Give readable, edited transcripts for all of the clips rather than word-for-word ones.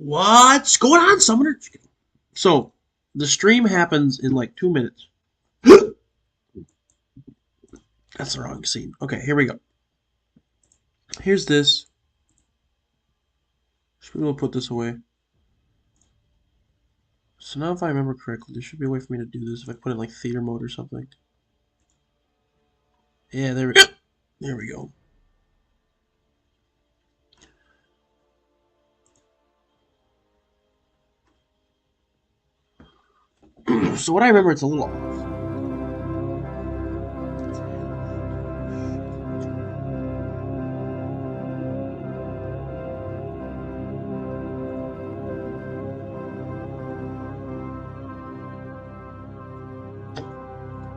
What's going on, Summoner? So, the stream happens in like 2 minutes. That's the wrong scene. Okay, here we go. Here's this. Should we put this away? So now if I remember correctly, there should be a way for me to do this if I put it in like theater mode or something. Yeah, there we go. So what I remember, it's a little off.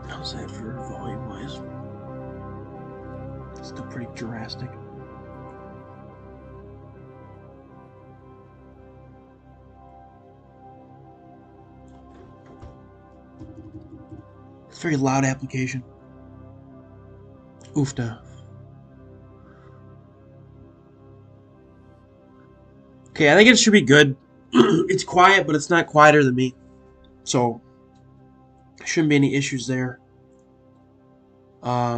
How's that for volume-wise? It's still pretty drastic. It's a very loud application. Oofda. Okay, I think it should be good. It's quiet, but it's not quieter than me. So, shouldn't be any issues there. I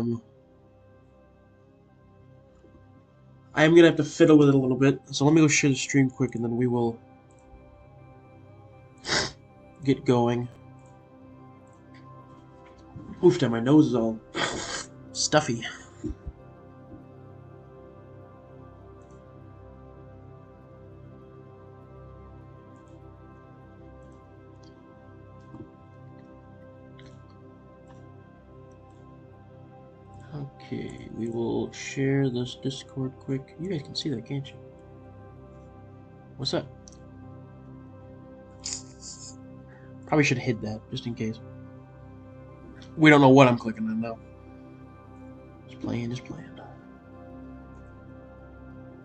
am going to have to fiddle with it a little bit. So let me go share the stream quick, and then we will get going. Oofda, my nose is all stuffy. Okay, we will share this Discord quick. You guys can see that, can't you? What's that? Probably should hide that, just in case. We don't know what I'm clicking on now. Just playing. I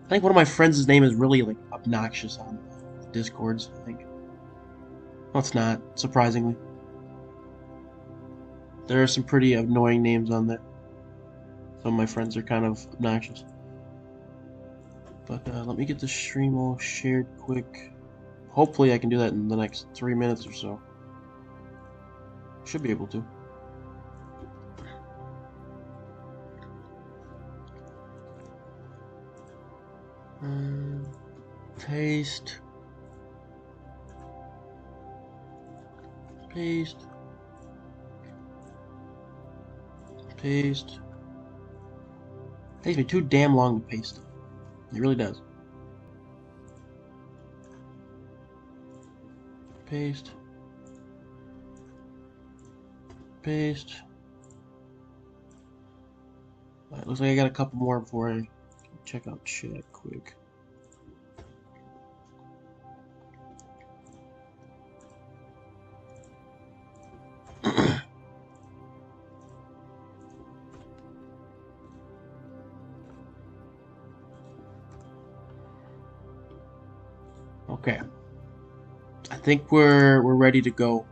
think one of my friends' name is really like obnoxious on the Discords, I think. No, it's not, surprisingly. There are some pretty annoying names on there. Some of my friends are kind of obnoxious. But let me get the stream all shared quick. Hopefully I can do that in the next 3 minutes or so. Should be able to. Paste. Paste. Paste. It takes me too damn long to paste it. It really does. Paste. Paste. Alright, looks like I got a couple more before I check out chat quick. Okay. I think we're ready to go.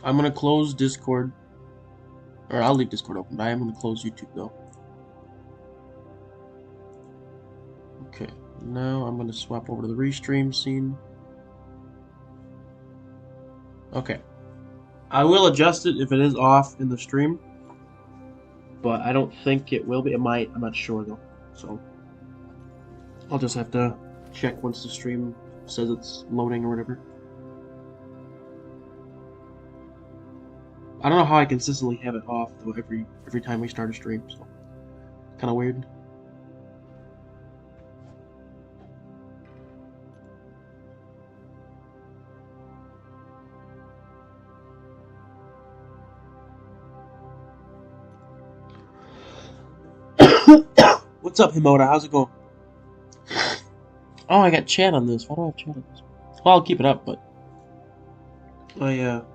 I'm gonna close Discord. Or I'll leave Discord open, but I am gonna close YouTube though. Okay, now I'm gonna swap over to the restream scene. Okay. I will adjust it if it is off in the stream. But I don't think it will be. It might, I'm not sure though. So I'll just have to check once the stream says it's loading or whatever. I don't know how I consistently have it off though every time we start a stream, so kind of weird. What's up, Himoda? How's it going? Oh, I got chat on this. Why do I have chat on this? Well, I'll keep it up, but not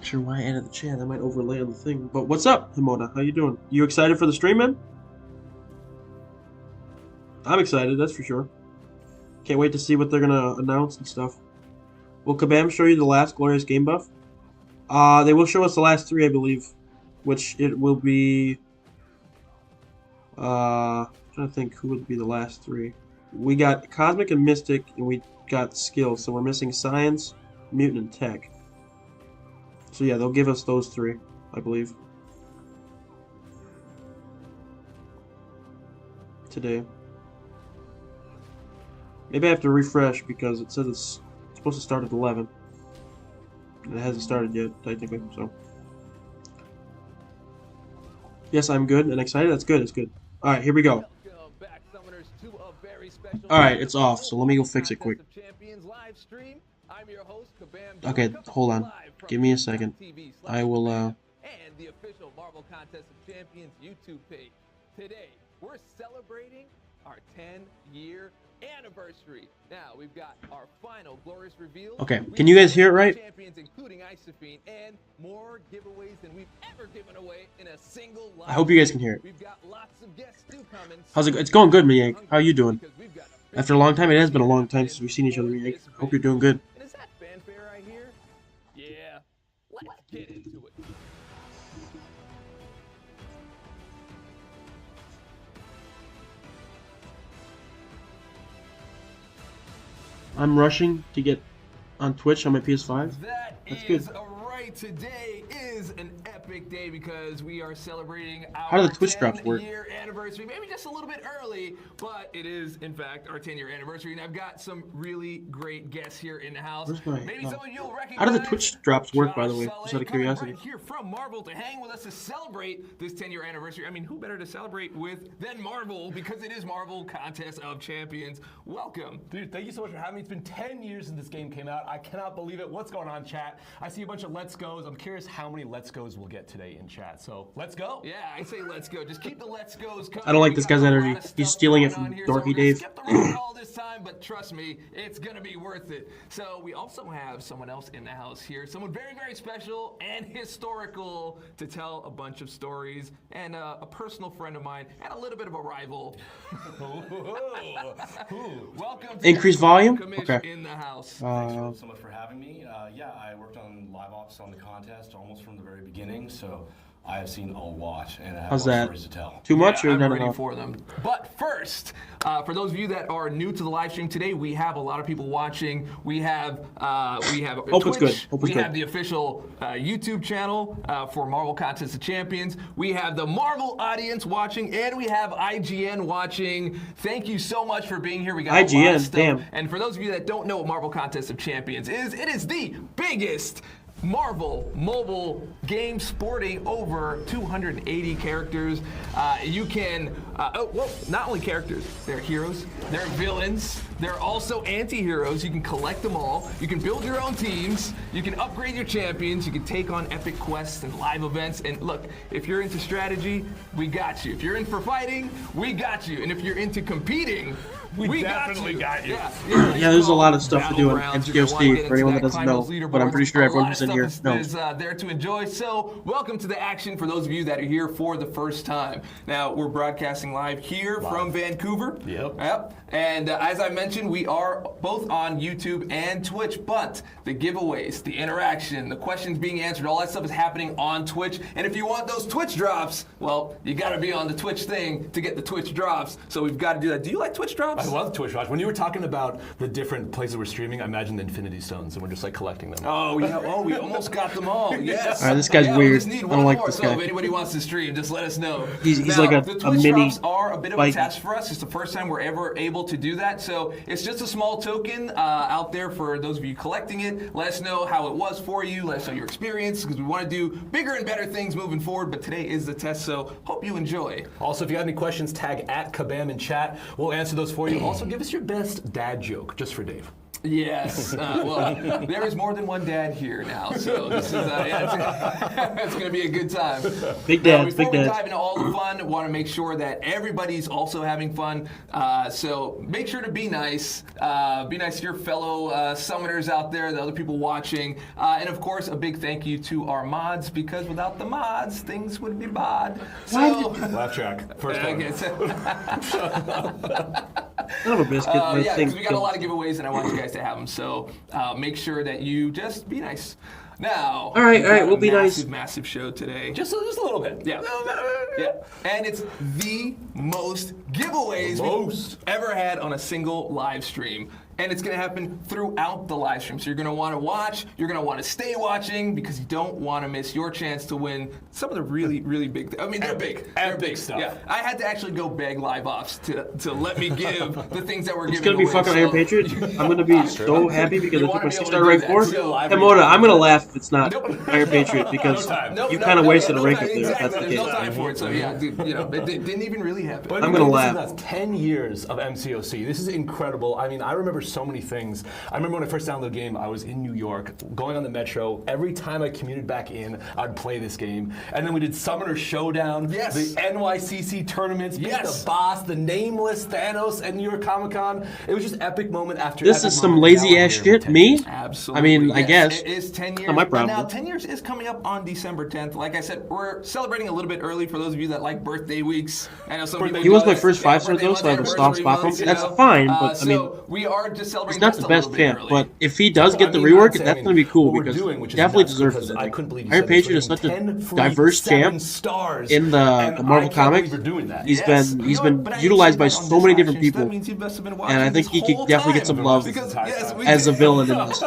sure why I added the chat. I might overlay on the thing. But what's up, Himoda? How you doing? You excited for the stream, man? I'm excited, that's for sure. Can't wait to see what they're gonna announce and stuff. Will Kabam show you the last glorious game buff? They will show us the last 3, I believe. Which it will be... I'm trying to think who would be the last 3. We got Cosmic and Mystic, and we got Skill. So we're missing Science, Mutant, and Tech. So yeah, they'll give us those 3, I believe. Today. Maybe I have to refresh because it says it's supposed to start at 11. And it hasn't started yet, technically, so. Yes, I'm good and excited. That's good, it's good. Alright, here we go. Alright, it's off, so let me go fix it quick. Okay, hold on. Give me a second. I will, And the official Marvel Contest of Champions YouTube page. Today, we're celebrating our 10-year anniversary. Now, we've got our final glorious reveal. Okay, can you guys hear it right? Champions, including Isophene, and more giveaways than we've ever given away in a single live. I hope you guys can hear it. We've got lots of guests too coming. How's it? It's going good, Miyank. How are you doing? After a long time, it has been a long time since we've seen each other, Miyank. Hope you're doing good. And is that fanfare I hear? Yeah. Let's get into it. I'm rushing to get on Twitch on my PS5. That's good. Right. Today is an epic day because we are celebrating our How do the Twitch drops work? 10-year anniversary. Maybe just a little bit early, but it is, in fact, our 10-year anniversary. And I've got some really great guests here in the house. Maybe some of you'll recognize. How do the Twitch drops work, by the way? Just out of curiosity. Right here from Marvel to hang with us to celebrate this 10-year anniversary. I mean, who better to celebrate with than Marvel, because it is Marvel Contest of Champions. Welcome. Dude, thank you so much for having me. It's been 10 years since this game came out. I cannot believe it. What's going on, chat? I see a bunch of Let's Go's. I'm curious how many Let's Go's we'll get today in chat. So, let's go. Yeah, I say let's go. Just keep the Let's Go's coming. I don't like this guy's energy. He's stealing it from Dorky Dave. Skip the roll call this time, but trust me, it's going to be worth it. So, we also have someone else in the house here. Someone very, very special and historical to tell a bunch of stories. And a personal friend of mine and a little bit of a rival. Welcome to Increase volume? Commission Okay. in the house. Thanks so much for having me. Yeah, I worked on live ops on the contest almost from the very beginning, so I have seen a lot, and I have How's a lot of that? stories to tell. Too much Yeah, or I'm not ready enough? for them. But first, for those of you that are new to the live stream today, we have a lot of people watching. We have Hope Twitch. it's good. Hope it's we good. have the official YouTube channel for Marvel Contest of Champions. We have the Marvel audience watching, and we have IGN watching. Thank you so much for being here. We got a lot of IGN, stuff. damn. And for those of you that don't know what Marvel Contest of Champions is, it is the biggest Marvel mobile game sporting over 280 characters. You can, not only characters, they're heroes, they're villains, they're also anti-heroes. You can collect them all. You can build your own teams. You can upgrade your champions. You can take on epic quests and live events. And look, if you're into strategy, we got you. If you're in for fighting, we got you. And if you're into competing, we definitely got you. Yeah, Yeah, there's a lot of stuff to do on Battlegrounds, you're gonna wanna MCOC get for into anyone that, that doesn't climb know, those but I'm pretty sure leaderboards. everyone A who's lot in of here stuff knows. is there to enjoy. So welcome to the action for those of you that are here for the first time. Now, we're broadcasting live here from Vancouver. Yep. And as I mentioned, we are both on YouTube and Twitch, but the giveaways, the interaction, the questions being answered, all that stuff is happening on Twitch. And if you want those Twitch drops, well, you got to be on the Twitch thing to get the Twitch drops. So we've got to do that. Do you like Twitch drops? I love Twitch Watch. When you were talking about the different places we're streaming, I imagined the Infinity Stones, and we're just like collecting them. Oh, yeah. Oh, we almost got them all. Yes. All right, this guy's We weird. just need I one don't like more. this So guy. if anybody wants to stream, just let us know. He's Now, like the a Twitch mini drops are a bit of a Viking. test for us. It's the first time we're ever able to do that. So it's just a small token out there for those of you collecting it. Let us know how it was for you. Let us know your experience, because we want to do bigger and better things moving forward. But today is the test, so hope you enjoy. Also, if you have any questions, tag @Kabam in chat. We'll answer those for you. Also, give us your best dad joke, just for Dave. Yes. Well, there is more than one dad here now, so this is it's going to be a good time. Big Now, dads, before big we dads. dive into all the fun, want to make sure that everybody's also having fun. So make sure to be nice. Be nice to your fellow summoners out there, the other people watching, and of course, a big thank you to our mods, because without the mods, things would be bad. So. Laugh track. First one. Okay, so Son of a biscuit. my yeah, thing because we got a lot of giveaways, and I want you guys to have them. So make sure that you just be nice. Now, All right, we'll be nice. Massive show today. Just a little bit. Yeah. Yeah. And it's the most giveaways we've ever had on a single live stream. And it's going to happen throughout the live stream. So you're going to want to watch. You're going to want to stay watching because you don't want to miss your chance to win some of the really, really big things. I mean, they're big. They're big stuff. Yeah. I had to actually go beg live ops to let me give the things that were given It's going to be fucking Iron Patriot. I'm going to be so happy because I took my 6-star rank 4. Hey, Moda, I'm going to laugh if it's not Iron Patriot because you kind of wasted a rank up there. Exactly. If that's the There's case. no time for it. So yeah, dude, it didn't even really happen. But I'm gonna laugh. That's 10 years of MCOC. This is incredible. I mean, I remember so many things. I remember when I first downloaded the game, I was in New York, going on the metro. Every time I commuted back in, I'd play this game. And then we did Summoner Showdown, Yes. the NYCC tournaments, beat Yes. the boss, the nameless Thanos at New York Comic Con. It was just epic moment after This epic is some moment. lazy Now ass we're here shit. for 10 Me? years. Absolutely. I mean, I yes. guess. It is 10 years. Not my problem. Now, 10 years is coming up on December 10th. Like I said, we're celebrating a little bit early for those of you that like birthday weeks. I know some people He was do my that. first 5-star birthday though, so I have a months, soft spot for him. anniversary That's months, fine, but I so mean, we are just celebrating he's not just the a best little bit champ. early. But if he does get the I mean, rework, honestly, that's going to be cool what we're because doing, which is definitely nuts deserves because it. I couldn't believe you Iron said this, Patriot is we're such a getting 10 free diverse 7 champ stars, in the and Marvel I can't comics. believe you're doing that. He's Yes. been You know what, but I utilized by see that on so many this different live stream, so people, that means you must have been watching and I think this he could whole definitely get time. some love Because, yes, we as a did. villain in this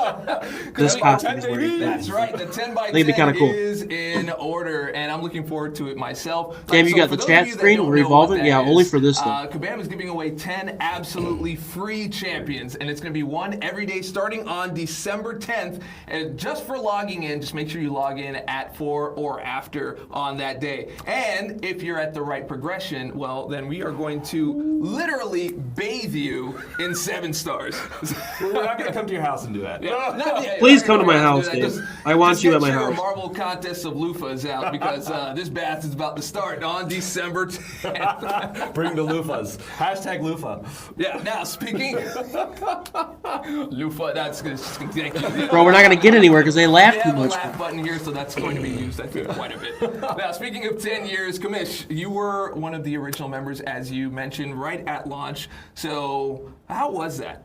Because costume. He's 10 wearing. That's right. The 10 by 10 It'd be kinda cool. is in order, and I'm looking forward to it myself. Cam, you got for the those chat of you that screen? don't We're know evolving? what that Yeah, is, only for this, though. Kabam is giving away 10 absolutely free champions, and it's going to be one every day starting on December 10th. And just for logging in, just make sure you log in at 4 or after on that day. And if you're at the right progression, well, then we are going to literally bathe you in 7 stars. We're not going to come to your house and do that. Please come to my house, Dave. Just- I want just you get at my your house. Marvel Contest of Loofahs out because this bath is about to start on December 10th. Bring the loofahs. Hashtag loofah. Yeah, now speaking loofah, that's good. Thank you. Bro, we're not going to get anywhere because they laugh We too have a much. laugh button here, so that's going to be used, I think, quite a bit. Now, speaking of 10 years, Kamish, you were one of the original members, as you mentioned, right at launch. So, how was that?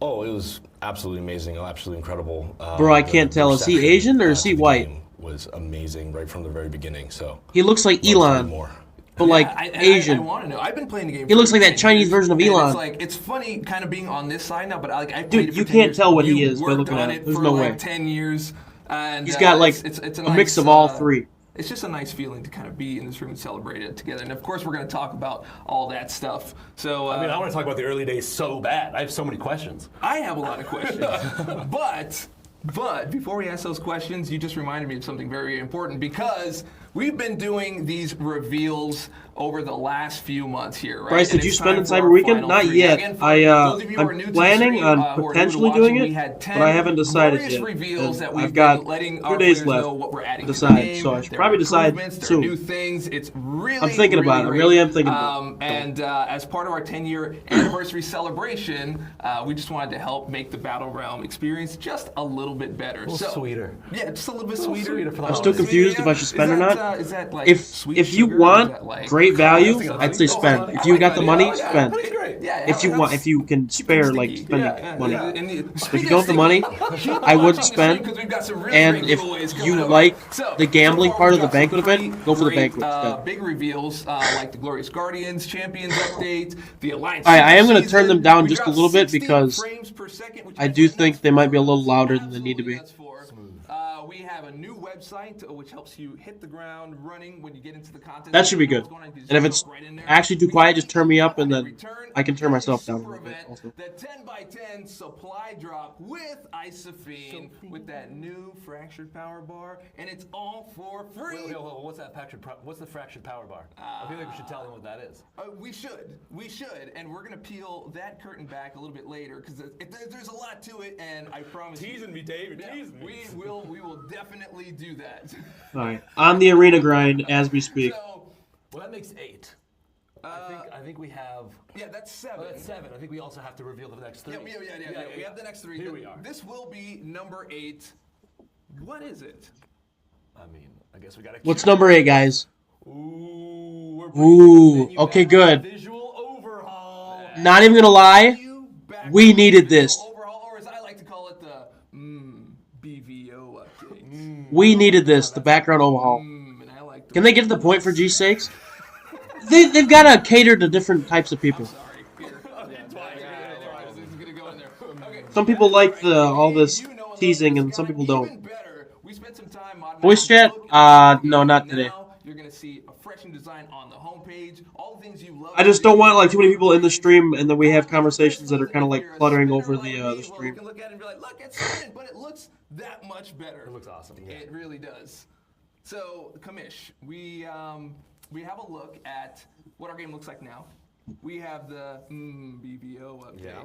Oh, it was absolutely amazing, absolutely incredible. Bro, I can't tell. Is he reception, Asian or is he to the white? game Was amazing right from the very beginning. So He looks like love to see Elon, more. but like I Asian. want to know. I've been playing the game. He looks like that 10 Chinese years, version of and Elon. It's like it's funny, kind of being on this side now, but I played Dude, it for you 10 can't years. tell what he You is by worked looking on at it. it There's for no like way. 10 years, and He's got like it's a nice, mix of all three. It's just a nice feeling to kind of be in this room and celebrate it together. And of course, we're going to talk about all that stuff. So I mean, I want to talk about the early days so bad. I have so many questions. I have a lot of questions, but before we ask those questions, you just reminded me of something very important because we've been doing these reveals over the last few months here, right? Bryce, And did you it's spend time in for our Cyber Weekend? final Not three. yet. Again, for those of you who are new to I'm the planning stream, on who are new to potentially watching, doing it, we had 10 but I haven't decided glorious yet. reveals And that we've I've got been letting 2 our days players left know what we're adding to to the decide, game. so I should There probably are decide improvements, there are soon. new things. It's really, I'm thinking about it. I great. really am thinking about it. And as part of our 10-year anniversary celebration, we just wanted to help make the Battle Realm experience just a little bit better. A little sweeter. Yeah, just a little bit little sweeter. sweeter for the I'm still holidays. confused if I should spend or not. Is that like If sweet you sugar, or is want that like great value, honey? I'd say Oh, spend. honey. If you I got like the honey. money, Oh, yeah, spend. Honey's great. Yeah, If you want, if you can spare like sticky. spending money. And If you don't have the money, I would spend. And if you like the gambling part of the banquet event, go for the banquet instead. Big reveals like the Glorious Guardians Champions update, the Alliance. All right, I am going to season. turn them down We just a dropped little bit 60 because frames per second, which I is do what think that's they might be a for. little louder than they need to be. Absolutely that's for. We have a new website which helps you hit the ground running when you get into the contest. That should be good. And if it's actually too quiet, just turn me up and then I can turn myself down a little bit also. The 10 by 10 supply drop with Isophene with that new fractured power bar, and it's all for free. Wait, what's that what's the fractured power bar? I feel like we should tell them what that is. We should, and we're gonna peel that curtain back a little bit later because there's a lot to it, and I promise. Teasing me, David. Teasing me. We will definitely do that. All right, on the arena grind as we speak. So, Well, that makes 8. I think we have. yeah, that's 7. Oh, that's 7. I think we also have to reveal the next 3. Yeah. We have the next 3. Here we are. This will be number 8. What is it? I mean, I guess we got to. What's number 8, guys? Ooh, we're Ooh, okay, good. Visual overhaul. Not even gonna lie, we needed this. Overhaul, or as I like to call it, the BVO update. We needed this, the background overhaul. And I like the Can they get to the point for G's sakes? They've got to cater to different types of people. Sorry. Here. This is gonna go in there. Okay. Some people like all this You know and love teasing, this and some guy. people don't. Even better, we spent some time on Voice chat? No, not today. Now you're gonna see a fresh new design on the homepage. All the things you love. I just don't want like too many people in the stream, and then we have conversations that are kind of like cluttering over the You stream. can look at it and be like, look, it's spinning, but it looks that much better. It looks awesome. Yeah. It really does. So, Kamish, we have a look at what our game looks like now. We have the BBO update. Yeah.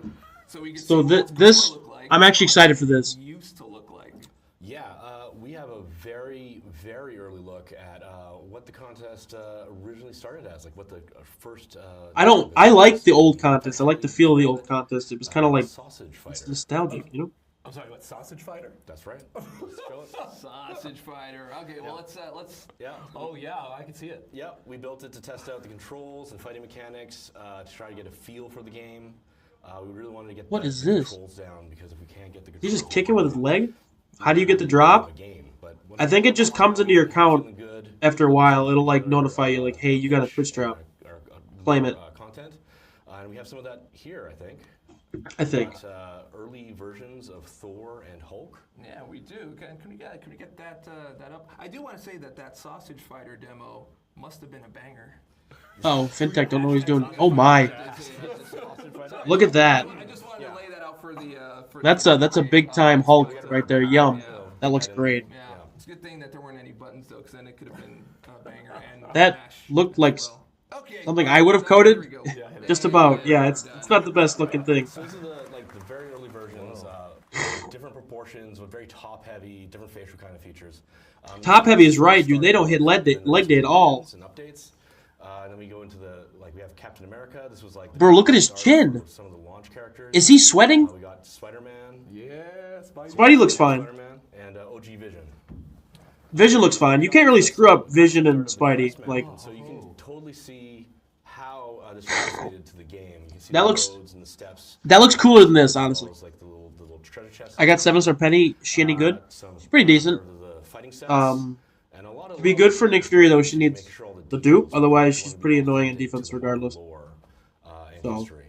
So we can So see what it's this, gonna look like, I'm actually excited for this. used to look like. Yeah, we have a very, very early look at what the contest originally started as, like what the first. I like the old contest. I like the feel of the old contest. It was kind of like Sausage Fighter. it's nostalgic, you know. I'm sorry, what, Sausage Fighter? That's right. Let's show it. Sausage fighter. Okay, well let's. Yeah. Oh, yeah, I can see it. Yeah, we built it to test out the controls and fighting mechanics to try to get a feel for the game. We really wanted to get What the is this? controls down because if we can't get the Did you just controls kick it with his down, leg? How do you get the drop? I think it just comes into your account after a while. It'll like notify you like, hey, you got a Twitch drop. Claim it. Content, and we have some of that here, I think. I think. Got, early versions of Thor and Hulk. Yeah, we do. Can we get that up? I do want to say that sausage fighter demo must have been a banger. Oh, FinTech don't know what he's doing. Oh my! Look at that. I just wanted to lay that out for the. That's a big time Hulk right there. Yum. That looks great. Yeah, it's a good thing that there weren't any buttons though, because then it could have been a banger. And That mash looked like as well. Okay, something I would have so here coded. we go. Just about. Yeah, it's not the best looking thing. So this is the very early versions, different proportions, with very top heavy, different facial kind of features. Top heavy is right, dude. They don't hit leg day at all. And updates. And then we go into we have Captain America. This was like the Bro, look at his start chin. of some of the launch characters. Is he sweating? We got Spider-Man. Yeah, Spidey looks fine. Spider-Man and OG Vision. Vision looks fine. You can't really screw up Vision and Spidey. Like, So you can totally see how this translated to the game. You can see That the looks- roads and the steps. that looks cooler than this, honestly. As well as, like the little treasure chest. I got 7-star Penny. Is she any good? She's pretty decent. The fighting sets, Um, and a lot of to be good for Nick Fury though, she needs make sure all the dupe. details Otherwise, are she's going pretty to be annoying in authentic defense to the regardless. lore, and So. history.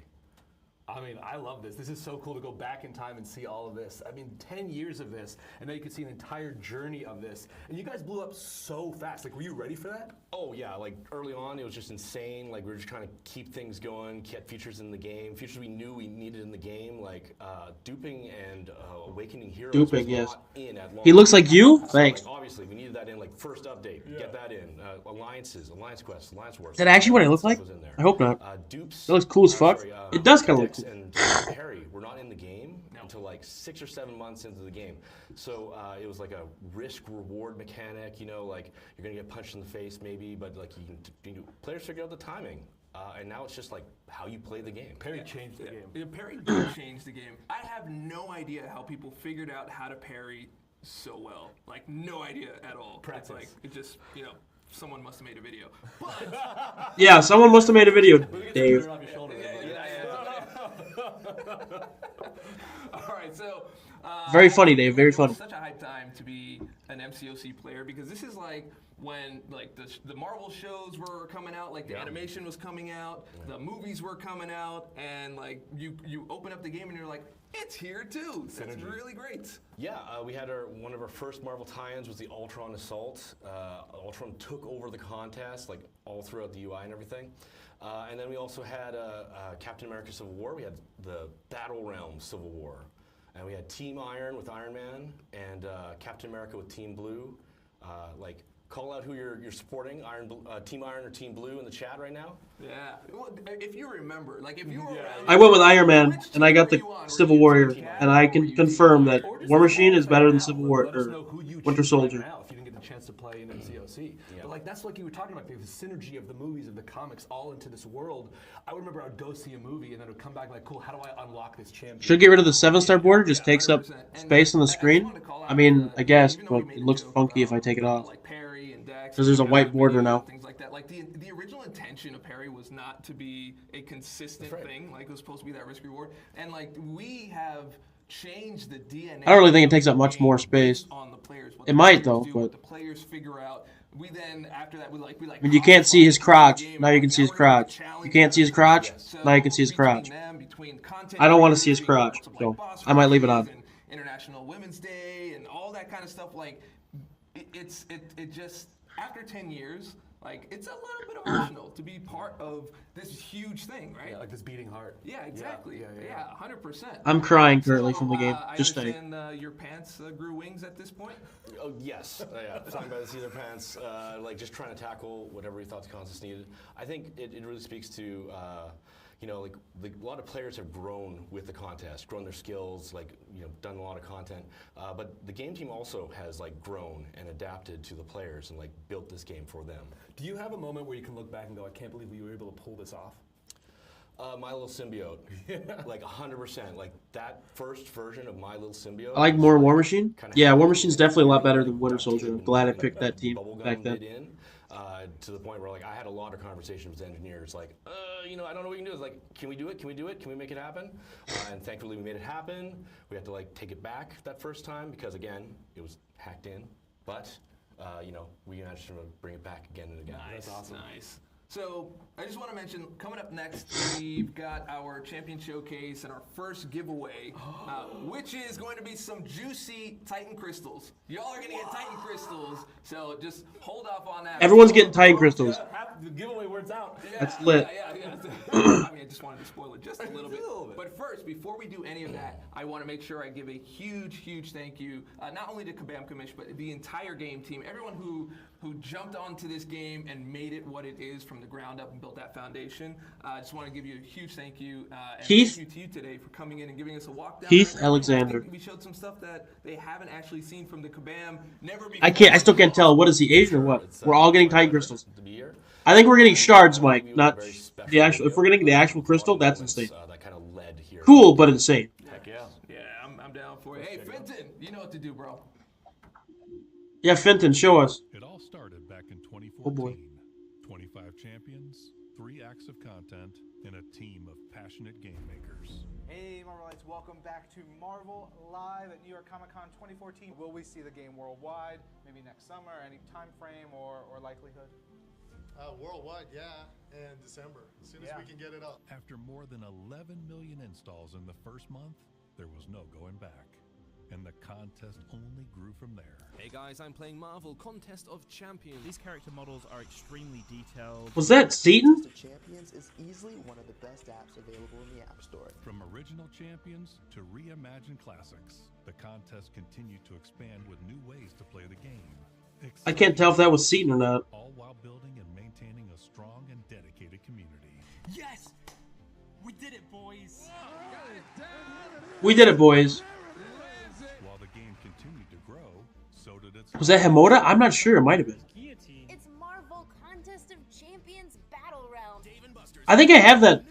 I mean, I love this. This is so cool to go back in time and see all of this. I mean, 10 years of this, and now you can see an entire journey of this. And you guys blew up so fast. Like, were you ready for that? Oh yeah, like early on it was just insane. Like we were just trying to keep things going, get features in the game, features we knew we needed in the game, like duping and awakening heroes. Duping, was yes. not in at He looks like you? So, Thanks. like, obviously, we needed that in like first update. Get that in. Alliances, Alliance Quests, Alliance Wars. Is that actually what I look Stuff like? was in there. I hope not. Dupes. That looks cool as fuck. It does kinda look Dex cool. And Perry were not in the game until like 6 or 7 months into the game. So it was like a risk-reward mechanic. You know, like you're gonna get punched in the face maybe, but like players figure out the timing. And now it's just like how you play the game. Perry changed the game. Yeah, parry did change the game. I have no idea how people figured out how to parry so well. Like, no idea at all. Practice. It's like, it just, someone must have made a video. But, Yeah, someone must have made a video, Dave. Off your shoulder, all right, so. Very funny, Dave. Very funny. Such a hype time to be an MCOC player because this is like when like the Marvel shows were coming out, like the animation was coming out, the movies were coming out, and like you open up the game and you're like, it's here too. It's really great. Yeah, we had one of our first Marvel tie-ins was the Ultron Assault. Ultron took over the contest, like all throughout the UI and everything. And then we also had Captain America Civil War. We had the Battle Realm Civil War. And we had Team Iron with Iron Man and Captain America with Team Blue. Like, call out who you're supporting, Team Iron or Team Blue in the chat right now. Yeah. Well, if you remember, like if you were around, I went with Iron Man, which and I got the team were you on? Civil Were you Warrior, Team and I can confirm that War Machine is better than Civil War Let us or know who you Winter choose Soldier. Right now if you didn't get the chance to play in MCOC. But like that's like you were talking about the synergy of the movies of the comics all into this world. I would remember I'd go see a movie and then it would come back like, cool, how do I unlock this champion? Should get rid of the 7-star border. Just takes up space on the screen. I mean, I guess, but it looks funky if I take it off. Like Perry and Dex, 'Cause there's a white border now. Things like that. Like the original intention of Perry was not to be a consistent thing. Like it was supposed to be that risk reward. And like we have change the DNA. I don't really think it takes up much more space. On the players, It might though, do, but what the players figure out. We then after that we like. I mean, you can't see his crotch. Now you can see his crotch. You can't see his crotch. Now you can see his crotch. I don't want to see his crotch, so I might leave it on. International Women's Day and all that kind of stuff. Like, it just after 10 years. Like, it's a little bit emotional to be part of this huge thing, right? Yeah, like this beating heart. Yeah, exactly. Yeah, 100%. I'm crying currently from the game. I Just understand your pants grew wings at this point? Oh, yes. Yeah, talking about the seat of their pants, like just trying to tackle whatever we thought the contest needed. I think it really speaks to, you know, like a lot of players have grown with the contest, grown their skills, like, you know, done a lot of content. But the game team also has like grown and adapted to the players and like built this game for them. Do you have a moment where you can look back and go, I can't believe we were able to pull this off? My Little Symbiote, like 100%. Like that first version of My Little Symbiote. I like more War Machine. Yeah, War Machine's definitely a lot better than Winter Soldier. I'm glad I picked that team back then. To the point where like I had a lot of conversations with engineers, like, you know, I don't know what we can do. It's like, can we do it? Can we do it? Can we make it happen? And thankfully we made it happen. We had to like take it back that first time because again, it was hacked in. But you know, we managed to bring it back again and again. Nice, that's awesome. Nice. So I just want to mention, coming up next, we've got our champion showcase and our first giveaway, which is going to be some juicy Titan crystals. Y'all are going to get Titan crystals, so just hold off on that. Everyone's getting Titan crystals. The giveaway words out. Yeah, That's lit. Yeah. I mean, I just wanted to spoil it just a little bit. But first, before we do any of that, I want to make sure I give a huge thank you, not only to Kabam Commish, but the entire game team, everyone who jumped onto this game and made it what it is from the ground up and built that foundation. I just want to give you a huge thank you. And Keith? Thank you to you today for coming in and giving us a walk down. Keith Alexander. I think we showed some stuff that they haven't actually seen from the Kabam. Never before. I still can't tell. What is he, Asian or what? We're all getting Titan crystals. I think we're getting shards, Mike, not the actual. If we're getting the actual crystal, that's insane. Cool, but insane. Heck yeah. Yeah, I'm down for it. Hey, Fenton, you know what to do, bro. Yeah, Fenton, show us. It all started back in 2014. Oh boy. 25 champions, 3 acts of content, and a team of passionate game makers. Hey Marvelites, welcome back to Marvel Live at New York Comic Con 2014. Will we see the game worldwide, maybe next summer, any time frame or likelihood? Worldwide, yeah, and December, as soon as we can get it up. After more than 11 million installs in the first month, there was no going back. And the contest only grew from there. Hey guys, I'm playing Marvel Contest of Champions. These character models are extremely detailed. Was that Seaton? Contest of Champions is easily one of the best apps available in the App Store. From original champions to reimagined classics, the contest continued to expand with new ways to play the game. I can't tell if that was Seaton or not. All while building and maintaining a strong and dedicated community. Yes! We did it, boys! We did it, boys. While the game continued to grow, so did its... Was that Himoda? I'm not sure. It might have been. It's Marvel Contest of Champions Battle Realm. I think I have that.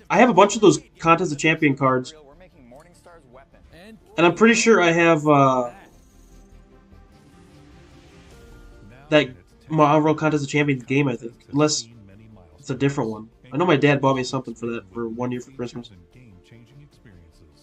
I have a bunch of those Contest of Champion cards. And I'm pretty sure I have that Marvel Contest of Champions game, I think. Unless it's a different one. I know my dad bought me something for that for 1 year for Christmas. We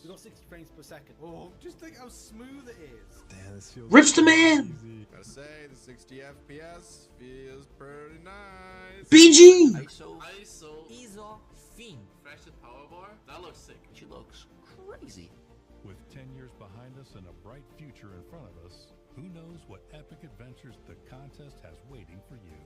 got 60 frames per second. Oh, just think how smooth it is. Damn, this feels Rich the man! Gotta say, the 60 FPS feels pretty nice. BG! ISO fin. Fresh power bar. That looks sick. She looks crazy. With 10 years behind us and a bright future in front of us, who knows what epic adventures the contest has waiting for you.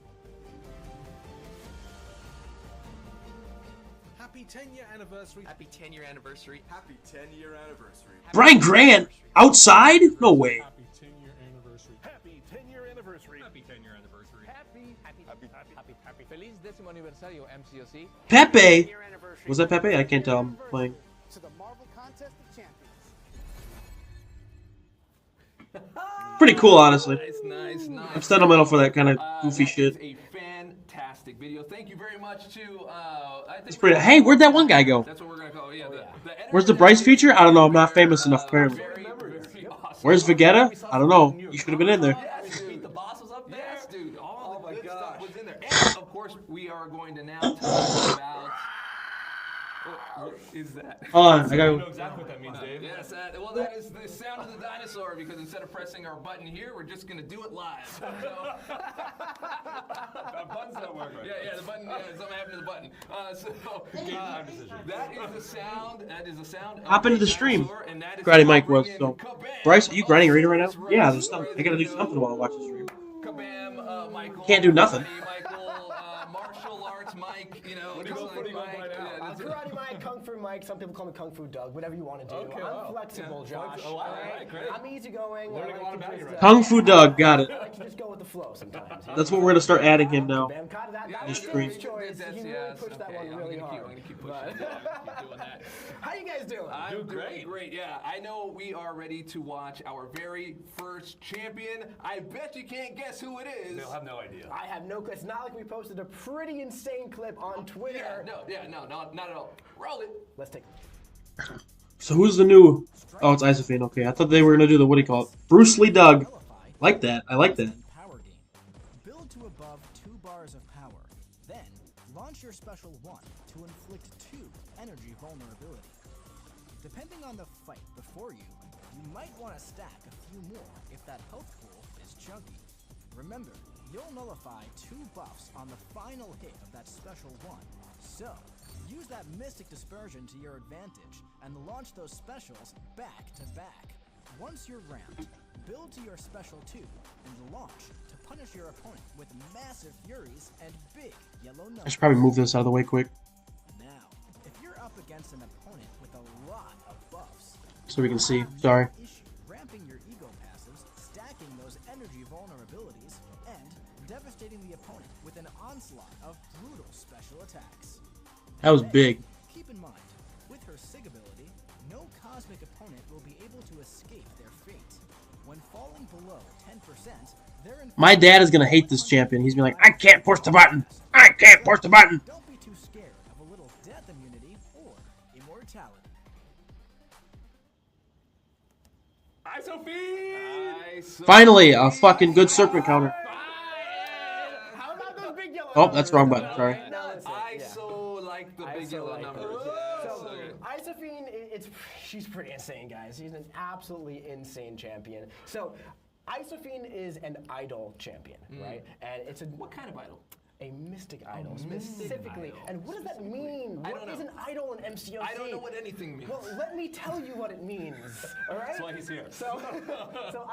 Happy 10-year anniversary. Happy 10-year anniversary. Happy 10-year anniversary. Brian Grant? Outside? No way. Happy 10-year anniversary. Happy 10-year anniversary. Happy 10-year anniversary. Happy. Feliz décimo aniversario, MCOC. Pepe! Was that Pepe? I can't tell. I'm playing. To the Marvel Contest of Champions. Pretty cool, honestly. Nice. I'm sentimental for that kind of goofy shit. A fantastic video. Thank you very much to. It's pretty. Hey, where'd that one guy go? That's what we're gonna call. Yeah. Where's the Bryce feature? I don't know. I'm not famous enough, apparently. Very awesome. Where's Vegeta? I don't know. You should have been in there. Yes, dude. The boss was up there. Yes, dude. All the good stuff was in there. And of course, we are going to now talk about What is that? Hold on, I I got. know exactly what that means, Dave. Yes, well, that is the sound of the dinosaur because instead of pressing our button here, we're just going to do it live. So, That button's not working right. yeah, the button, something happened to the button. That is the sound. That is the sound. Hop into the stream. Karate Mike was so. Bryce, are you grinding arena right now? Yeah, there's something. I gotta do something while I watch the stream. Kabam, Michael. Can't do nothing. Michael, martial arts Mike, you know. What do you go for? Karate Mike, Kung Fu Mike. Some people call me Kung Fu Doug. Whatever you want to do. Okay, I'm flexible, Josh. Oh, all right, great. I'm easygoing. Learning a lot about you right Kung Fu Doug, got it. I like to just go with the flow sometimes. That's what we're gonna start adding him now. That Just was stream. his choice. He really pushed that one really hard. I'm gonna keep pushing. I'm gonna keep doing that. How you guys doing? I'm doing great. Yeah, I know we are ready to watch our very first champion. I bet you can't guess who it is. They'll have no idea. I have no clue. It's not like we posted a pretty insane clip on Twitter. No, not at all. Roll it. Let's take. So who's the new? Oh, it's Isophane. Okay, I thought they were gonna do the what do you call it? Bruce Lee Doug. Like that. I like that. Power game. Build to above 2 bars of power. Then launch your special 1 to inflict 2 energy vulnerability. Depending on the fight before you, you might want to stack a few more if that health pool is chunky. Remember, you'll nullify 2 buffs on the final hit of that special 1. So, use that Mystic Dispersion to your advantage and launch those specials back to back. Once you're ramped, build to your special 2 and launch to punish your opponent with massive furies and big yellow numbers. I should probably move this out of the way quick Now, if you're up against an opponent with a lot of buffs, so we can see. Sorry. ramping your ego passives, stacking those energy vulnerabilities, and devastating the opponent with an onslaught of brutal special attacks. That was big. Keep in mind, with her SIG ability, no cosmic opponent will be able to escape their fate. When falling below 10%, they're in. My dad is gonna hate this champion. He's been like, I can't push the button. I can't push the button. Don't be too scared of a little death immunity or immortality. Isophene! Finally, a fucking good serpent counter. How about those big yellow Oh, that's the wrong button. Sorry. I so like the big yellow numbers. So, Isophene, she's pretty insane, guys. She's an absolutely insane champion. So, Isophene is an idol champion, right? And it's a What kind of idol? a mystic idol, specifically. And what does that mean? What is an idol in MCOC? I don't know what anything means. Well, let me tell you what it means, all right? That's why he's here. So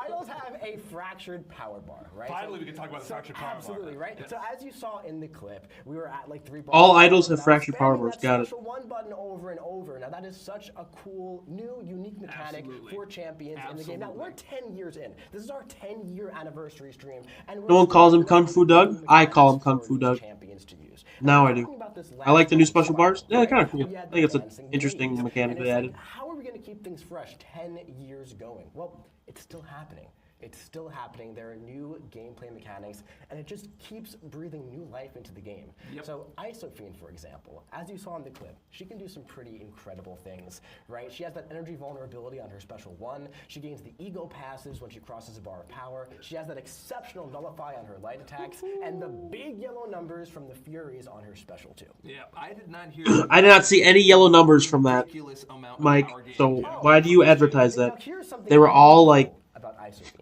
idols have a fractured power bar, right? Finally, we can talk about the fractured power bar. Absolutely, right? Yeah. So as you saw in the clip, we were at like 3 bars. All idols have fractured power bars. Got it. Special 1 button over and over. Now that is such a cool, new, unique mechanic for champions in the game. Now we're 10 years in. This is our 10-year anniversary stream, and No one calls him Kung Fu Doug. I call him Kung Fu Doug. Champions to use. Now I do. I like the new special bars. Yeah, kind of cool. I think it's an interesting mechanic they added. How are we going to keep things fresh 10 years going? Well, it's still happening. It's still happening. There are new gameplay mechanics, and it just keeps breathing new life into the game. So Isophene, for example, as you saw in the clip, she can do some pretty incredible things, right? She has that energy vulnerability on her special 1. She gains the ego passives when she crosses a bar of power. She has that exceptional nullify on her light attacks, and the big yellow numbers from the furies on her special 2. Yeah, I did not hear. I did not see any yellow numbers from that, Mike. So why do you advertise that? They were all like,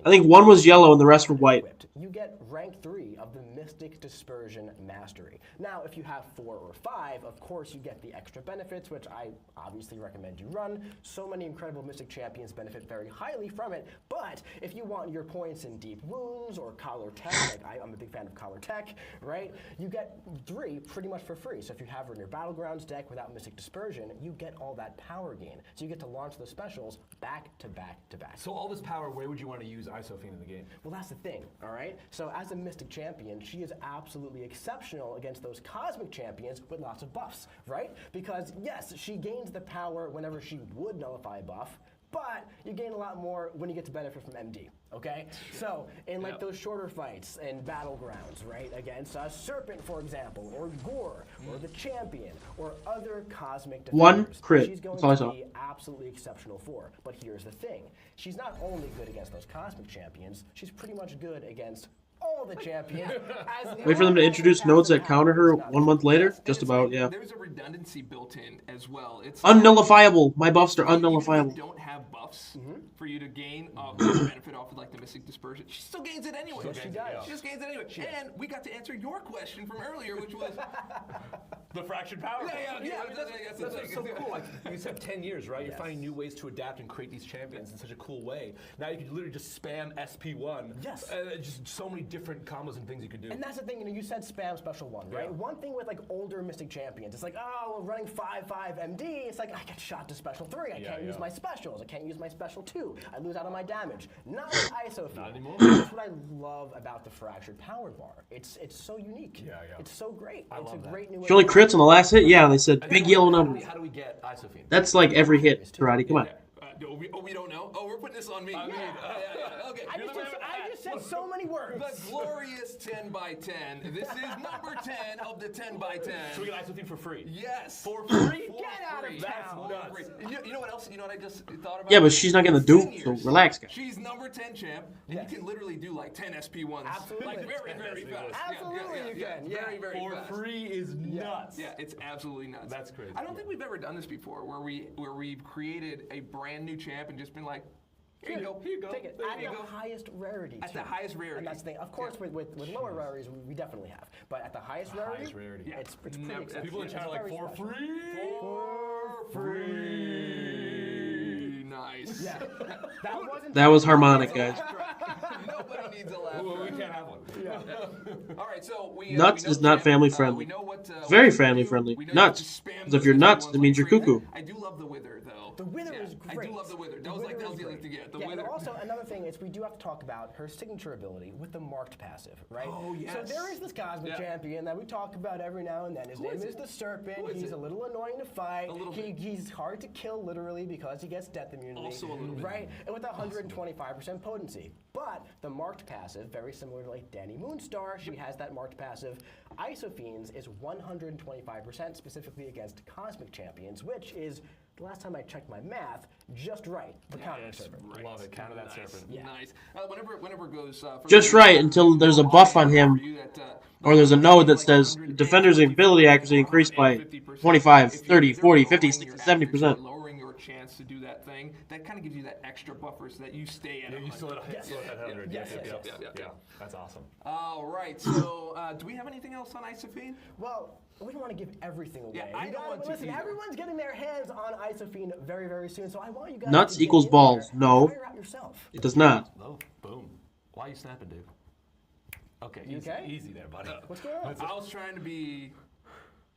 I think 1 was yellow and the rest were white. You get rank 3 of the Mystic Dispersion Mastery. Now, if you have 4 or 5, of course you get the extra benefits, which I obviously recommend you run. So many incredible Mystic champions benefit very highly from it, but if you want your points in Deep Wounds or Collar Tech, like I'm a big fan of Collar Tech, right? You get 3 pretty much for free. So if you have her in your Battlegrounds deck without Mystic Dispersion, you get all that power gain. So you get to launch those specials back to back to back. So all this power, where would you want to use Isophene in the game? Well, that's the thing, all right? So as a Mystic champion, she is absolutely exceptional against those Cosmic champions with lots of buffs, right? Because yes, she gains the power whenever she would nullify a buff, but you gain a lot more when you get to benefit from MD, okay? So in like those shorter fights and Battlegrounds, right? Against a Serpent, for example, or Gore, or the Champion, or other Cosmic defenders. 1 crit. She's going That's all I to saw. be absolutely exceptional for. But here's the thing. She's not only good against those Cosmic champions, she's pretty much good against all the champions. Wait for them to introduce nodes that counter her 1 month later? Just about, yeah. There's a redundancy built in as well. It's Unnullifiable. My buffs are unnullifiable. If you don't have buffs for you to gain benefit off of like the Mystic Dispersion, she still gains it anyway. Yes, she does. She just gains it anyway. And we got to answer your question from earlier, which was the fractured power. That's so cool. Like, you said 10 years, right? You're finding new ways to adapt and create these champions in such a cool way. Now you can literally just spam SP1. Yes. Just so many different combos and things you could do. And that's the thing, you said spam special 1, right? One thing with like older Mystic champions, it's like, oh, we're running 5/5 MD. It's like I get shot to special 3. I can't use my specials. I can't use my special 2. I lose out on my damage. Not with ISO. Not anymore. That's what I love about the fractured power bar. It's so unique. It's so great. It's a great new way. She only crits on the last hit? Yeah, they said big yellow numbers. How do we get Isophene? That's like every hit, Karate. Come on. We don't know. Oh, we're putting this on me. Okay. I just said so many words. The glorious 10x10. This is number 10 of the 10x10. So we get Isophene for free. Yes. For free? Get out of town. That's nuts. You know what else? You know what I just thought about? Yeah, but she's not getting the dupe, so relax, guys. She's number 10 champ, and you can literally do like 10 SP1s. Absolutely. Like very fast. Absolutely you can. Very For fast. free is nuts. Yeah, it's absolutely nuts. That's crazy. I don't think we've ever done this before, where we've created a brand new champ and just been like, here you go. Take it. At the highest rarity. At the highest rarity. And that's the thing. Of course, with lower rarities, we definitely have. But at the highest rarity, it's pretty exceptional. People in chat are like, for free? For free. Nice. Yeah. That was harmonic, guys. Nobody needs a laugh. We can't have one. Yeah. All right, so Nuts is not family friendly. We know what, It's very family friendly. Nuts. Because if you're nuts, that means you're cuckoo. I do love the Wither, though. The Wither is great. I do love the Wither. That was the other thing to get. The Wither. And also another thing is we do have to talk about her signature ability with the marked passive, right? Oh, yes. So there is this cosmic champion that we talk about every now and then. His name is the Serpent. He's a little annoying to fight. He's hard to kill literally because he gets death immunity. Also a little bit. Right? And with 125% potency. But the marked passive, very similar to like Danny Moonstar, she has that marked passive. Isophene's is 125% specifically against cosmic champions, which is, the last time I checked my math, just right for countering Serpent. Right. Love it. Counter that Serpent. Yeah. Nice. Whenever it goes... Just right until there's a buff on him, or there's a node that says defender's ability accuracy increased by 25, 30, 40, 50, 60, 70%. Lowering your chance to do that thing, that kind of gives you that extra buffer so that you stay at 100. You still at 100. Yes. Yeah. That's awesome. All right, so do we have anything else on Isophene? Well, we don't want to give everything away. Yeah, I don't want to Listen, either. everyone's getting their hands on Isophene very, very soon, so I want you guys Nuts to get equals in balls. there and No. try her out yourself. It does not. Oh, boom. Why are you snapping, Dave? Okay, You okay? Easy there, buddy. What's going on? I was trying to be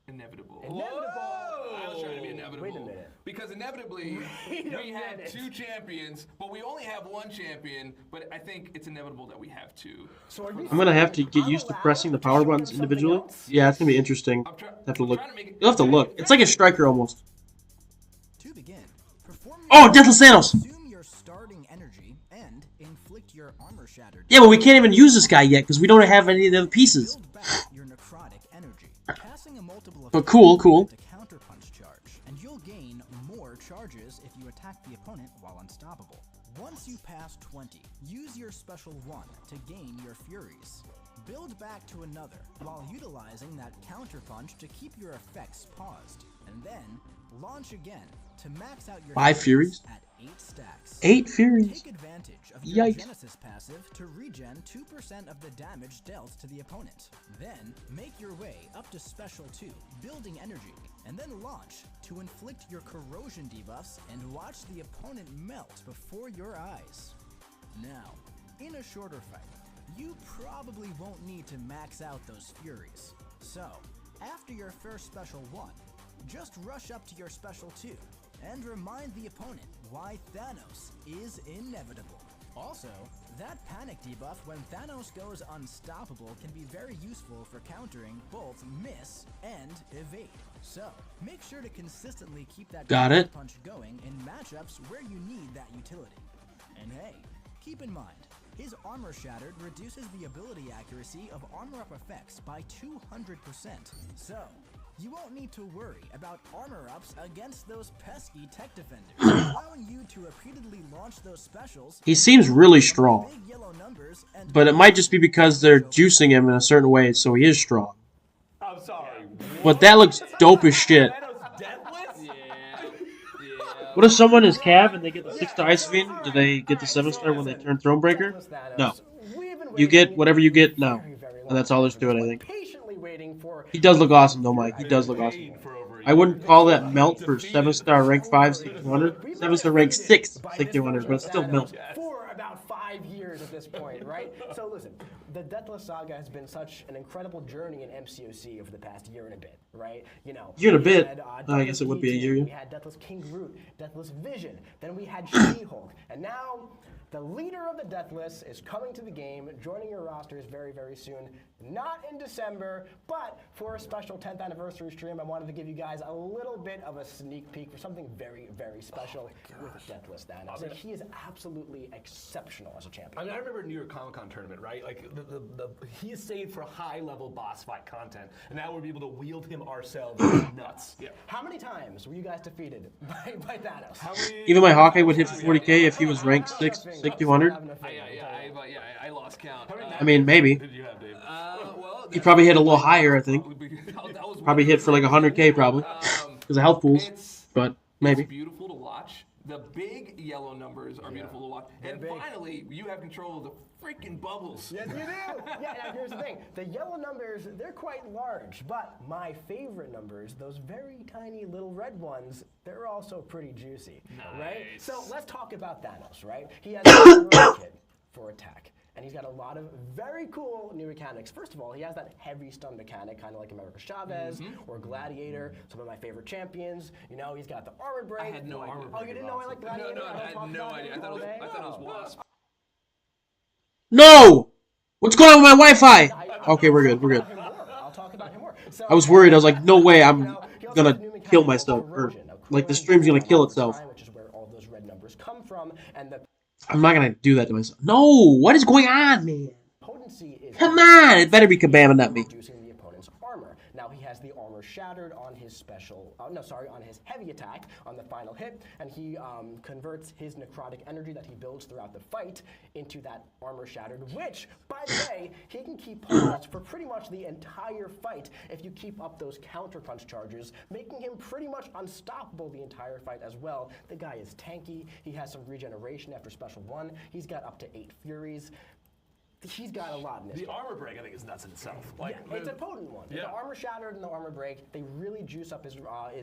inevitable. Inevitable! I was trying to be inevitable. Wait a minute. Because inevitably, we had 2 champions, but we only have 1 champion, but I think it's inevitable that we have 2. So are you I'm gonna have to get used to pressing the power buttons individually. Yeah, it's gonna be interesting. Have to look. You'll have to look. It's like a striker almost. To begin, perform Oh, Deathless Thanos! consume your starting energy and inflict your armor shattered. Yeah, but we can't even use this guy yet because we don't have any of the other pieces. Build back your necrotic energy, passing a multiple But effect cool. to counterpunch charge, and you'll gain more charges if you attack the opponent while unstoppable. Once you pass 20, use your special 1 to gain your Furies. Build back to another while utilizing that counterpunch to keep your effects paused, and then launch again to max out your 5 Furies? at 8 stacks. 8 Furies. Take advantage of your Yikes. Genesis passive to regen 2% of the damage dealt to the opponent. Then, make your way up to Special 2, building energy, and then launch to inflict your corrosion debuffs and watch the opponent melt before your eyes. Now, in a shorter fight, you probably won't need to max out those Furies. So, after your first Special 1, just rush up to your Special 2 and remind the opponent why Thanos is inevitable. Also, that panic debuff when Thanos goes unstoppable can be very useful for countering both miss and evade. So, make sure to consistently keep that punch going in matchups where you need that utility. And hey, keep in mind, his Armor Shattered reduces the ability accuracy of armor up effects by 200%. So, You won't need to worry about armor ups against those pesky tech defenders, allowing you to repeatedly launch those specials. He seems really strong. Big yellow numbers and But it might just be because they're juicing him in a certain way, so he is strong. I'm sorry. But that looks dope as shit. What if someone is Cav and they get the 6-star Ice Fiend? Do they get the 7-star when they turn Thronebreaker? No. You get whatever you get now. And that's all there's to it, I think. He does look awesome, though, Mike. He does look awesome. I wouldn't call that melt for 7-star rank 5, 600. 7-star rank 6, 600, but it's still melt. For about 5 years at this point, right? So listen, the Deathless Saga has been such an incredible journey in MCOC over the past year and a bit, right? You know, Year and a bit. Had, I guess it would be a year. We had Deathless King Root, Deathless Vision, then we had She-Hulk, and now the leader of the Deathless is coming to the game, joining your rosters very, very soon. Not in December, but for a special 10th anniversary stream, I wanted to give you guys a little bit of a sneak peek for something very, very special with Deathless Thanos. Like, he is absolutely exceptional as a champion. I mean, I remember New York Comic Con tournament, right? Like, he has saved for high-level boss fight content, and now we're able to wield him ourselves. Nuts. Yeah. How many times were you guys defeated by Thanos? Even my Hawkeye would hit for 40k if he was ranked 6, 200. I lost count. I mean, maybe. He probably hit a little higher, I think. Probably hit for like 100k, probably. Because of health pools. But maybe. It's beautiful to watch. The big yellow numbers are beautiful to watch. And finally, you have control of the freaking bubbles. Yes, you do. Yeah, now here's the thing. The yellow numbers, they're quite large. But my favorite numbers, those very tiny little red ones, they're also pretty juicy. Nice. Right? So let's talk about Thanos, right? He has a kit for attack. And he's got a lot of very cool new mechanics. First of all, he has that heavy stun mechanic, kind of like America Chavez or Gladiator, some of my favorite champions. You know, he's got the armor break. I had no armor break. Oh, you didn't know I like Gladiator? No, I had no idea. I thought it was Wasp. No! What's going on with my Wi-Fi? Okay, we're good. We're good. I'll talk about him more. I was worried. I was like, no way, I'm gonna kill myself. Or, like, the stream's gonna kill itself. Which is where all those red numbers come from, and the I'm not gonna do that to myself. No! What is going on, man? potency is Come on! It better be Kabam and not me. reducing the opponent's armor. Now he has the armor shattered on his special, on his heavy attack on the final hit, and he converts his necrotic energy that he builds throughout the fight into that armor shattered, which, by the way, he can keep paused for pretty much the entire fight if you keep up those counterpunch charges, making him pretty much unstoppable the entire fight as well. The guy is tanky, he has some regeneration after special 1, he's got up to 8 Furies. He's got a lot in this. The armor break, I think, is nuts in itself. Like, yeah, it's a potent one. Yeah. The armor shattered and the armor break, they really juice up his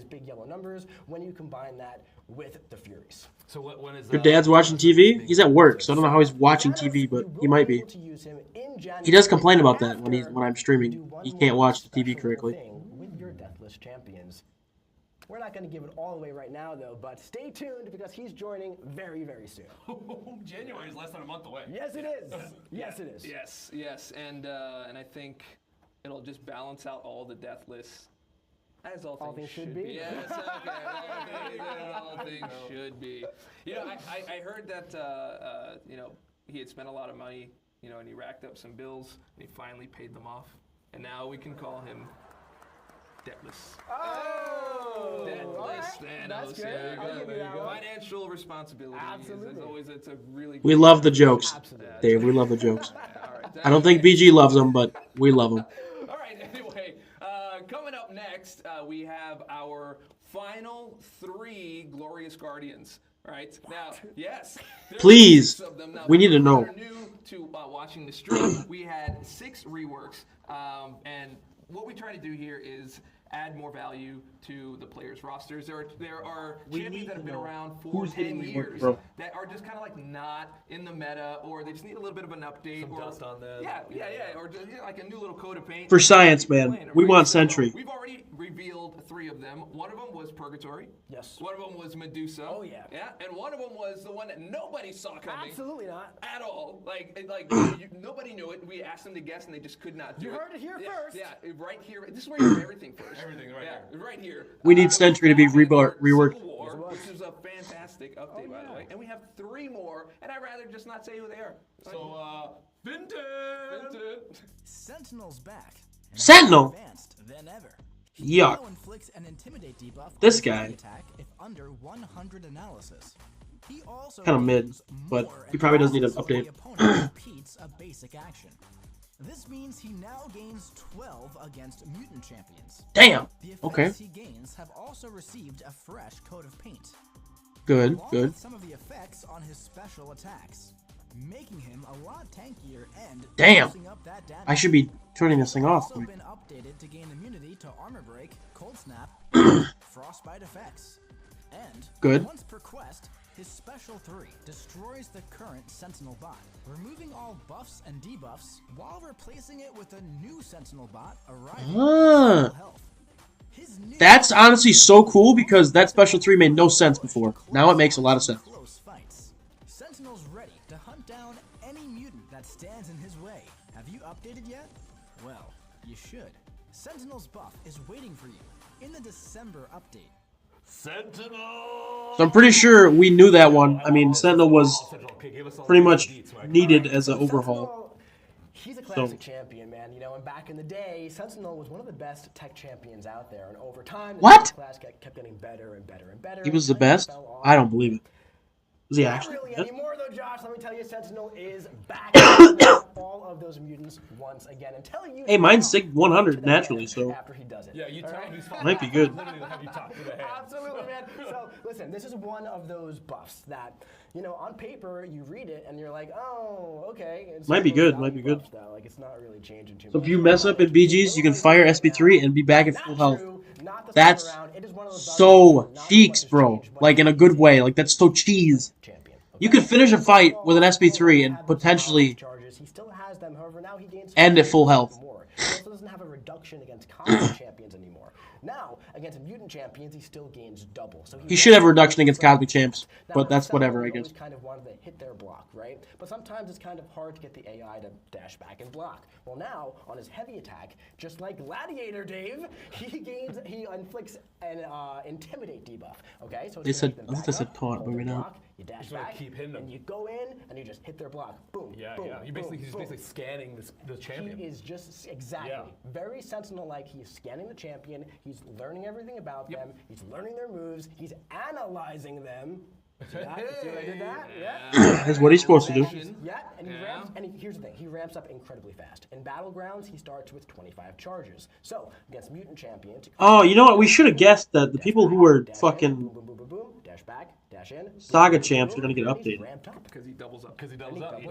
big yellow numbers when you combine that with the Furies. So when is Your dad's watching TV? He's at work, so I don't know how he's watching TV, but he might be. He does complain about that when I'm streaming. He can't watch the TV correctly. With your Deathless champions. We're not going to give it all away right now, though, but stay tuned because he's joining very, very soon. January is less than a month away. Yes, it is. Yes, it is. Yes, and I think it'll just balance out all the Deathless, as all things should be. Yes, okay. All things should be. You know, I heard that you know, he had spent a lot of money, you know, and he racked up some bills, and he finally paid them off, and now we can call him Deathless. Oh! Deathless Thanos. That's good. Financial responsibility. Absolutely. It's a really. We love the jokes, Dave. We love the jokes. I don't think BG loves them, but we love them. All right. Anyway, coming up next, we have our final 3 Glorious Guardians. Right now, yes. Please, we need to know. New to watching the stream, we had 6 reworks, and what we try to do here is add more value to the players' rosters. There are champions that have been around for 10 years that are just kind of like not in the meta, or they just need a little bit of an update. Some dust on them. Yeah, or just, like a new little coat of paint. For science, man, we want Sentry. We've already revealed 3 of them. One of them was Purgatory. Yes. One of them was Medusa. Oh yeah. Yeah, and one of them was the one that nobody saw coming. Absolutely not. At all. Nobody knew it. We asked them to guess, and they just could not do it. You heard it here first. Yeah, right here. This is where you hear everything first. Everything right here. Right here. We need Sentry to be reworked. War, which is a fantastic update, by the way. And we have 3 more, and I'd rather just not say who they are. So, Vintage! Sentinel's back. Sentinel? Advanced than ever. Yuck. Now inflicts an intimidate debuff This on guy. heavy attack if under 100 analysis. He also Kind of mid, gains but more he probably doesn't need an analysis when update. the opponent repeats a basic action. This means he now gains 12 against mutant champions. Damn. The effects Okay. he gains have also received a fresh coat of paint. Good, Along good. with some of the effects on his special attacks, making him a lot tankier and Damn. boosting up that damage. I should be turning this thing off. Also been updated to gain immunity to armor break, cold snap, and frostbite effects. And Good. once per quest, his special 3 destroys the current Sentinel bot, removing all buffs and debuffs while replacing it with a new Sentinel bot arriving Ah. at full health. His new That's honestly so cool because that special 3 made no sense before. Now it makes a lot of sense. close fights. Sentinel's ready to hunt down any mutant that stands in his way. Have you updated yet? Well, you should. Sentinel's buff is waiting for you in the December update. Sentinel! So I'm pretty sure we knew that one. I mean, Sentinel was pretty much needed as an overhaul. He's a classic champion, man. You know, and back in the day, Sentinel was one of the best tech champions out there, and over time, the What? class kept getting better and better and better. He was the until he best? fell off. I don't believe it. Was he Not actually really the best? anymore, though, Josh. Let me tell you, Sentinel is back with all of those mutants once again. Until you Hey, mine's sig 100 naturally, so after he does it. Yeah, you tell him he's fine. might be good. Literally have you talk to the hand. Absolutely, man. So, listen, this is one of those buffs that, you know, on paper, you read it and you're like, oh, okay. It's Might be one of those good, might be value good. buffs, though. Like, it's not really changing too So much. if you mess up in BGs, you can fire SP3 and be back at full health. Not this time That's around. It is one of those so buffs that not cheeks, much bro. change, but Like in a good way. Like that's so cheese. champion. You could finish a fight with an SP3 and potentially Charges. He still has them. However, now he gains end at full health. more. He also doesn't have a reduction against combat champions anymore. Now, against mutant champions, he still gains double. So He should have a reduction against Cosmic Champs, Now, but that's some whatever, I always guess. kind of wanted to hit their block, right? But sometimes it's kind of hard to get the AI to dash back and block. Well, now on his heavy attack, just like Gladiator Dave, he inflicts an intimidate debuff. Okay, so They it's said, gonna I make think them they back said up, taunt, hold but their we know. block, you dash Just wanna back, keep hitting them. and you go in and you just hit their block. Boom. Yeah, boom, yeah. You boom, he's boom. basically scanning the champion. He is just exactly very Sentinel-like. He's scanning the champion. He's learning everything about them. He's learning their moves. He's analyzing them. See that? See what I did that? Yeah. That's what he's supposed to do. Yeah, and he ramps. And here's the thing: he ramps up incredibly fast. In battlegrounds, he starts with 25 charges. So against mutant champions. Oh, you know what? We should have guessed that the people who were fucking Boom, boom, boom, boom, boom. Dash back, dash in. Saga champs are gonna get updated. Because he doubles up. Because he doubles up.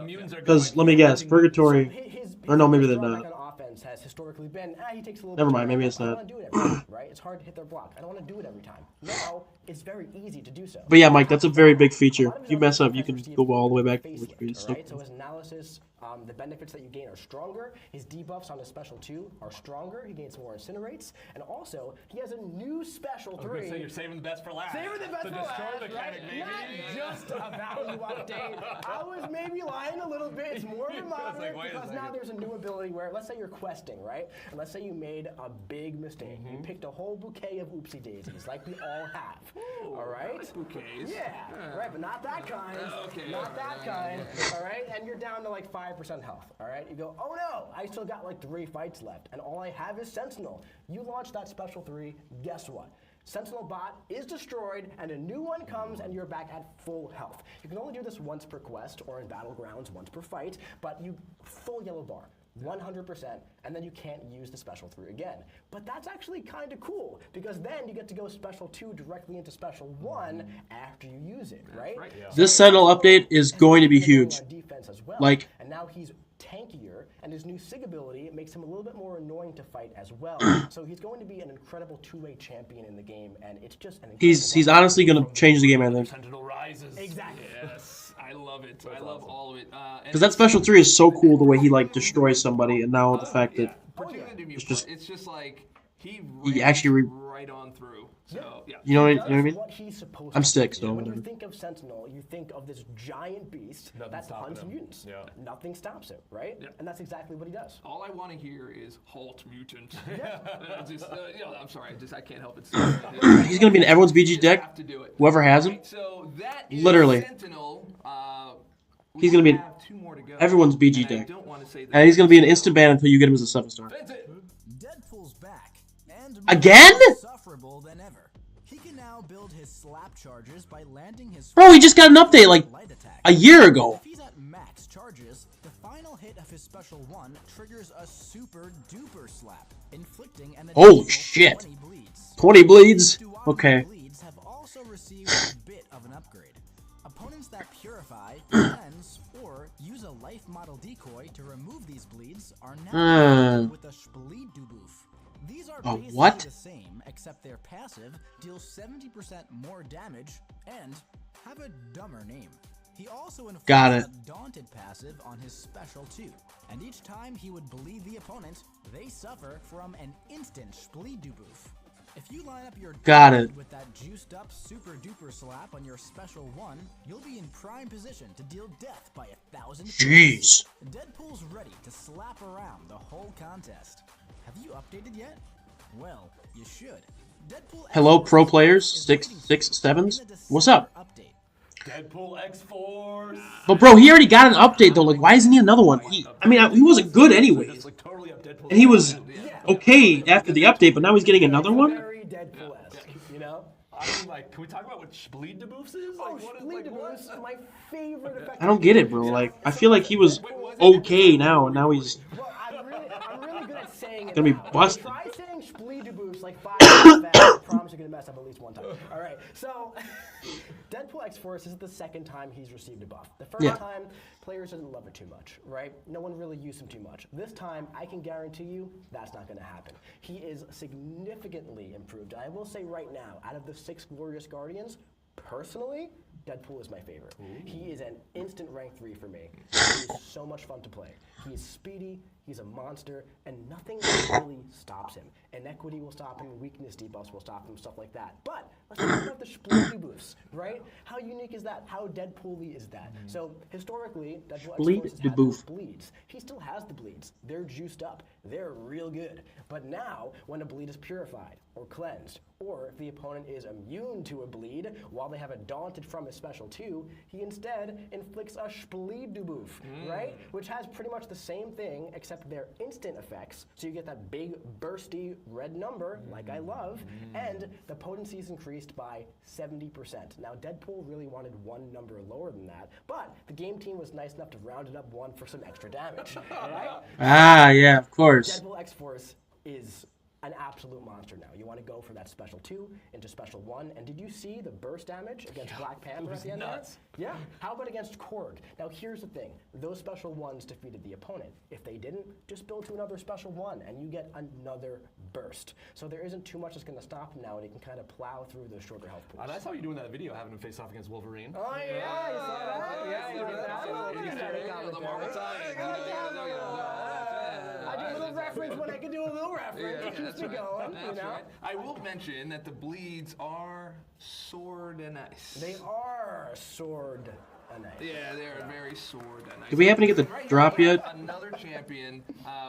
Mutants are Because let me guess, Purgatory, His or no, maybe they're drawback not. on offense has historically been, he takes a little Never bit mind, of maybe time. it's I don't not. want to do it every time, right? It's hard to hit their block. I don't want to do it every time. Now, it's very easy to do so. But yeah, Mike, that's a very big feature. If you mess up, you can go all the way back. Which is so Right? So cool. his analysis, the benefits that you gain are stronger. His debuffs on his special 2 are stronger. He gains more incinerates. And also, he has a new special 3. So you're saving the best for last. Saving the best The for destroy last, mechanic, right? baby. Not just a value update. I was maybe lying a little bit. It's more of a moderate wait a because now second. there's a new ability where, let's say you're questing, right? And let's say you made a big mistake. You picked a whole bouquet of oopsie daisies, like we all have. All right? Bouquets. Yeah, right, but not that kind. Okay, Not that kind. All right, and you're down to like 5% health. All right, you go, oh no, I still got like 3 fights left, and all I have is Sentinel. You launch that special 3. Guess what? Sentinel bot is destroyed, and a new one comes, and you're back at full health. You can only do this once per quest, or in battlegrounds once per fight, but you full yellow bar. 100%, and then you can't use the special 3 again. But that's actually kind of cool, because then you get to go special 2 directly into special 1 after you use it, right? This Sentinel update is going to be huge. Defense as well. Like, and now he's tankier, and his new SIG ability makes him a little bit more annoying to fight as well. So he's going to be an incredible 2-way champion in the game, and it's just an he's honestly gonna change the game, I think. Sentinel rises. Exactly. Yes, I love it. I love all of it. Because that special 3 is so cool the way he like destroys somebody, and now the fact that it's just it's just like he actually right on through. So yeah. you know what I mean? What he's supposed I'm to sick, do. so When you whatever. think of Sentinel, you think of this giant beast that hunts mutants. Nothing stops it, right? And that's exactly what he does. All I want to hear is halt mutant. Just, I'm sorry, I can't help it. He's gonna be in everyone's BG deck. Have to do it. Whoever has him, So that is literally. Sentinel. He's gonna be in have 2 more to go. everyone's BG And I deck, don't want to say that and he's gonna be an instant ban until you get him as a 7-star. Deadpool's back, and Again? Insufferable than ever. He can now build his slap charges by landing his Bro, he just got an update like a year ago. If he's at max charges, the final hit of his special 1 triggers a super duper slap, inflicting an Holy shit. 20 bleeds. 20 bleeds? Okay. Bleeds have also received a bit of an upgrade. Opponents that purify, cleanse, or use a life model decoy to remove these bleeds are now with a bleed debuff. These are basically what? the same, except their passive deals 70% more damage and have a dumber name. He also inflicts a daunted passive on his special 2, and each time he would bleed the opponent, they suffer from an instant bleed debuff. If you line up your with that juiced up super duper slap on your special 1, you'll be in prime position to deal death by 1,000 Jeez. Deadpool's ready to slap around the whole contest. Have you updated yet? Well, you should. Deadpool Hello, pro players, 667s. What's up? Deadpool X-Force. But bro, he already got an update though. Like, why isn't he another one? I mean, he wasn't good anyways, and he was okay after the update. But now he's getting another one. Very Deadpool-esque, you know? I mean, like, can we talk about what bleed debuffs is? Like, what is bleed debuffs is my favorite effect. I don't get it, bro. Like, I feel like he was okay now, and now he's I'm really good at saying it. gonna be busted. Try saying bleed debuffs like 5 times fast. I promise you're gonna mess up at least one time. All right, so Deadpool X-Force is the second time he's received a buff. The first time, players didn't love it too much, right? No one really used him too much. This time, I can guarantee you that's not going to happen. He is significantly improved. I will say right now, out of the 6 Glorious Guardians, personally, Deadpool is my favorite. He is an instant rank 3 for me. He is so much fun to play. He's speedy, he's a monster, and nothing really stops him. Inequity will stop him, weakness debuffs will stop him, stuff like that. But let's talk about the Splee debuffs, right? How unique is that? How Deadpool-y is that? So historically, Deadpool X-Force has had those bleeds. He still has the bleeds. They're juiced up. They're real good. But now, when a bleed is purified or cleansed, or if the opponent is immune to a bleed while they have a daunted from his special 2, he instead inflicts a Splee debuff, right? Which has pretty much the same thing, except they're instant effects. So you get that big, bursty red number, like I love, and the potency is increased by 70%. Now, Deadpool really wanted one number lower than that, but the game team was nice enough to round it up 1 for some extra damage, right? Ah, yeah, of course. Deadpool X-Force is an absolute monster now. You want to go from that special 2 into special 1, and did you see the burst damage against Black Panther at the end there? Yeah. How about against Korg? Now here's the thing. Those special 1s defeated the opponent. If they didn't, just build to another special 1, and you get another burst. So there isn't too much that's going to stop him now, and he can kind of plow through those shorter health pools. And I saw you doing that video, having him face off against Wolverine. Oh yeah, you saw that? Yeah, you did that. I do a little reference when I can do a little reference. It keeps me going, you know? Right. I will mention that the bleeds are sword and ice. They are sword and ice. Yeah, they're very sword and ice. Do we happen to get the drop yet? Another champion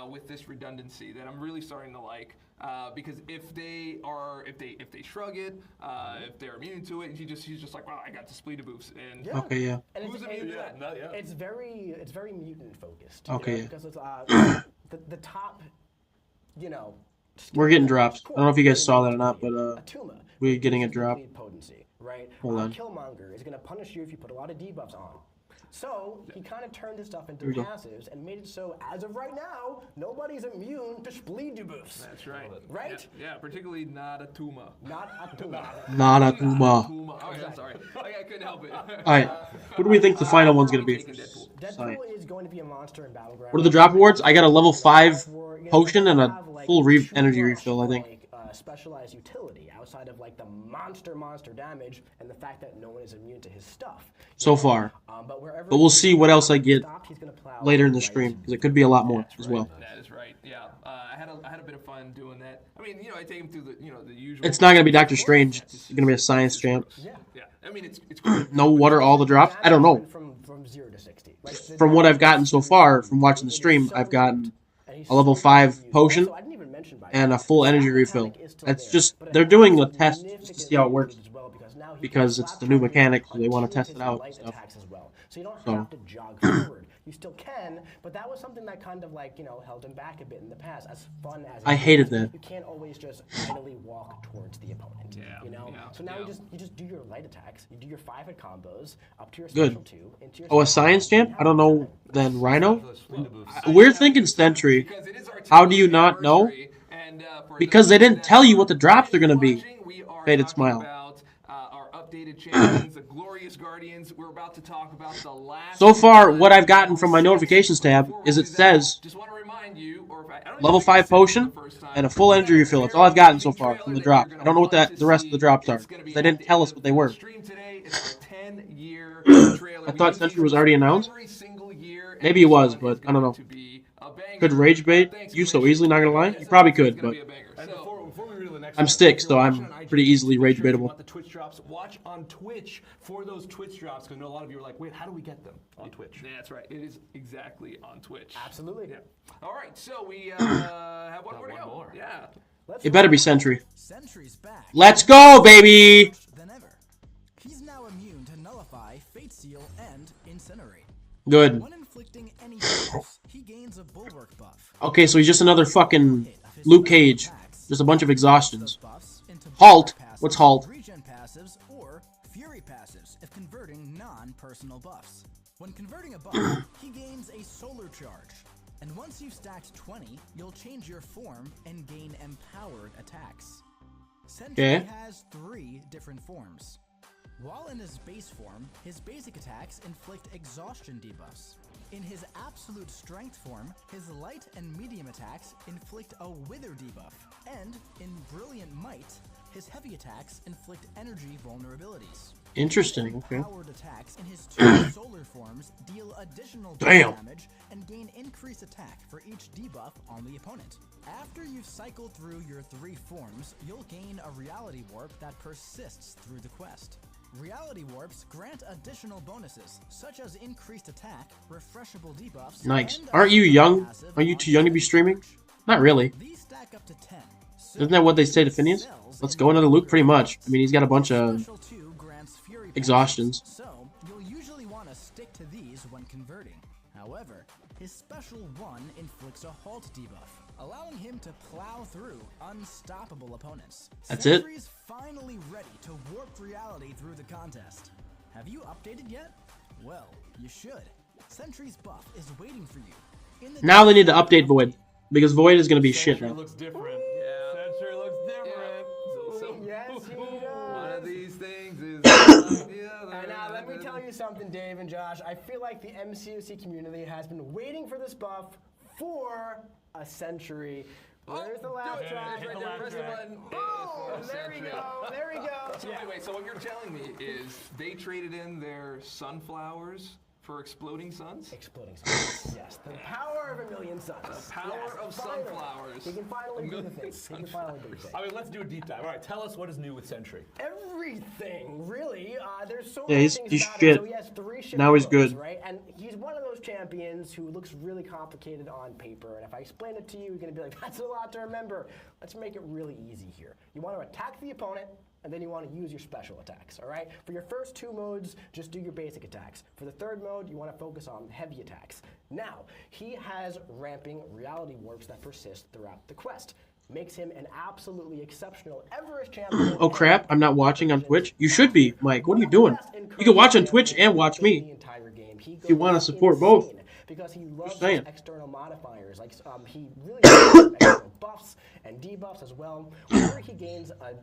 with this redundancy that I'm really starting to like. Because if they shrug it, if they're immune to it, he's just like, wow, I got the splee boost. And okay, yeah. And who's immune to that? It's very mutant focused. Okay, yeah. Because it's the top, you know. We're getting drops. I don't know if you guys saw that or not, but we're getting a drop. Potency, right? Hold on. Killmonger is going to punish you if you put a lot of debuffs on. So he kind of turned his stuff into passives and made it so, as of right now, nobody's immune to bleed debuffs. That's right. Right? Yeah, particularly not a Tuma. Not a Tuma. Not a Tuma. Oh, yeah, sorry. I couldn't help it. All right. What do we think the final one's going to be? Deadpool is going to be a monster in Battleground. What are the drop awards? I got a level 5 potion and a full energy refill, I think. Specialized utility outside of like the monster damage and the fact that no one is immune to his stuff. So far. But we'll see what else I get later in the stream, because it could be a lot more as well. That is right. Yeah. I had a bit of fun doing that. I mean, you know, I take him through the usual. It's not going to be Dr. Strange. It's going to be a science champ. Yeah. I mean, it's cool. No, what are all the drops? I don't know. From 0 to 60. From what I've gotten so far, from watching the stream, I've gotten a level 5 potion and a full energy refill. It's just, they're doing a test just to see how it works, because it's the new mechanic, so they want to test it out and stuff. So you don't have to jog forward. You still can, but that was something that kind of like, held him back a bit in the past. As fun as I hated that. You can't always just idly walk towards the opponent. So now you just do your light attacks. You do your 5-hit combos up to your special 2 into your. Oh, a science champ? I don't know. Then Rhino. We're thinking Sentry. How do you not know? Because they didn't tell you what the drops are gonna be. Faded smile. Updated champions, the glorious guardians. We're about to talk about the last. So far, what I've gotten from my notifications tab is it says just want to remind you, or if I don't level 5 potion and a full energy refill. That's all I've gotten so far from the drops. I don't know what the rest of the drops are. They didn't tell us what they were. I thought Sentry was already announced. Maybe it was, but I don't know. Could rage bait you so easily? Not gonna lie, you probably could, but I'm Styx, so I'm pretty easily rage baitable. The Twitch drops. Watch on Twitch for those Twitch drops, because I know a lot of you are like, wait, how do we get them on Twitch? That's right. It is exactly on Twitch. Absolutely. Yeah. All right, so we have one more to go. Yeah. It better be Sentry. Sentry's back. Let's go, baby! Than ever. He's now immune to Nullify, Fate Seal, and Incinerate. Good. When inflicting any buffs, he gains a Bulwark buff. Okay, so he's just another fucking Luke Cage. Just a bunch of exhaustions. Halt. What's halt? Regen passives or Fury passives if converting non-personal buffs. When converting a buff, he gains a solar charge. And once you've stacked 20, you'll change your form and gain empowered attacks. Sentry has 3 different forms. While in his base form, his basic attacks inflict exhaustion debuffs. In his absolute strength form, his light and medium attacks inflict a wither debuff. And in brilliant might, his heavy attacks inflict energy vulnerabilities. Interesting, okay. Powered attacks in his 2 solar forms deal additional damage and gain increased attack for each debuff on the opponent. After you've cycled through your 3 forms, you'll gain a reality warp that persists through the quest. Reality warps grant additional bonuses, such as increased attack, refreshable debuffs. Nice. Aren't you young? Are you too young to be streaming? Not really. These stack up to 10. Isn't that what they say to Phineas? Let's go another Luke, pretty much. I mean, he's got a bunch of exhaustions. So, you'll usually want to stick to these when converting. However, his special 1 inflicts a halt debuff, allowing him to plow through unstoppable opponents. That's it? Sentry's finally ready to warp reality through the contest. Have you updated yet? Well, you should. Sentry's buff is waiting for you. Now they need to update Void, because Void is going to be shit now. Looks different. Yeah. Sentry looks different. Yes, he does. One of these things is And now let me tell you something, Dave and Josh. I feel like the MCOC community has been waiting for this buff for a century. Where's the last drop? Right there, press the button. Oh, there we go. There we go. So wait, so what you're telling me is they traded in their sunflowers for exploding suns? Exploding suns. Yes. The power of a million suns. The power of sunflowers. He can finally do the things. He can finally do the things. I mean, let's do a deep dive. All right, tell us what is new with Sentry. Everything, really. There's so Yeah, many he's things about shit. him. So he has 3 ship Now he's modes, good. right? And he's one of those champions who looks really complicated on paper. And if I explain it to you, you're going to be like, that's a lot to remember. Let's make it really easy here. You want to attack the opponent, and then you want to use your special attacks, all right? For your first 2 modes, just do your basic attacks. For the 3rd mode, you want to focus on heavy attacks. Now, he has ramping reality warps that persist throughout the quest. Makes him an absolutely exceptional Everest champion. Oh crap, I'm not watching on Twitch? You should be, Mike. What are you doing? You can watch on Twitch and watch me. If you want to support both. Because he loves Just saying. external modifiers. Like he really loves external buffs and debuffs as well. Whenever he gains a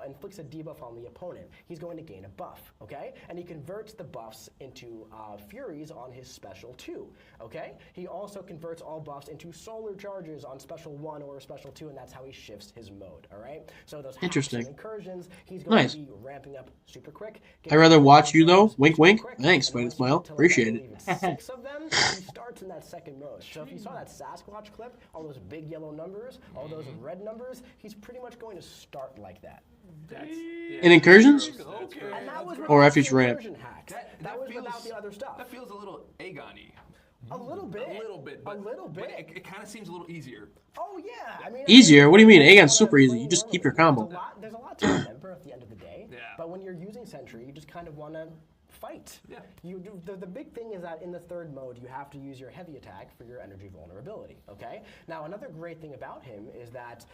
inflicts a debuff on the opponent, he's going to gain a buff. Okay, and he converts the buffs into furies on his special 2. Okay, he also converts all buffs into solar charges on special 1 or special 2, and that's how he shifts his mode. All right, so those Interesting. and incursions, he's going Nice. to be ramping up super quick. I'd rather watch you though. Wink, wink. Thanks, Fight Smile. Appreciate it. 6 of them, he starts in that 2nd mode. So if you saw that Sasquatch clip, all those big yellow numbers, all those red numbers, he's pretty much going to start like that. In incursions? And that was Or without after each the ramp? incursion hacks. That was without the other stuff. That feels a little Aegon-y. A little bit. A little bit. But, a little bit. But it kind of seems a little easier. Oh yeah. I mean, Easier? What do you mean? Aegon's super easy. You just keep your combo. There's a lot to remember at the end of the day. Yeah. But when you're using Sentry, you just kind of want to fight. Yeah. The big thing is that in the third mode, you have to use your heavy attack for your energy vulnerability, okay? Now, another great thing about him is that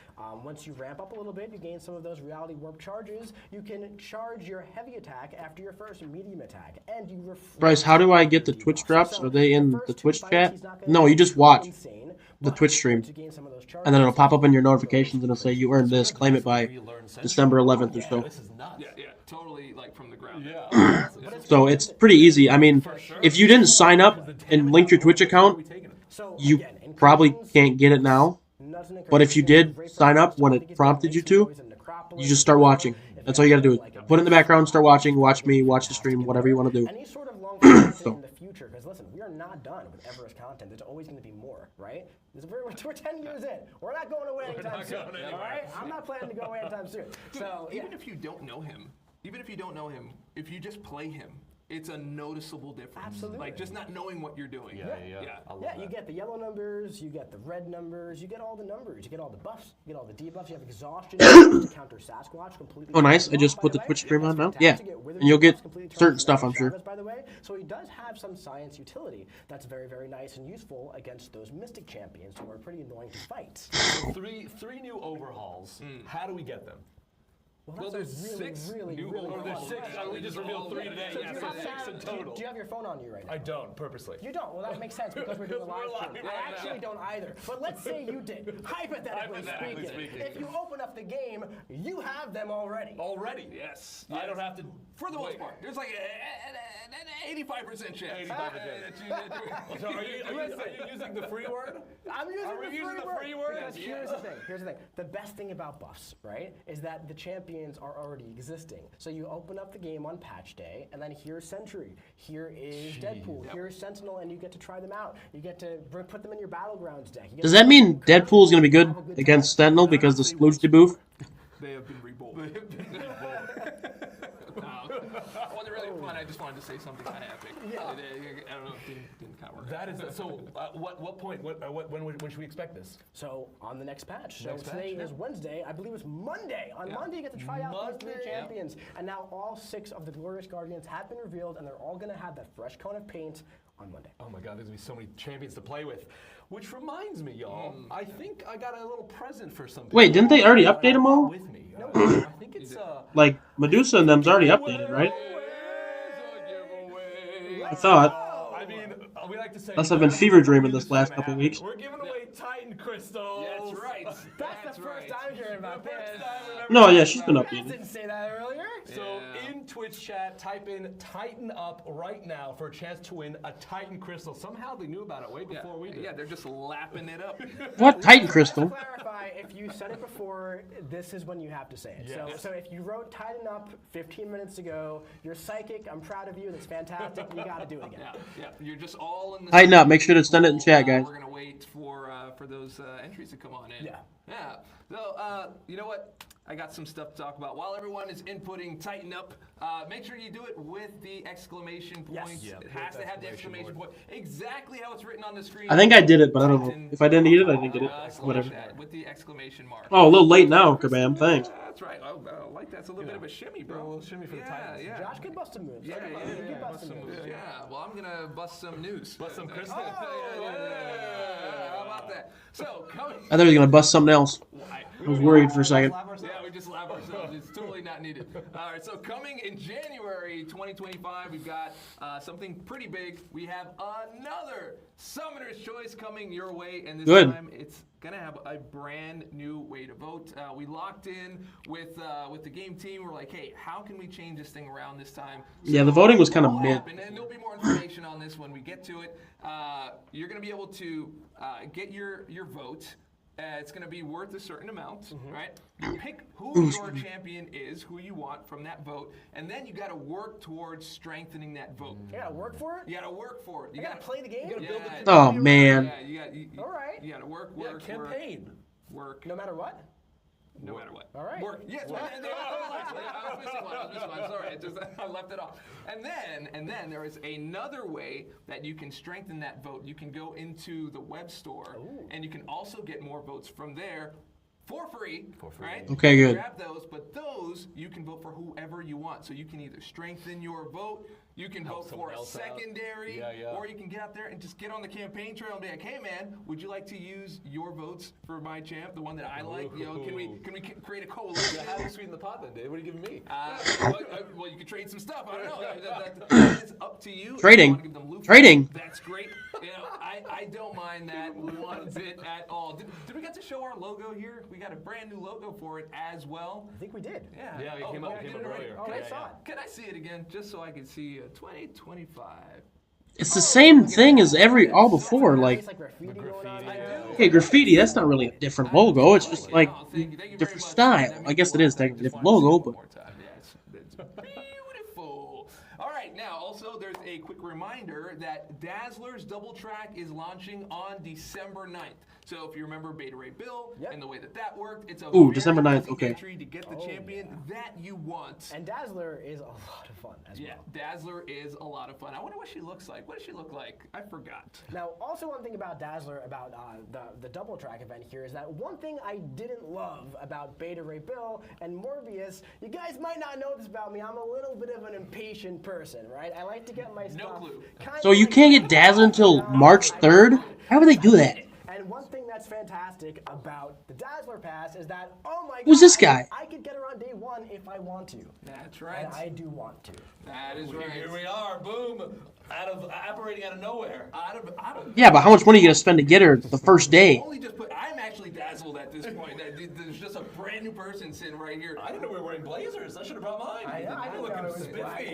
once you ramp up a little bit, you gain some of those reality warp charges, you can charge your heavy attack after your first medium attack, and you Bryce, how do I get the Twitch drops? Are they in the Twitch chat? No, you just watch the Twitch stream, and then it'll pop up in your notifications, and it'll say you earned this, claim it by December 11th or so. Yeah, totally like from the ground. Yeah. So it's pretty easy. I mean, if you didn't sign up and link your Twitch account, you probably can't get it now. But if you did sign up when it prompted you to, you just start watching. That's all you gotta do. Put it in the background, start watching, watch me, watch the stream, whatever you want to do. Any sort of long content in the future, because listen, we are not done with Everest content. There's always going to be more, right? We're 10 years in. We're not going away anytime soon. All right? I'm not planning to go away anytime soon. So even if you don't know him, if you just play him, it's a noticeable difference. Absolutely. Like just not knowing what you're doing. Yeah, you get the yellow numbers, you get the red numbers, you get all the numbers, you get all the buffs, you get all the debuffs, you have exhaustion to counter Sasquatch completely. Oh, nice. I just put the Twitch stream on now. Yeah. And you'll get certain stuff, I'm sure. By the way, so he does have some science utility that's very, very nice and useful against those Mystic champions who are pretty annoying to fight. Three new overhauls. How do we get them? Well, there's six new overhauls. There's six. We just revealed 3 today. So Yeah, so 6 in total. Do you have your phone on you right now? I don't, purposely. You don't? Well, that makes sense because we're doing a live stream. I actually don't either. But let's say you did. Hypothetically speaking. If you open up the game, you have them already. Already? Yes. I don't have to. For the most part. There's like an 85% chance. 85%. So are you using the free word? I'm using the free word. Yes, Here's the thing. The best thing about buffs, right, is that the champions are already existing. So you open up the game on patch day, and then here's Sentry, here is Deadpool, here's Sentinel, and you get to try them out. You get to put them in your Battlegrounds deck. Does that mean Deadpool's going to be good against Sentinel because the Splooge debuff? They have been reborn. It wasn't really fun. I just wanted to say something kind of epic. Yeah. I don't know. It didn't kind of work. That is so. What point? When should we expect this? So on the next patch. So today is Wednesday. I believe it's Monday. On Monday, you get to try out these 3 champions. And now all 6 of the Glorious Guardians have been revealed, and they're all going to have that fresh coat of paint on Monday. Oh my God, there's gonna be so many champions to play with. Which reminds me, y'all, I think I got a little present for something. Wait, didn't they already update them all? With me. I think it's like Medusa and them's already updated, right? I thought. I mean, we like to say. Unless I've been fever dreaming this last couple weeks. We're giving away Titan crystals. That's right. That's the first I'm hearing about this. No, yeah, she's been I updated. didn't say that earlier. So in Twitch chat, type in Titan Up right now for a chance to win a Titan crystal. Somehow they knew about it way before we did. Yeah, they're just lapping it up. What Titan crystal? To clarify, if you said it before, this is when you have to say it. Yes. So if you wrote Titan Up 15 minutes ago, you're psychic. I'm proud of you. That's fantastic. You got to do it again. Yeah. You're just all in the. Tighten up. Make sure to send it in chat, guys. We're gonna wait for those entries to come on in. Yeah. So you know what? I got some stuff to talk about. While everyone is inputting Tighten Up, make sure you do it with the exclamation point. Yes. It has to have the exclamation point. Exactly how it's written on the screen. I think I did it, but I don't know. If I didn't eat it, I didn't get it. Whatever. With the exclamation mark. Oh, a little late now, Kabam. Thanks. That's right. Oh, I like that. It's a little bit of a shimmy, bro. A little shimmy for the Titans. Yeah. Josh can bust some moves. Yeah. Bust some moves. Yeah. Well, I'm gonna bust some news. Bust some crystals. How about that? So coming. I thought he was going to bust something else. I was worried for a second. Yeah, we just lab ourselves. It's totally not needed. All right, so coming in January 2025, we've got something pretty big. We have another Summoner's Choice coming your way, and this time it's gonna have a brand new way to vote. We locked in with the game team. We're like, hey, how can we change this thing around this time? So Yeah, the voting was kind of mid. And there'll be more information on this when we get to it. You're gonna be able to get your vote. It's going to be worth a certain amount, right? You pick who your champion is, who you want from that vote, and then you got to work towards strengthening that vote. You got to work for it? You got to work for it. You got to play the game? You got to build it. Oh, man. Yeah, all right. You got to work. Campaign. Work. No matter what? No matter what. All right. Work. Yes. I was missing one. Sorry, I left it off. And then there is another way that you can strengthen that vote. You can go into the web store, and you can also get more votes from there for free. Right? Okay, good. Grab those, but those you can vote for whoever you want. So you can either strengthen your vote, you can vote for a secondary, or you can get out there and just get on the campaign trail and be like, hey man, would you like to use your votes for my champ, the one that I like? You know, can we create a coalition? How do you sweeten the pot then, Dave? What are you giving me? Well, you can trade some stuff. I don't know. That is up to you. Trading. Trading. That's great. You know, I don't mind that one bit at all. Did we get to show our logo here? We got a brand new logo for it as well. I think we did. Yeah. Yeah, it came up earlier. Oh, I saw it. Can I see it again, just so I can see 2025? It's the same thing as all before. Like, okay, graffiti. That's not really a different logo. It's just like different style. I guess it is technically a different logo, but. It's beautiful. All right, now also there's a quick reminder that Dazzler's Double Track is launching on December 9th. So if you remember Beta Ray Bill and the way that worked, it's a very December 9th, easy okay. entry to get the champion that you want. And Dazzler is a lot of fun as well. Dazzler is a lot of fun. I wonder what she looks like. What does she look like? I forgot. Now, also one thing about Dazzler, about the double track event here, is that one thing I didn't love about Beta Ray Bill and Morbius, you guys might not know this about me, I'm a little bit of an impatient person, right? I like to get my stuff. No clue. So you can't get Dazzler until March 3rd? How would they do that? And one thing that's fantastic about the Dazzler Pass is that, oh my god, Who's this guy? I could get her on day one if I want to. That's right. And I do want to. That is right. Here we are, boom, operating out of nowhere. Yeah, but how much money are you gonna spend to get her the first day? I'm actually dazzled at this point. There's just a brand new person sitting right here. I didn't know we were wearing blazers. I should have brought mine. I didn't know it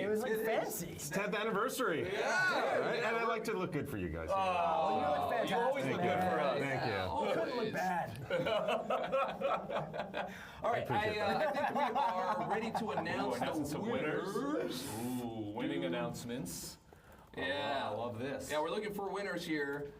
was like fancy. It's 10th anniversary. Yeah. Right? And I like to look good for you guys. Oh, you look fantastic. You always look good for us. Thank you. You couldn't look bad. All right, I think we are ready to announce the winners. Ooh, winning announcements. Yeah. I love this. Yeah, we're looking for winners here.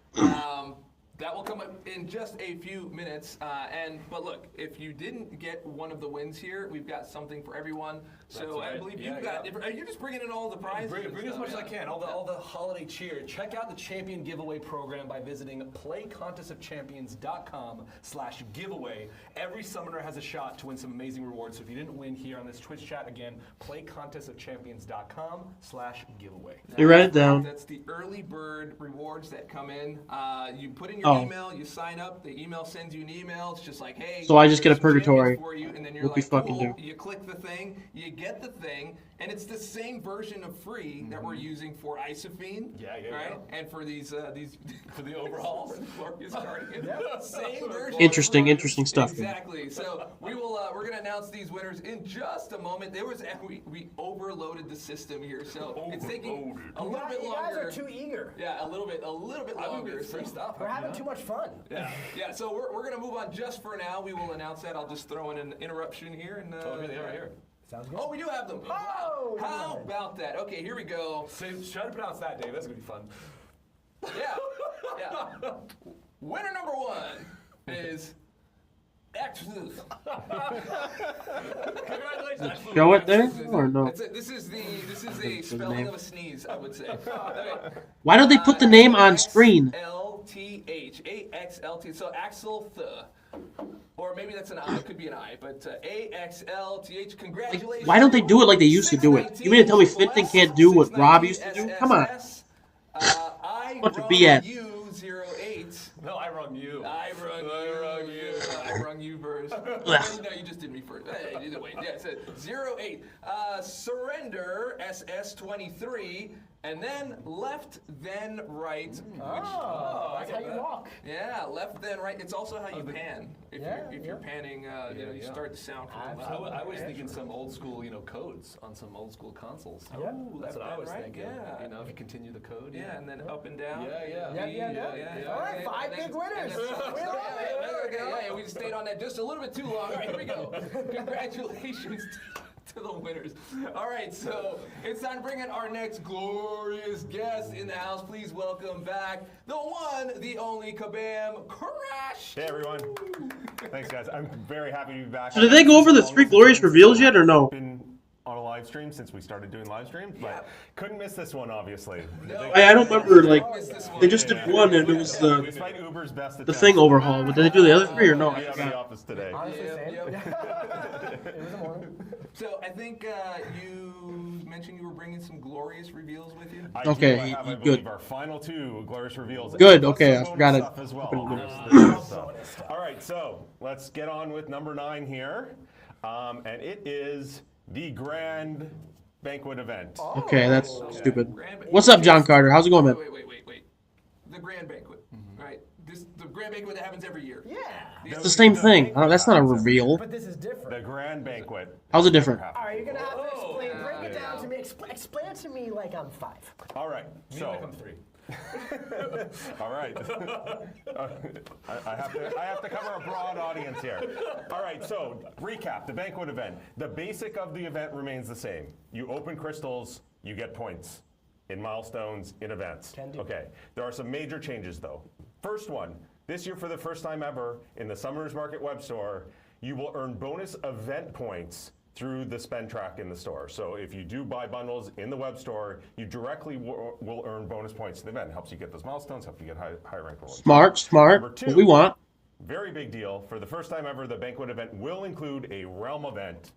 That will come up in just a few minutes. But look, if you didn't get one of the wins here, we've got something for everyone. So I believe you've got. Are you just bringing in all the prizes? Bring as much as I can. All the holiday cheer. Check out the champion giveaway program by visiting playcontestofchampions.com/giveaway. Every summoner has a shot to win some amazing rewards. So if you didn't win here on this Twitch chat, again, playcontestofchampions.com/giveaway. You write it down. That's the early bird rewards that come in. You put in your email, you sign up. The email sends you an email. It's just like, hey. So I just get a purgatory. For you, and then you're What we like, fucking cool. do. You click the thing, you get the thing, and it's the same version of free that we're using for Isophene. Right? And for these for the overalls. Same version. Interesting stuff. Exactly. So we're gonna announce these winners in just a moment. We overloaded the system here, so it's taking a little bit longer. You guys are too eager. Yeah, a little bit longer. Free stuff. We're having too much fun. Yeah. So we're gonna move on just for now. We will announce that. I'll just throw in an interruption here and. Right here. Sounds good. Oh, we do have them. Oh, how about that? Okay, here we go. So try to pronounce that, Dave. That's gonna be fun. Yeah. Winner number one is Exodus. Congratulations. Show it there or no? This is a spelling of a sneeze, I would say. Okay. Why don't they put the name on screen? AXLTH. AXLT. So Axel Th. Or maybe that's an I. It could be an I. But AXLTH. Congratulations. Why don't they do it like they used to do it? You mean to tell me Fitting can't do what Rob used to do? Come on. Bunch of BS. 08. No, I rung you. I rung you first. No, you just did me first. Either way, yeah, it said 08. Surrender SS23. And then left, then right. That's how you walk. Yeah, left, then right. It's also how you pan. If you're panning, you start the sound from the left. I was thinking some old school, codes on some old school consoles. Yeah, that's what I was thinking. Yeah. If you continue the code. Yeah, and then up and down. Yeah. All right, 5 big winners. We just stayed on that just a little bit too long. All right, here we go. Congratulations to the winners. All right, so it's time to bring in our next glorious guest in the house. Please welcome back the one, the only Kabam Crash. Hey everyone. Thanks guys. I'm very happy to be back. So did they go over the 3 glorious reveals yet or no? on a live stream since we started doing live streams, but couldn't miss this one, obviously. I don't remember, like, they just did one and it was Despite Uber's best the thing overhaul. But did they do the other 3 or no? We have the office today. So I think you mentioned you were bringing some glorious reveals with you. Okay, I have, I good. believe, our final 2 glorious reveals. Good, Plus okay, some I forgot bonus it. stuff as well. Open There's stuff. All right, so let's get on with number 9 here, and it is the Grand Banquet event. Okay, that's stupid. What's up, John Carter? How's it going, man? Wait. The Grand Banquet, right? The Grand Banquet that happens every year. Yeah. It's the same thing. Oh, that's not a reveal. But this is different. The Grand Banquet. How's it different? All right, you're gonna have to explain. Break it down to me. Explain it to me like I'm 5. All right, so. Like I'm 3. All right. I have to cover a broad audience here. All right, so recap the banquet event. The basic of the event remains the same. You open crystals, you get points in milestones, in events. Okay, there are some major changes though. First one, this year for the first time ever in the Summer's Market web store, you will earn bonus event points through the spend track in the store. So if you do buy bundles in the web store, you directly will earn bonus points to the event. Helps you get those milestones, helps you get high rank rewards. Smart. Number 2, What we want. Very big deal. For the first time ever, the banquet event will include a realm event.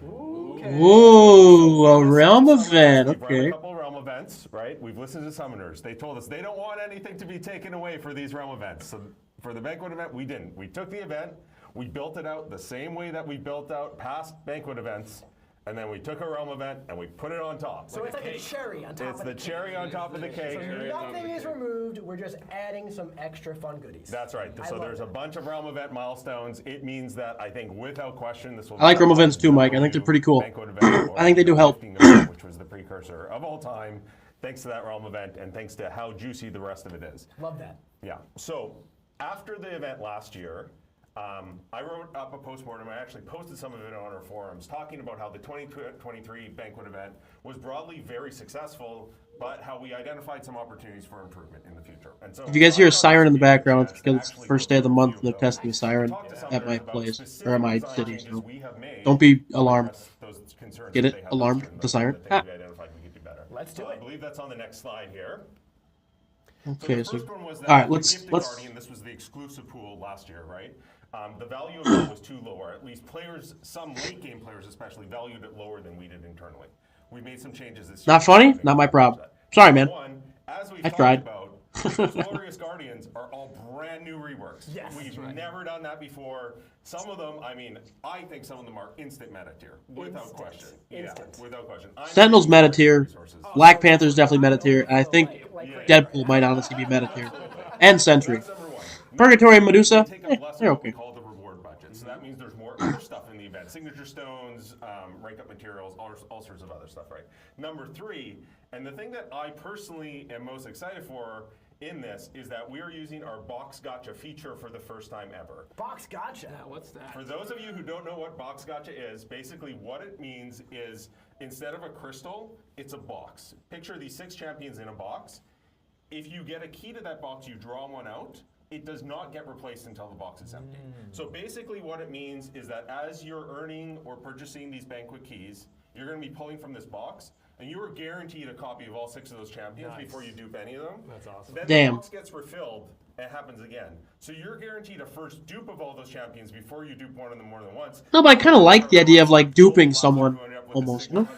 Ooh, a realm event. We've run a Okay. couple realm events, right? We've listened to summoners. They told us they don't want anything to be taken away for these realm events. So for the banquet event, we didn't. We took the event, we built it out the same way that we built out past banquet events, and then we took a realm event and we put it on top. So it's like a cherry on top It's of the cherry on top of the cake. So nothing is removed. We're just adding some extra fun goodies. That's right. So there's a bunch of realm event milestones. It means that I think without question this will. I like realm events too, Mike. I think they're pretty cool. Banquet event I think they do help. Which was the precursor of all time. Thanks to that realm event and thanks to how juicy the rest of it is. Love that. Yeah. So after the event last year, I wrote up a postmortem. I actually posted some of it on our forums talking about how the 2023 banquet event was broadly very successful, but how we identified some opportunities for improvement in the future. And so If you guys hear a siren in the background, it's because it's the first day of the month and they're testing the siren at my place or at my city. So don't be alarmed. Get it? Alarmed? The siren? Ah. Let's do it. I believe that's on the next slide here. Okay, So so the first one was that all right, the let's Gifted Guardian, this was the exclusive pool last year, right? The value of it was too low, or at least players, some late game players especially, valued it lower than we did internally. We made some changes this year. not funny? Not my problem. Sorry, man. One, as we've I talked tried. about, those Glorious Guardians are all brand new reworks. Yes, We've that's right. never done that before. Some of them, I mean, I think some of them are instant meta tier, without Instant. question. Instant. Yeah, without question. Sentinel's meta tier. Black Panther's definitely meta tier. And I think Deadpool might honestly be meta tier. And Sentry. Purgatory and Medusa, they're okay. Called the reward budget. So that means there's more other stuff in the event. Signature stones, rank up materials, all sorts of other stuff, right? Number 3, and the thing that I personally am most excited for in this is that we are using our box gotcha feature for the first time ever. Box gotcha. What's that? For those of you who don't know what box gotcha is, basically what it means is instead of a crystal, it's a box. Picture these 6 champions in a box. If you get a key to that box, you draw one out. It does not get replaced until the box is empty. So basically what it means is that as you're earning or purchasing these banquet keys, you're going to be pulling from this box, and you are guaranteed a copy of all 6 of those champions before you dupe any of them. That's awesome. Then Damn. the box gets refilled, and it happens again. So you're guaranteed a first dupe of all those champions before you dupe one of them more than once. No, but I kind of like the idea of like duping someone almost. You know?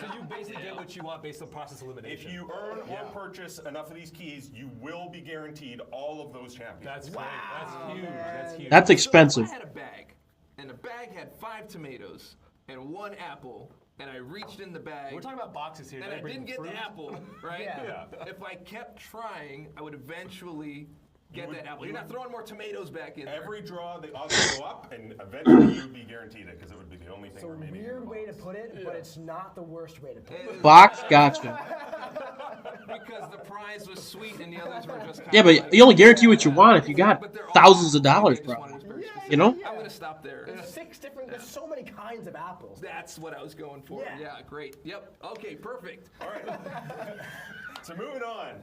So you basically get what you want based on process elimination. If you earn or purchase enough of these keys, you will be guaranteed all of those champions. That's great. That's huge. That's huge. That's expensive. I had a bag, and the bag had 5 tomatoes and 1 apple, and I reached in the bag. We're talking about boxes here. And I didn't get the apple, right? Yeah. If I kept trying, I would eventually get that apple. You're not throwing more tomatoes back in Every draw, the odds will go up, and eventually you'd be guaranteed it because it would be the only thing It's a remaining. weird way to put it, but it's not the worst way to put it. Box gotcha. Because the prize was sweet and the others were just kind Yeah, of but like, you only guarantee what you want if you got but they're all thousands of fine. dollars, I just bro. wanted to be very specific. You know? I'm going to stop there. There's 6 different, there's so many kinds of apples. That's what I was going for. Yeah. Yeah, great. Yep. Okay, perfect. All right. So moving on.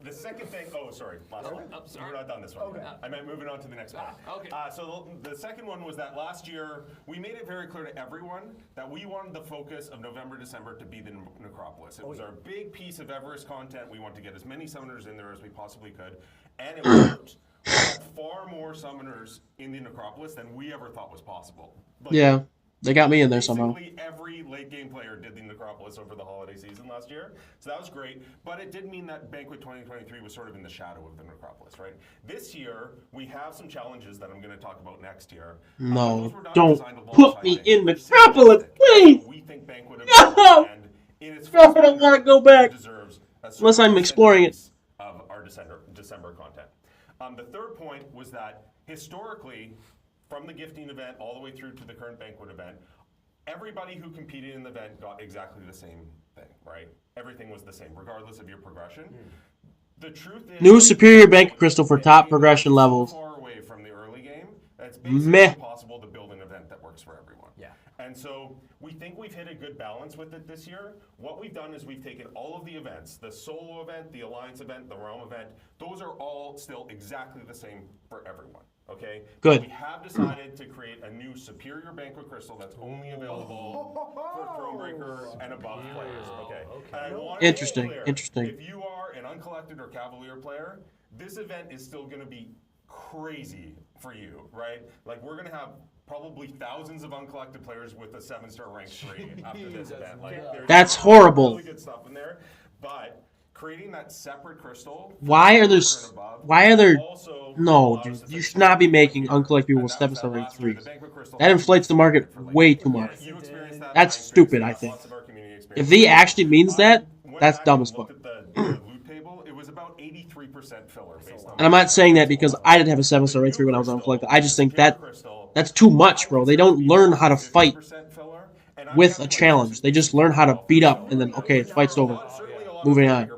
The second thing, sorry, last one. Sorry. We're not done this one. Okay. I meant moving on to the next one. Okay. So the second one was that last year, we made it very clear to everyone that we wanted the focus of November, December to be the Necropolis. It was our big piece of Everest content. We wanted to get as many summoners in there as we possibly could, and it worked. We had far more summoners in the Necropolis than we ever thought was possible. Like, Yeah, they got me in there somehow. Basically, every late game player did the Necropolis over the holiday season last year, so that was great. But it did mean that Banquet 2023 was sort of in the shadow of the Necropolis, right? This year, we have some challenges that I'm going to talk about next year. No, don't put me in Metropolis, please! We think Banquet No! in its No, I don't want to go back. Unless I'm exploring it. Of our December content. The third point was that historically, from the gifting event all the way through to the current Banquet event, everybody who competed in the event got exactly the same thing, right? Everything was the same, regardless of your progression. The truth is, New Superior Banquet Crystal for top progression levels. So far away from the early game, it's basically Meh. impossible to build an event that works for everyone. Yeah. And so we think we've hit a good balance with it this year. What we've done is we've taken all of the events, the solo event, the alliance event, the realm event, those are all still exactly the same for everyone. Okay? Good. We have decided to create a new Superior Banquet Crystal that's only available for Thronebreaker and above players. Okay. And I want to Interesting, be clear, interesting. If you are an Uncollected or Cavalier player, this event is still going to be crazy for you, right? Like, we're going to have probably thousands of uncollected players with a 7-star rank 3 after this event. Like, there's That's horrible. really good stuff in there, but creating that separate crystal. Why are there? No, dude, you should not be making uncollectible 7-star rank 3s. That inflates the market way too much. That's stupid, I think. If he actually means that, that's dumb as fuck. It was about 83% filler based on. And I'm not saying that because I didn't have a 7-star rank 3 when I was uncollected. I just think that's too much, bro. They don't learn how to fight with a challenge. They just learn how to beat up and then, okay, the fight's over. Moving on.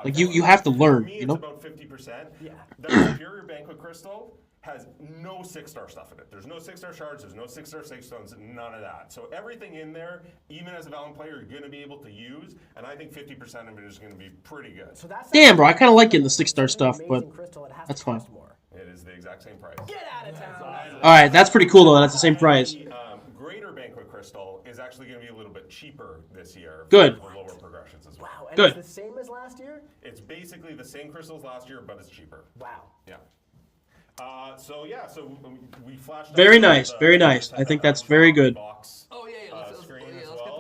Like, you have to learn, you know? About 50%. Yeah. The Superior Banquet Crystal has no 6-star stuff in it. There's no 6-star shards, there's no 6-star safe stones, none of that. So everything in there, even as a Valiant player, you're going to be able to use, and I think 50% of it is going to be pretty good. So Damn, bro, I kind of like getting the 6-star stuff, but that's fine. It is the exact same price. Get out of town! Alright, that's pretty cool, though. That's the same price. Greater Banquet Crystal is actually going to be a little bit cheaper this year. Good. For lower progressions as well. Wow, and Good. it's the same as last year? It's basically the same crystals last year, but it's cheaper. Wow. Yeah. So we flashed. Very nice, very nice. I think that's very good. Oh yeah,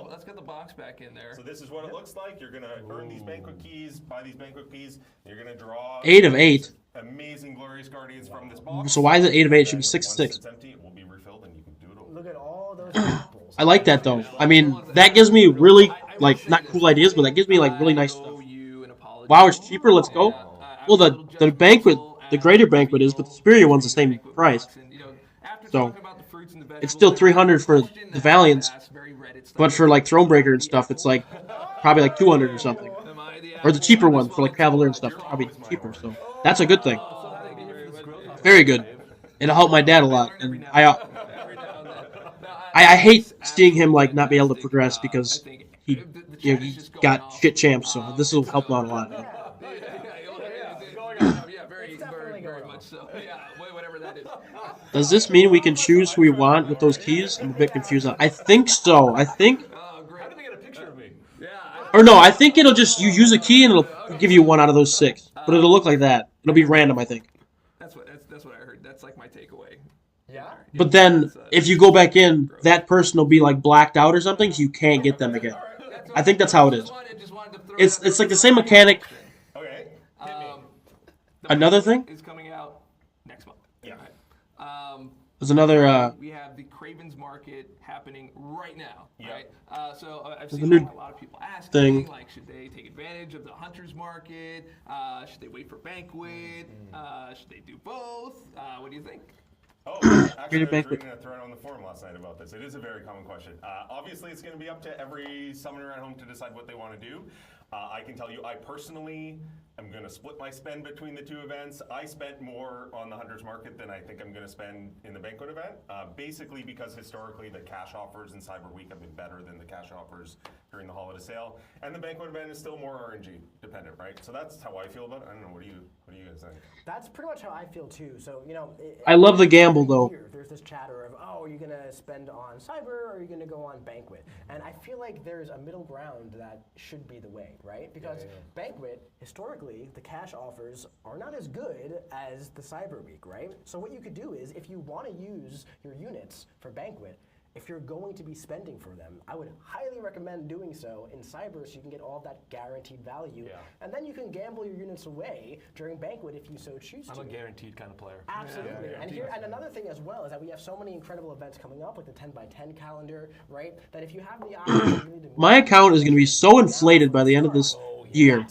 let's get the box back in there. So this is what it looks like. You're gonna earn these banquet keys, buy these banquet keys. You're gonna draw 8 of 8. Amazing glorious guardians from this box. So why is it 8 of 8? It should be 6 of 6. It's empty. It will be refilled, and you can do it over. Look at all those apples. I like that, though. I mean, that gives me really, like, not cool ideas, but that gives me, like, really nice stuff. Wow, it's cheaper. Let's go. Well, the banquet, the greater banquet is, but the superior one's the same price. So it's still 300 for the Valiants, but for like Thronebreaker and stuff, it's like probably like 200 or something. Or the cheaper one for like Cavalier and stuff, probably cheaper. So that's a good thing. Very good. It'll help my dad a lot, and I hate seeing him like not be able to progress because he got shit champs. So this will help him out a lot. Very much so. Yeah, whatever that is. Does this mean we can choose who we want with those keys? I'm a bit confused. I think so. I think. How did they get a picture of me? Yeah. Or no, I think it'll just you use a key and it'll give you one out of those 6. But it'll look like that. It'll be random, I think. That's what I heard. That's like my takeaway. Yeah. But then if you go back in, that person will be like blacked out or something, so you can't get them again. I think that's how it is. It's like the same mechanic. Okay. Another thing? Is coming out next month. Yeah. There's another. We have the Craven's Market happening right now. Yeah. Right. So I've There's seen a new a lot of people asking, thing. like, should they take advantage of the Hunter's Market? Should they wait for Banquet? Should they do both? What do you think? Oh, actually, I was Banquet. reading a thread on the forum last night about this. It is a very common question. Obviously, it's going to be up to every summoner at home to decide what they want to do. I can tell you, I personally I'm going to split my spend between the two events. I spent more on the Hunter's Market than I think I'm going to spend in the Banquet event, basically because historically the cash offers in Cyber Week have been better than the cash offers during the holiday sale. And the Banquet event is still more RNG dependent, right? So that's how I feel about it. I don't know, what do you guys think? That's pretty much how I feel too. So, you know, I love the gamble though. There's this chatter of, oh, are you going to spend on Cyber or are you going to go on Banquet? And I feel like there's a middle ground that should be the way, right? Because Banquet, historically, the cash offers are not as good as the Cyber Week, right? So what you could do is, if you want to use your units for Banquet, if you're going to be spending for them, I would highly recommend doing so in Cyber so you can get all that guaranteed value. And then you can gamble your units away during Banquet if you so choose to. I'm a guaranteed kind of player. Absolutely. And another thing as well is that we have so many incredible events coming up, like the 10x10 calendar, right? That if you have the opportunity to My account is going to be so inflated by the end of this year.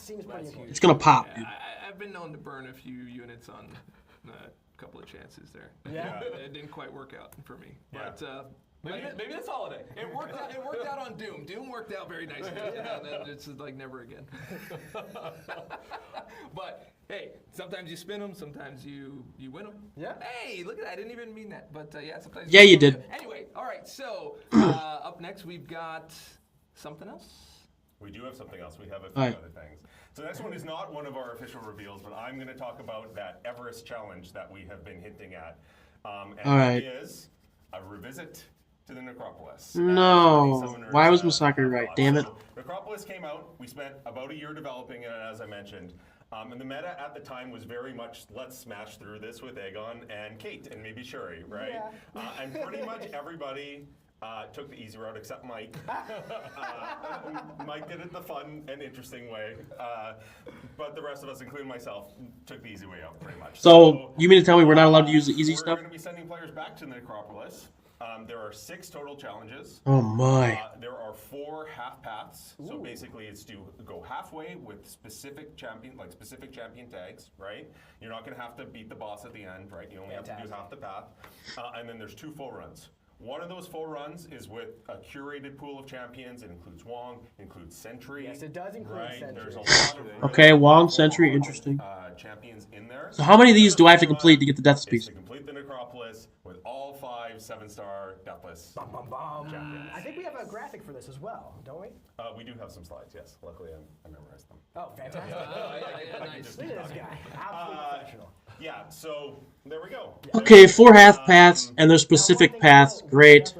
It's going to pop, dude. I've been known to burn a few units on a couple of chances there. Yeah. It didn't quite work out for me. Yeah. But Maybe this holiday. It worked out on Doom. Doom worked out very nicely. It's like never again. But hey, sometimes you spin them, sometimes you win them. Yeah. Hey, look at that! I didn't even mean that, but yeah, sometimes. Yeah, you did. Anyway, all right. So up next we've got something else. We do have something else. We have a few other things. So the next one is not one of our official reveals, but I'm going to talk about that Everest challenge that we have been hinting at. And it is a revisit to the Necropolis. No. Why was Masakari right? Damn it. So Necropolis came out. We spent about a year developing it, as I mentioned. And the meta at the time was very much, let's smash through this with Aegon and Kate and maybe Shuri, right? Yeah. And pretty much everybody took the easy route except Mike. Mike did it the fun and interesting way. But the rest of us, including myself, took the easy way out pretty much. So you mean to tell me we're not allowed to use the easy stuff? We're going to be sending players back to the Necropolis. There are 6 total challenges. Oh my. There are 4 half paths. So basically it's to go halfway with specific champion tags, right? You're not going to have to beat the boss at the end, right? You only have to do half the path. And then there's 2 full runs. One of those full runs is with a curated pool of champions. It includes Wong, includes Sentry. Yes, it does include Sentry. There's a lot of Okay, Wong, Sentry, interesting. champions in there. So how many of these do I have to complete to get the Death Piece? To complete the Necropolis with all 5 7-star Deathless champions. I think we have a graphic for this as well, don't we? We do have some slides, yes. Luckily, I memorized them. Oh, fantastic. Nice. Look at this guy. Absolutely professional. Yeah, so there we go. Okay, 4 half paths, and there's specific paths. Great.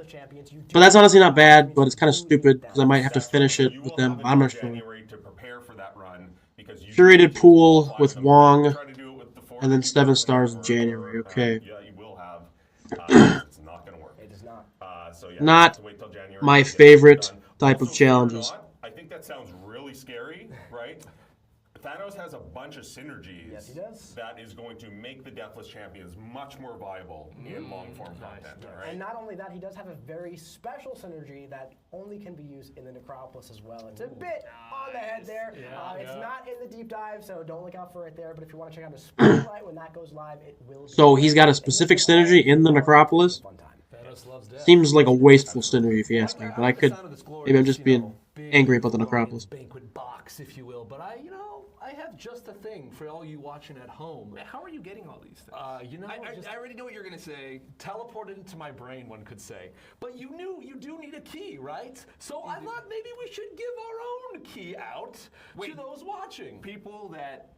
But that's honestly not bad, but it's kind of stupid, because I might have to finish it with them. I'm not sure. Curated pool with Wong, and then 7 stars in January. Okay. Yeah, you will have. It's not going to work. It is not. So yeah, Not wait till January my to get favorite done. type of Also, challenges. I think that sounds really scary, right? Thanos has a bunch of synergies. Yes, he does. That is going to make the Deathless Champions much more viable in long-form content, right? And not only that, he does have a very special synergy that only can be used in the Necropolis as well. It's a bit on the head there. It's not in the deep dive, so don't look out for it there. But if you want to check out the Spotlight when that goes live, it will be. So he's got a specific synergy in the Necropolis? Seems like a wasteful synergy if you ask me, but I could, maybe I'm just being angry about the Necropolis. Banquet box, if you will, but I have just a thing for all you watching at home. How are you getting all these things? I already know what you're gonna say. Teleported into my brain, one could say. But you do need a key, right? So I thought maybe we should give our own key out to those watching. People that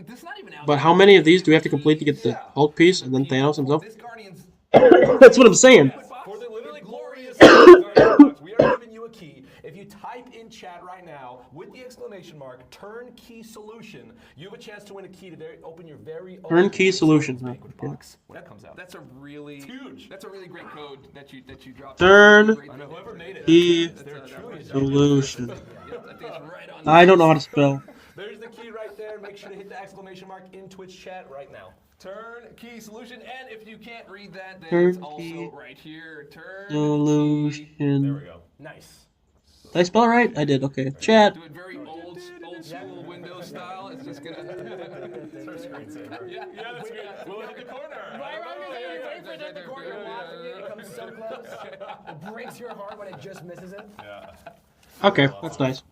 this is not even out. But how many of these do we have to complete to get the Hulk piece and then Thanos himself? This Guardians. That's what I'm saying. For the literally glorious box, we are giving you a key. If you type in chat right now with the exclamation mark turnkey solution, you have a chance to win a key to open your very own Turnkey solution. Banquet box when that comes out. That's a really huge. That's a really great code that you dropped. Turnkey solution. I don't know how to spell. There's the key right there. Make sure to hit the exclamation mark in Twitch chat right now. Turnkey solution, and if you can't read that, then Turnkey it's also right here. Turnkey solution. There we go. Nice. Did I spell it right? I did. Okay. Chat. Do it very old school Windows style. It's just gonna. Screensaver. Yeah, that's good. We'll hit the corner. Wait for it to hit the corner. You're watching it. It comes so close. It breaks your heart when it just misses it. Yeah. Okay, that's nice.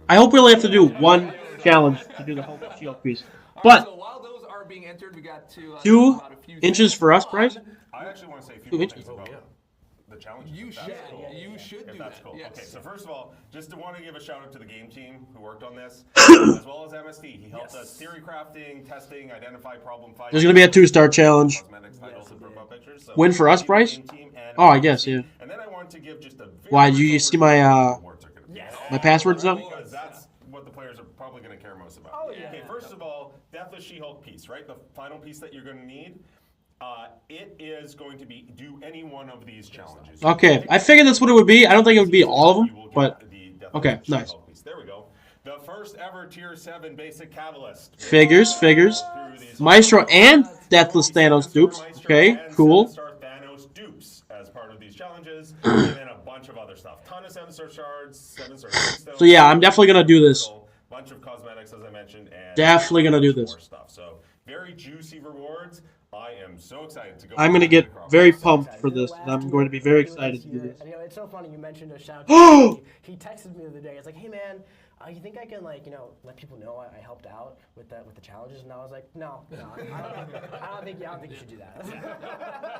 I hope we only have to do one challenge to do the whole She-Hulk piece. All right, But so while those are being entered, we got to 2 talk about a few inches things. for us, Bryce? I actually want to say a few 2 more inches. things about the challenge. You should. You should do that's that. cool. Yes. Okay, so first of all, just to want to give a shout out to the game team who worked on this, as well as MSD. He helped us theory crafting, testing, identify problem fighting. There's going to be a 2-star challenge. Cosmetics titles and profile pictures. So Win for us, Bryce? Oh, I guess, yeah. And then I want to give just a Why, did you see my my passwords up? Because that's what the players are probably going to care most about. Oh, yeah. Okay, first of all, Deathless She-Hulk piece, right? The final piece that you're going to need. It is going to be do any one of these challenges. Okay, I figured that's what it would be. I don't think it would be all of them, but okay, nice. There we go. The first ever Tier 7 basic catalyst. Figures. Maestro and Deathless Thanos dupes. Okay, cool. 7-star Thanos dupes as part of these challenges, and then a bunch of other stuff. Ton of 7-star shards, 7-star stones. So yeah, I'm definitely gonna do this. Bunch of cosmetics, as I mentioned, and Definitely gonna do this. more stuff. So very juicy rewards. I am so excited to go. I'm gonna get very pumped for this, and I'm going to be very excited to do this. And, it's so funny you mentioned a shout out. He texted me the other day. It's like, hey man, you think I can let people know I helped out with the challenges? And I was like, no, I don't think you should do that.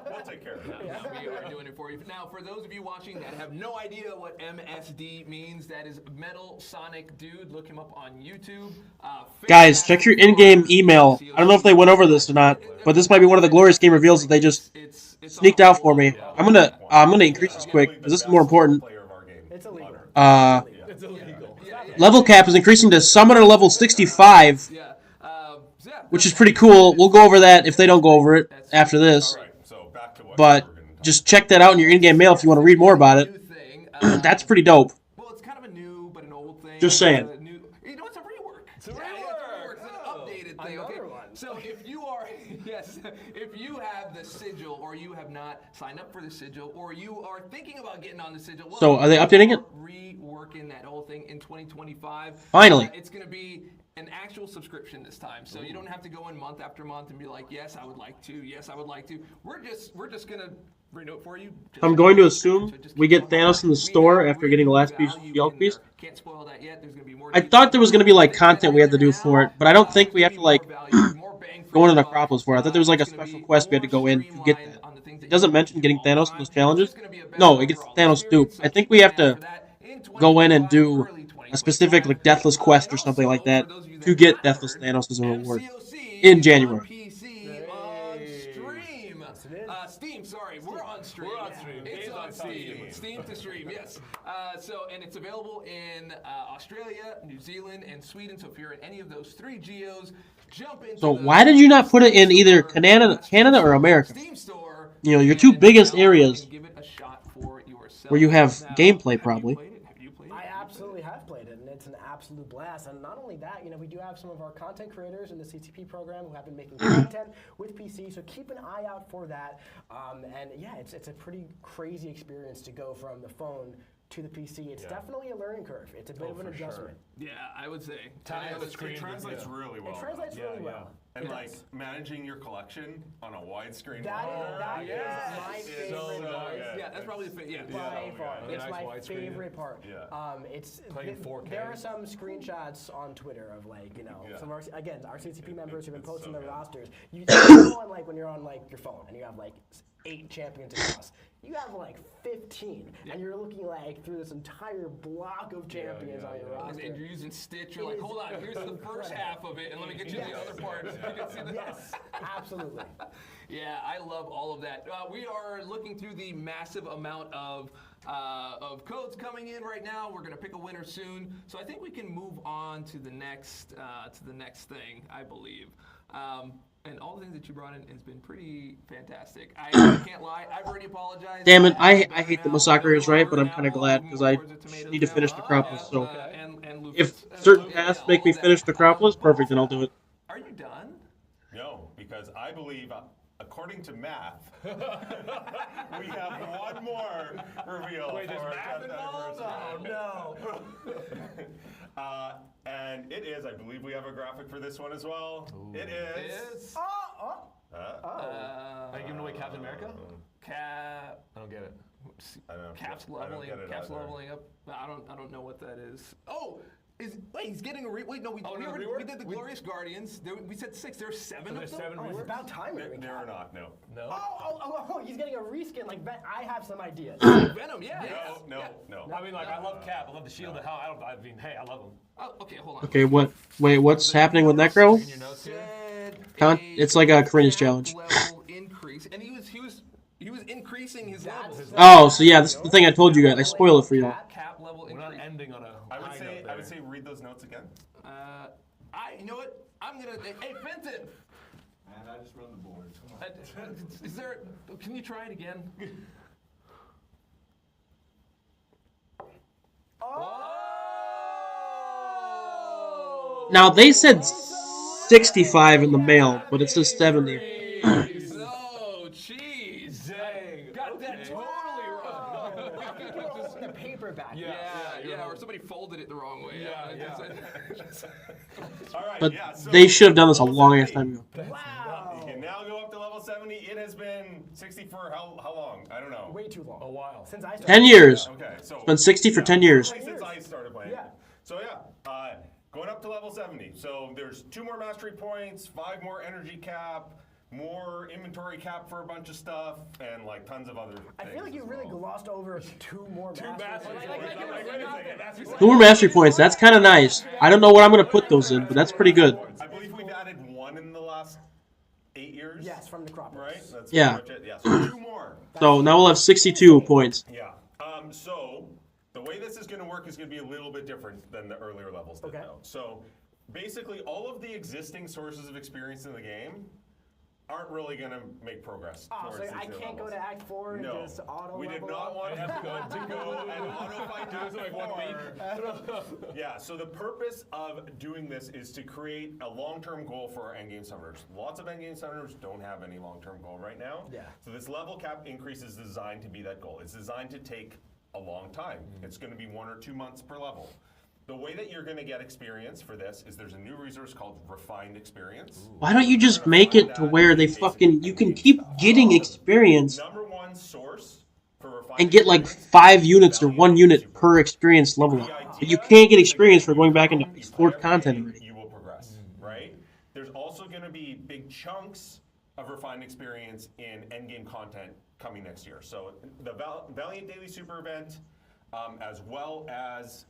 We'll take care of that. Yeah, we are doing it for you. Now, for those of you watching that have no idea what MSD means, that is Metal Sonic Dude. Look him up on YouTube. Guys, check your in-game email. I don't know if they went over this or not, but this might be one of the glorious game reveals that they just sneaked out for me. I'm gonna increase this quick because this is more important. It's illegal. It's illegal. Level cap is increasing to summoner level 65, which is pretty cool. We'll go over that if they don't go over it after this. But just check that out in your in-game mail if you want to read more about it. That's pretty dope. Well, it's kind of a new but an old thing. Just saying. You know, it's a rework. It's an updated thing. Okay. So if you are, if you have the sigil or you have not signed up for the sigil or you are thinking about getting on the sigil, well, So are they updating it? Reworking that whole thing in 2025. Finally. It's going to be an actual subscription this time, so you don't have to go in month after month and be like, yes, I would like to. Yes, I would like to. We're just going to renew it for you. I'm going to assume we get Thanos in the store after getting the last piece of the She-Hulk piece. Can't spoil that yet. There's going to be more. I thought there was going to be like content we had to do for it, but I don't think we have to like go into Necropolis for it. I thought there was like a special quest we had to go in to get that. It doesn't mention getting Thanos in those challenges. No, it gets Thanos dupe. I think we have to go in and do a specific like Deathless quest or something like that to get Deathless Thanos as a reward in January. Steam, sorry, we're on stream. We're on stream. It's Games on on Steam. Steam. Steam to stream, yes. And it's available in Australia, New Zealand, and Sweden. So if you're in any of those 3 geos, jump into So why did you not put it in either Canada or America? You know, your 2 biggest areas where you have gameplay probably. I absolutely have played it, and it's an absolute blast. And not only that, we do have some of our content creators in the CTP program who have been making content with PC, so keep an eye out for that. And yeah, it's a pretty crazy experience to go from the phone to the PC. It's definitely a learning curve. It's a bit of an adjustment. Yeah, I would say. It translates really well. It translates really well. And like managing your collection on a widescreen. That is my favorite part. Yeah, that's probably the favorite. By far, it's Nice my widescreen. favorite part. It's Playing 4K. There are some screenshots on Twitter of some of our CCP members who've been posting their rosters. You know, when you're on your phone and you have 8 champions across. You have 15, and you're looking through this entire block of champions on your roster. And you're using Stitch. You're like, hold on, here's the first half of it, and let me get you the other parts. You can see the Yes, absolutely. Yeah, I love all of that. We are looking through the massive amount of codes coming in right now. We're gonna pick a winner soon, so I think we can move on to the next thing, I believe. And all the things that you brought in has been pretty fantastic. I can't lie. I've already apologized. Damn it, I hate that Masakura is right, but I'm kind of glad because I need to finish Necropolis. So if certain tasks make me finish Necropolis, perfect, then I'll do it. Are you done? No, because I believe, according to math, we have one more reveal. Wait, there's math involved? Oh, no. And it is, I believe we have a graphic for this one as well. Ooh. It is. Are you giving away Captain America? Cap. I don't get it. Cap's leveling. Cap's leveling up. I don't know what that is. Oh, Wait, he's getting a wait. No, we did the Glorious Guardians. We said 6. There's 7 of them. It's about time. There are not. No. Oh, he's getting a reskin like Venom. I have some ideas. Venom, yeah. No. I mean, like, I love Cap. I love the Shield. I mean, hey, I love him. Oh, okay, hold on. Okay, what? Wait, what's happening with Necro? It's like a cringe challenge. Level increase, and he was increasing his level. Oh, so yeah, this is the thing I told you guys. I spoiled it for you. Cap level increase. We're not ending on a. I would say read those notes again. You know what? I'm gonna. Hey, Fenton. Man, I just run the board. Is there? Can you try it again? Now they said 65 in the mail, but it says 70. Oh, jeez. Dang. Got that totally wrong. The paperback. Yeah, or somebody folded it the wrong way. All right, But so they should have done this a long ass time ago. Wow. You can now go up to level 70. It has been 60 for how long? I don't know. Way too long. A while. Since I started. 10 years. Okay, so It's been 60 for 10 years. Since I started playing. Yeah. So going up to level 70. So there's 2 more mastery points, 5 more energy cap, more inventory cap for a bunch of stuff, and like tons of other things. I feel like you really glossed over 2 more masters. 2 more mastery points. That's kind of nice. I don't know what I'm going to put those in, but that's pretty good. I believe we've added 1 in the last 8 years. Yes, from the crop. Right? That's Yeah. pretty much it. Yeah, so 2 more. So now we'll have 62 points. Yeah. So the way this is going to work is going to be a little bit different than the earlier levels did now. So basically all of the existing sources of experience in the game aren't really going to make progress. Oh, so I can't go to Act 4 and just auto we did level not up? want to go and auto fight down like 1 week. Yeah, so the purpose of doing this is to create a long-term goal for our endgame summoners. Lots of endgame summoners don't have any long-term goal right now. Yeah. So this level cap increase is designed to be that goal. It's designed to take a long time. It's going to be 1 or 2 months per level. The way that you're going to get experience for this is there's a new resource called Refined Experience. Why don't you just make it to where they you can keep getting experience #1 source for Refined and get like 5 units or 1 unit per experience level up. But you can't get experience for going back into explored content already. You will progress, right? There's also going to be big chunks of Refined Experience in endgame content coming next year. So the Valiant Daily Super event, as well as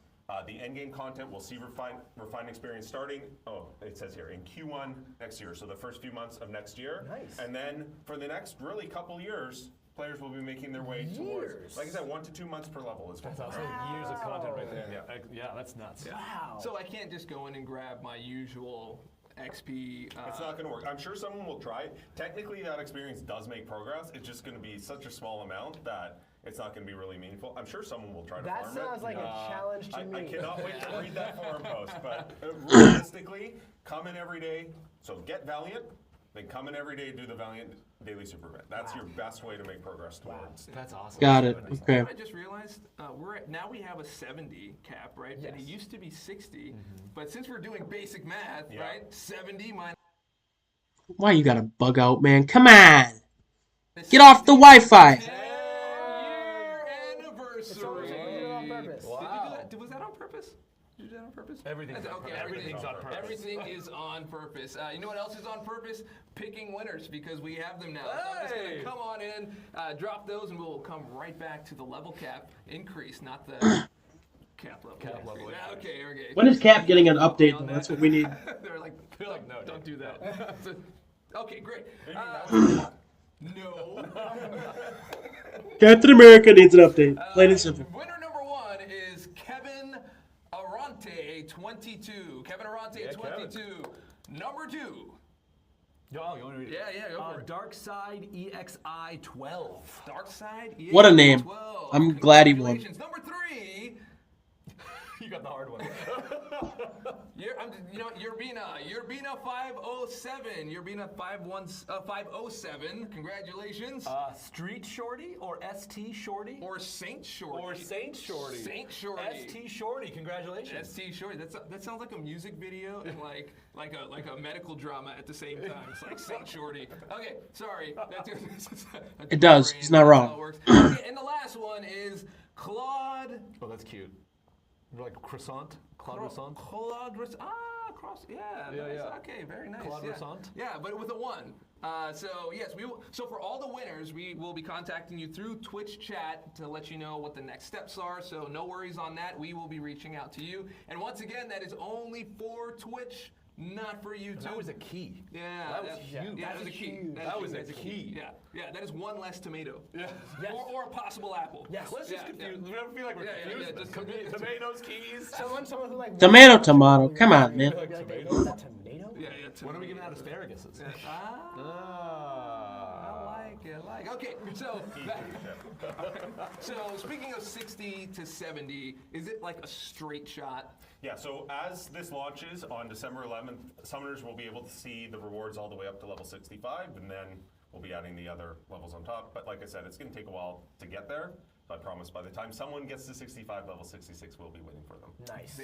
the endgame content, will see refined experience starting. Oh, it says here in Q1 next year. So the first few months of next year. Nice. And then for the next really couple years, players will be making their way towards, like I said, 1 to 2 months per level is That's awesome. Years of content right there. Yeah, that's nuts. Wow. So I can't just go in and grab my usual XP. It's not going to work. I'm sure someone will try it. Technically, that experience does make progress. It's just going to be such a small amount that it's not going to be really meaningful. I'm sure someone will try to farm it. That sounds like a challenge to me. I cannot wait to read that forum post. But realistically, come in every day. So get Valiant, then come in every day, do the Valiant Daily Super event. That's your best way to make progress towards. That's awesome. Got it. Okay. I just realized now we have a 70 cap, right? Yes. And it used to be 60. But since we're doing basic math, right? 70 minus. Why you gotta bug out, man? Come on! Get off the Wi-Fi! 10-year anniversary. On purpose. Wow. Was that on purpose? Did you do that on purpose? Everything's on purpose. Everything's on purpose. Everything is on purpose. You know what else is on purpose? Picking winners, because we have them now. So I'm just going to come on in, drop those, and we'll come right back to the level cap increase, not the cap level. Cap level. Yeah, okay. When is Cap getting an update, though? That's what we need. They're like, no, don't do that. Okay, great. No. Captain America needs an update. Plain and simple. Winner number 1 is Kevin Arante 22. Kevin Arante 22. Kevin. Number 2. Oh, you want to read it? Yeah, go for it. Dark Side EXI 12. Dark Side EXI What a name. 12. I'm glad he won. Congratulations. Number 3. You got the hard one. Yerbina 507. Yerbina 507. Congratulations. Street Shorty or ST Shorty? Or Saint Shorty. Or Saint Shorty. Saint Shorty. ST Shorty. Congratulations. ST Shorty. That sounds like a music video and like a medical drama at the same time. It's like Saint Shorty. Okay, sorry. It does. He's not wrong. Okay, and the last one is Claude. Oh, that's cute. Like croissant? Claude Croissant? Cross. Yeah. Yeah, Nice. yeah. Okay, very nice. Claude yeah. Croissant? Yeah, but with a 1. So yes, we will. So for all the winners, we will be contacting you through Twitch chat to let you know what the next steps are. So no worries on that. We will be reaching out to you. And once again, that is only for Twitch, not for YouTube. That was a key. Yeah, That was huge. Yeah, that was a key. That was a That's key. Yeah, yeah. That is 1 less tomato. Yeah. Or a possible apple. Yes. Let's just confuse. We don't feel like we're confused. just Tomatoes, keys. Someone who like Tomato. Come on, man. Like, is that tomato? Yeah. When are we giving out asparaguses? I like. Okay, so so speaking of 60 to 70, is it like a straight shot? Yeah, so as this launches on December 11th, summoners will be able to see the rewards all the way up to level 65, and then we'll be adding the other levels on top. But like I said, it's going to take a while to get there. So I promise by the time someone gets to 65, level 66 will be waiting for them. Nice.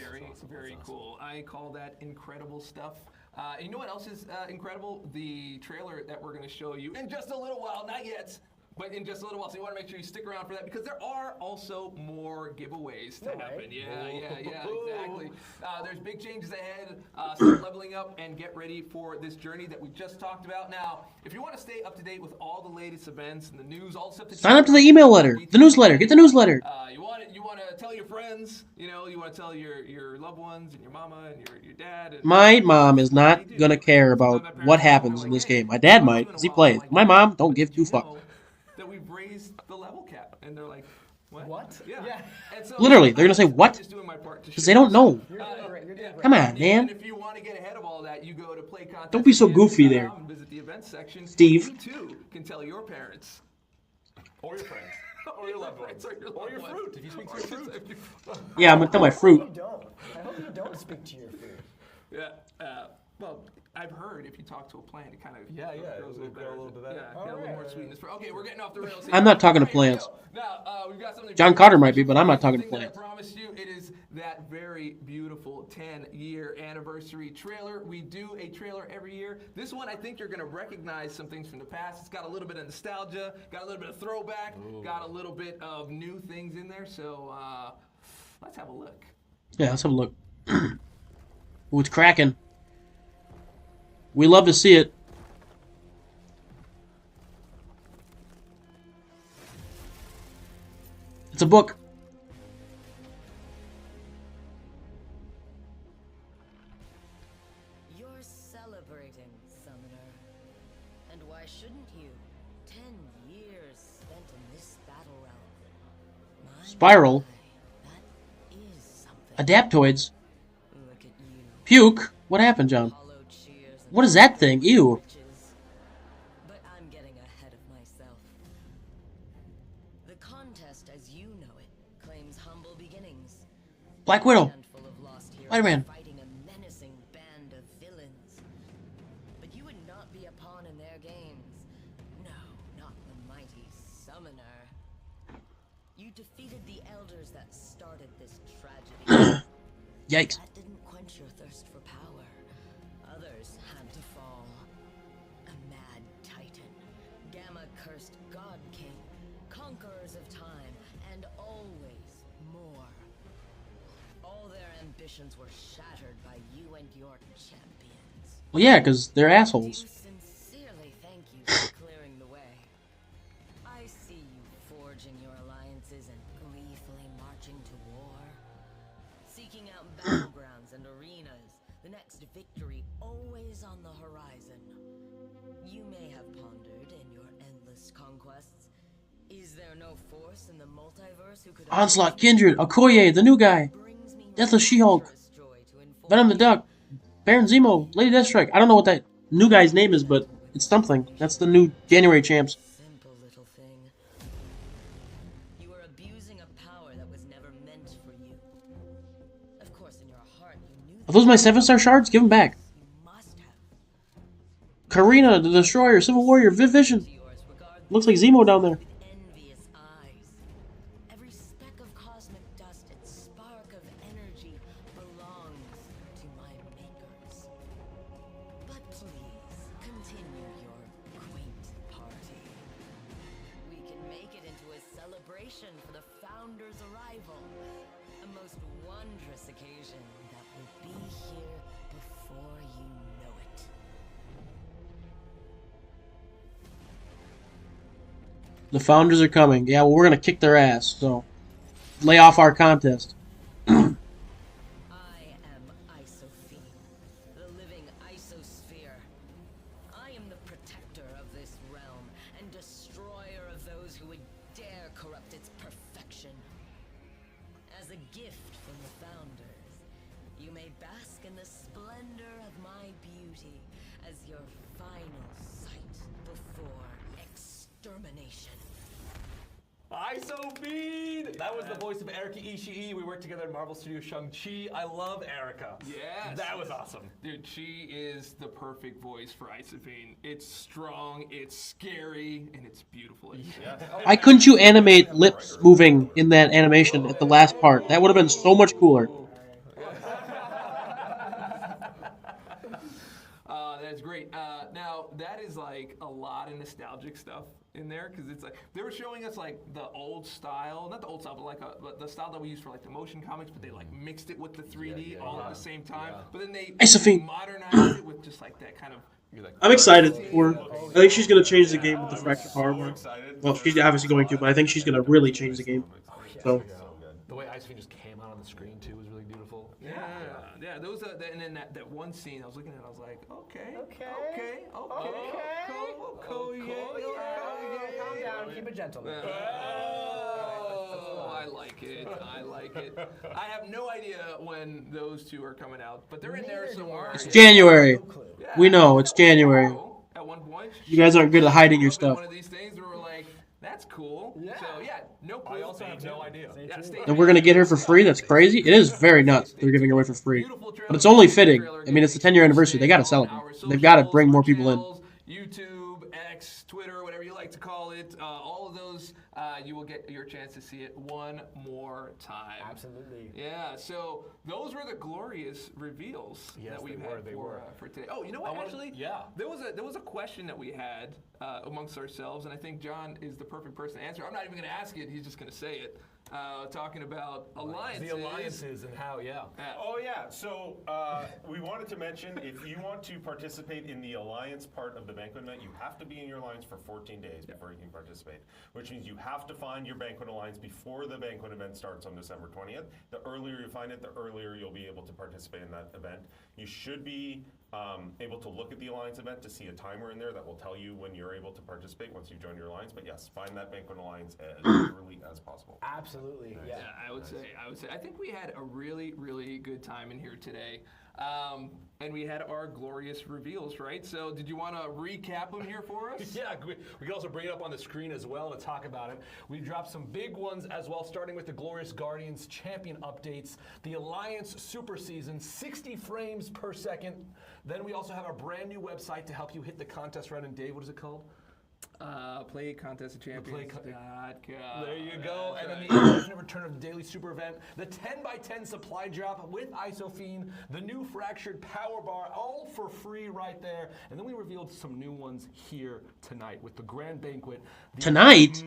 Very cool. I call that incredible stuff. And you know what else is incredible? The trailer that we're going to show you in just a little while. Not yet, but in just a little while. So you want to make sure you stick around for that because there are also more giveaways to happen. Yeah, exactly. There's big changes ahead. Start leveling up and get ready for this journey that we just talked about. Now, if you want to stay up to date with all the latest events and the news, all the stuff that Sign up to the email letter, the newsletter. Get the newsletter. You want to tell your friends. You know, you want to tell your loved ones and your mama and your dad. And My mom is not gonna care about what happens in this game. My dad might, because he plays. My mom don't give 2 fucks. That we've raised the level cap, and they're like, what? Yeah. And so, Literally, they're gonna say what? Because they don't know. Come on, man. And if you want to get ahead of all that, you go to play contest. Don't be so goofy there, and visit the events section. Steve. You too can tell your parents. Or your friends. Or your loved ones. Or your fruit, if you speak to your fruit. Yeah, I'm gonna tell my fruit. I hope you don't speak to your food. Yeah. Well, I've heard if you talk to a plant, it kind of grows it'll grow a little bit better. Yeah, get a little more sweetness. Okay, we're getting off the rails here. I'm not talking to plants. Now, we've got something. John Carter might be, but I'm not talking to plants. I promise you, it is that very beautiful 10-year anniversary trailer. We do a trailer every year. This one, I think you're going to recognize some things from the past. It's got a little bit of nostalgia, got a little bit of throwback, got a little bit of new things in there. So let's have a look. Yeah, let's have a look. Ooh, it's cracking. We love to see it. It's a book. You're celebrating, Summoner. And why shouldn't you? 10 years spent in this battle realm. Spiral. Is something. Adaptoids. Look at you. Puke. What happened, John? What is that thing? Ew. But I'm getting ahead of myself. The contest as you know it claims humble beginnings. Black Widow. Spider-Man. Fighting a menacing band of villains. But you would not be a pawn in their games. No, not the mighty Summoner. You defeated the elders that started this tragedy. Yikes. That didn't quench your thirst for power. Others had to fall. A mad titan, gamma-cursed god king, conquerors of time, and always more. All their ambitions were shattered by you and your champions. Well, yeah, because they're assholes. Sincerely thank you for clearing the way. I see you forging your alliances and gleefully marching to war. Seeking out battlegrounds and arenas. The next victory always on the horizon. You may have pondered in your endless conquests. Is there no force in the multiverse who could Onslaught, Kindred, Okoye, the new guy. Deathless She-Hulk. Venom the Duck. Baron Zemo, Lady Deathstrike. I don't know what that new guy's name is, but it's something. That's the new January champs. Simple little thing. You are abusing a power that was never meant for you. Of course, in your heart, you knew Are those my 7-star shards? Give them back. Karina, the Destroyer, Civil Warrior, Viv Vision. Looks like Zemo down there. envious eyes. Every speck of cosmic dust, its spark of energy, belongs to my makers. But please, continue your quaint party. We can make it into a celebration for the Founder's arrival. A most wondrous occasion that will be here before you know it. The founders are coming. Yeah, well, we're gonna kick their ass. So lay off our contest. I am Isophene, the living isosphere. I am the protector of this realm and destroyer of those who would dare corrupt its perfection. As a gift from the founders, you may bask in the splendor of my beauty as your final sight before extermination. Isophene! That was the voice of Erika Ishii. We worked together at Marvel Studios Shang-Chi. I love Erika. Yes. That was awesome. Dude, she is the perfect voice for Isophene. It's strong, it's scary, and it's beautiful. Why couldn't you animate lips moving in that animation at the last part? That would have been so much cooler. That's great. Now, that is like a lot of nostalgic stuff in there because it's like they were showing us like the old style, not the old style, but like the style that we used for like the motion comics, but they like mixed it with the 3D all at the same time. But then they modernized it with just like that kind of. I'm excited for her. I think she's going to change the game with the fractured power bar. Well, she's obviously going to, but I think she's going to really change the game. So. The way Isophene just came out on the screen too was really beautiful. Yeah. Those and then that one scene I was looking at, I was like, okay. Calm down, keep it gentle. Oh, I like it. I have no idea when those two are coming out, but they're in there somewhere. It's January. We know it's January. At one point, you guys aren't good at hiding your stuff. One of these things where we're like, that's cool. Yeah. So yeah, no clue. I also have no idea. And we're gonna get her for free? That's crazy. It is very nuts. They're giving her away for free, but it's only fitting. I mean, it's the 10-year anniversary. They gotta celebrate. They've got to bring more people in. YouTube, X, Twitter, whatever you like to call it. All of those, you will get your chance to see it one more time. Absolutely. Yeah. So those were the glorious reveals that we had for today. Oh, you know what? Actually, there was a question that we had amongst ourselves, and I think John is the perfect person to answer. I'm not even going to ask it. He's just going to say it. Talking about alliances. The alliances and how, Oh, yeah. So we wanted to mention, if you want to participate in the alliance part of the banquet event, you have to be in your alliance for 14 days before you can participate, which means you have to find your banquet alliance before the banquet event starts on December 20th. The earlier you find it, the earlier you'll be able to participate in that event. You should be able to look at the alliance event to see a timer in there that will tell you when you're able to participate once you join your alliance. But yes, find that banquet alliance as early as possible. Absolutely. Yeah, I would say. I think we had a really, really good time in here today, and we had our glorious reveals, right? So, did you want to recap them here for us? Yeah, we can also bring it up on the screen as well to talk about it. We dropped some big ones as well, starting with the Glorious Guardians Champion updates, the Alliance Super Season, 60 frames per second. Then we also have a brand new website to help you hit the contest run. And Dave, what is it called? Play Contest of Champions. There you go. And then the infinite return of the daily super event, the 10x10 supply drop with Isophene, the new fractured power bar, all for free right there. And then we revealed some new ones here tonight with the grand banquet. Tonight?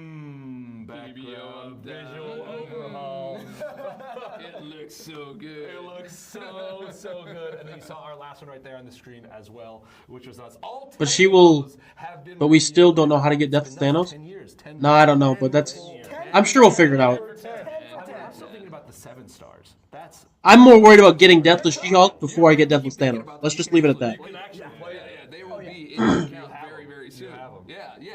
Background visual overhaul. It looks so good. It looks so good. And then you saw our last one right there on the screen as well, which was us. All But she will. But we still don't know how to get Death to Thanos? No, I don't know, but that's. I'm sure we'll figure it out. I'm still thinking about the 7 stars. I'm more worried about getting Deathless She-Hulk before I get Deathless Thanos. Let's just leave it at that. They will be in the account very, very soon. Yeah. You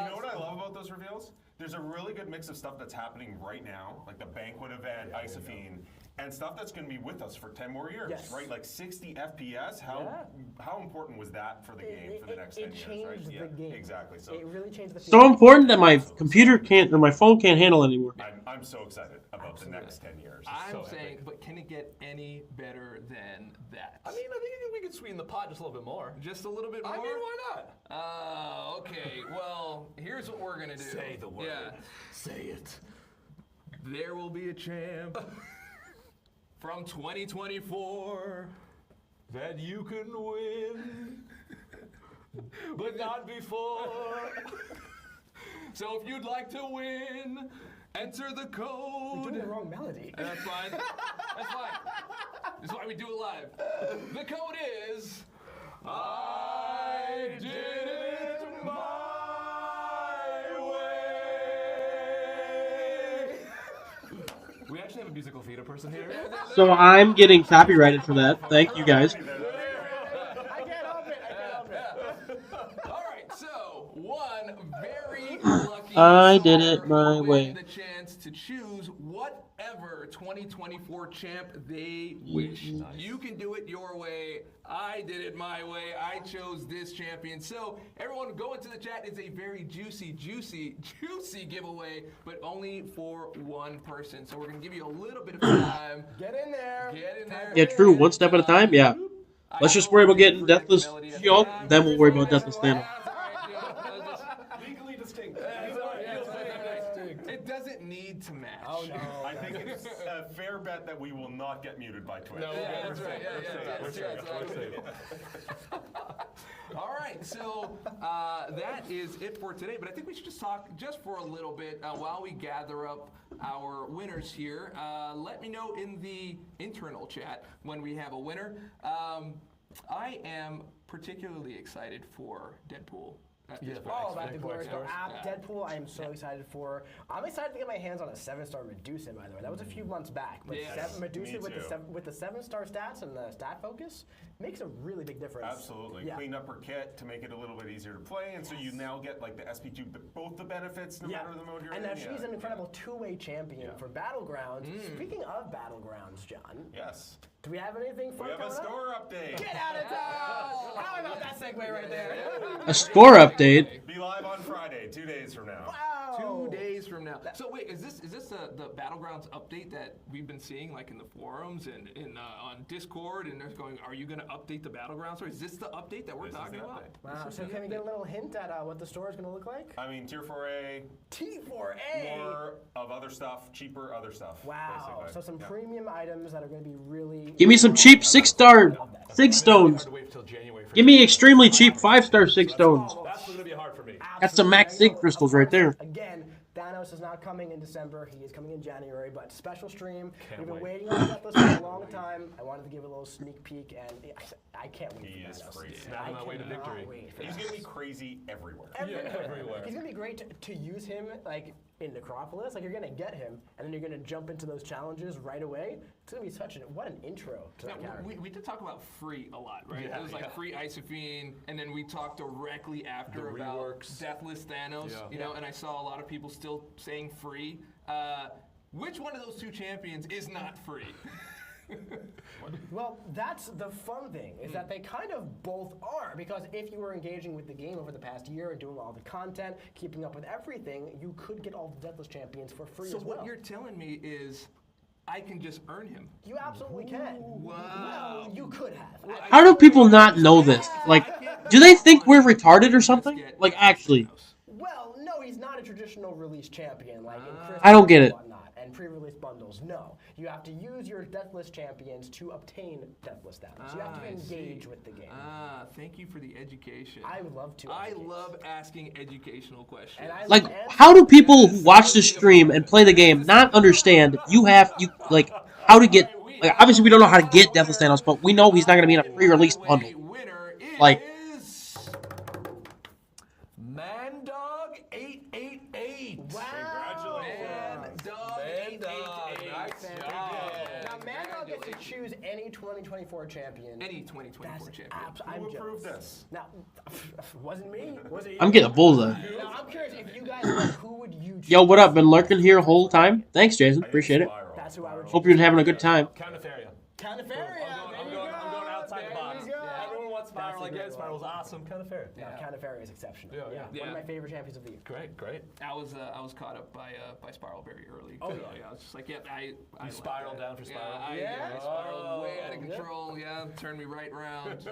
know what I love about those reveals? There's a really good mix of stuff that's happening right now, like the banquet event, Isophene, and stuff that's going to be with us for 10 more years, right? Like 60 FPS. How important was that for the game for the next 10 years, right? It changed the game. Exactly. So it really changed the So important that my computer can't, or my phone can't handle it anymore. I'm so excited about the next 10 years. I'm saying, but can it get any better than that? I mean, I think we could sweeten the pot just a little bit more. Just a little bit more? I mean, why not? Okay. Well, here's what we're going to do. Say the word. Yeah. Say it. There will be a champ from 2024 that you can win, but not before. So if you'd like to win, Enter the code. We're doing the wrong melody. That's fine. That's fine. That's why we do it live. The code is I did it my way. We actually have a musical theater person here. So I'm getting copyrighted for that. Thank you guys. I can't help it. All right, so one very lucky I did it star my will way. win the chance to choose whatever 2024 champ they wish. You can do it your way. I did it my way. I chose this champion. So everyone go into the chat. It's a very juicy giveaway, but only for one person. So we're going to give you a little bit of time. Get in there. Get in there. Yeah, true. One step at a time. Yeah. Let's just worry about getting Deathless Shield, then we'll worry about Deathless Thanos. Legally distinct. It doesn't need to match. Oh, no. I think it's a fair bet that we will not get muted by Twitch. No, Yeah, that's right. We're safe. We're safe. All right, so that is it for today. But I think we should just talk just for a little bit while we gather up our winners here. Let me know in the internal chat when we have a winner. I am particularly excited for Deadpool. About the Glory Star app. Deadpool, I am so excited for. I'm excited to get my hands on a 7-star Medusa, by the way. That was a few months back. But Medusa with the 7-star stats and the stat focus makes a really big difference. Absolutely. Cleaned up her kit to make it a little bit easier to play, and so you now get like the SP2, both the benefits no matter the mode you're in. And now she's an incredible two-way champion for Battlegrounds. Speaking of Battlegrounds, John. Yes. Do we have anything fun coming up? We have a store update. Get out of town! How about that segue right there? A score update. Be live on Friday, 2 days from now. Wow. 2 days from now. So wait, is this the Battlegrounds update that we've been seeing like in the forums and on Discord, and they're going, are you going to update the Battlegrounds, or is this the update that we're talking about? Wow. So can we get a little hint at what the store is going to look like? I mean, Tier 4A. T4A. More of other stuff, cheaper other stuff. Wow. Basically. So some premium items that are going to be really. Give me some cheap 6-star 6 stones. Give me extremely cheap 5-star 6 stones. That's going to be hard for me. That's some max sig crystals right there. Again, Thanos is not coming in December. He is coming in January, but special stream. We've been waiting on that list for a long time. I wanted to give a little sneak peek, and I can't wait He for is Thanos. crazy. On my way to victory. He's going to be crazy everywhere. Everywhere. He's going to be great to use him like in Necropolis. Like, you're going to get him, and then you're going to jump into those challenges right away. It's going to be what an intro to that character. We did talk about free a lot, right? Yeah, it was like free Isophene, and then we talked directly after about Deathless Thanos, you know, and I saw a lot of people still saying free. Which one of those two champions is not free? Well, that's the fun thing, is that they kind of both are, because if you were engaging with the game over the past year and doing all the content, keeping up with everything, you could get all the Deathless champions for free as well. So what you're telling me is I can just earn him. You absolutely can. Wow. Well, you could have. How do people not know this? Like, do they think we're retarded or something? Like, actually. Well, no, he's not a traditional release champion like in Christmas I don't get it. and whatnot, and pre-release bundles. No, you have to use your Deathless champions to obtain Deathless status. You have to engage with the game. Thank you for the education. I would love to. I love asking educational questions. And I Like, how do people who watch the stream and play the game not understand how to get, like, obviously we don't know how to get Deathless Thanos, but we know he's not going to be in a pre-release bundle. Like, Mandog 888. Wow. Mandog 888. Nice job. Now, Mandog gets to choose any 2024 champion. Any 2024 champion. I'm approved jealous. this? Now, wasn't me. Was it you? I'm getting a bullseye. Now, I'm curious if you guys know who would you choose? Yo, what up? Been lurking here the whole time? Thanks, Jason. Appreciate it. That's who I would choose. Hope you're having a good time. Counterferia. I'm going outside the box. Everyone wants Spiral. Like, yeah, Spiral's awesome. Counterferia. Counterferia is exceptional. Yeah. One of my favorite champions of the year. Great. I was caught up by Spiral very early. Oh, yeah. I was just like, I spiraled down for Spiral. I spiraled way out of control. Yeah, turned me right around.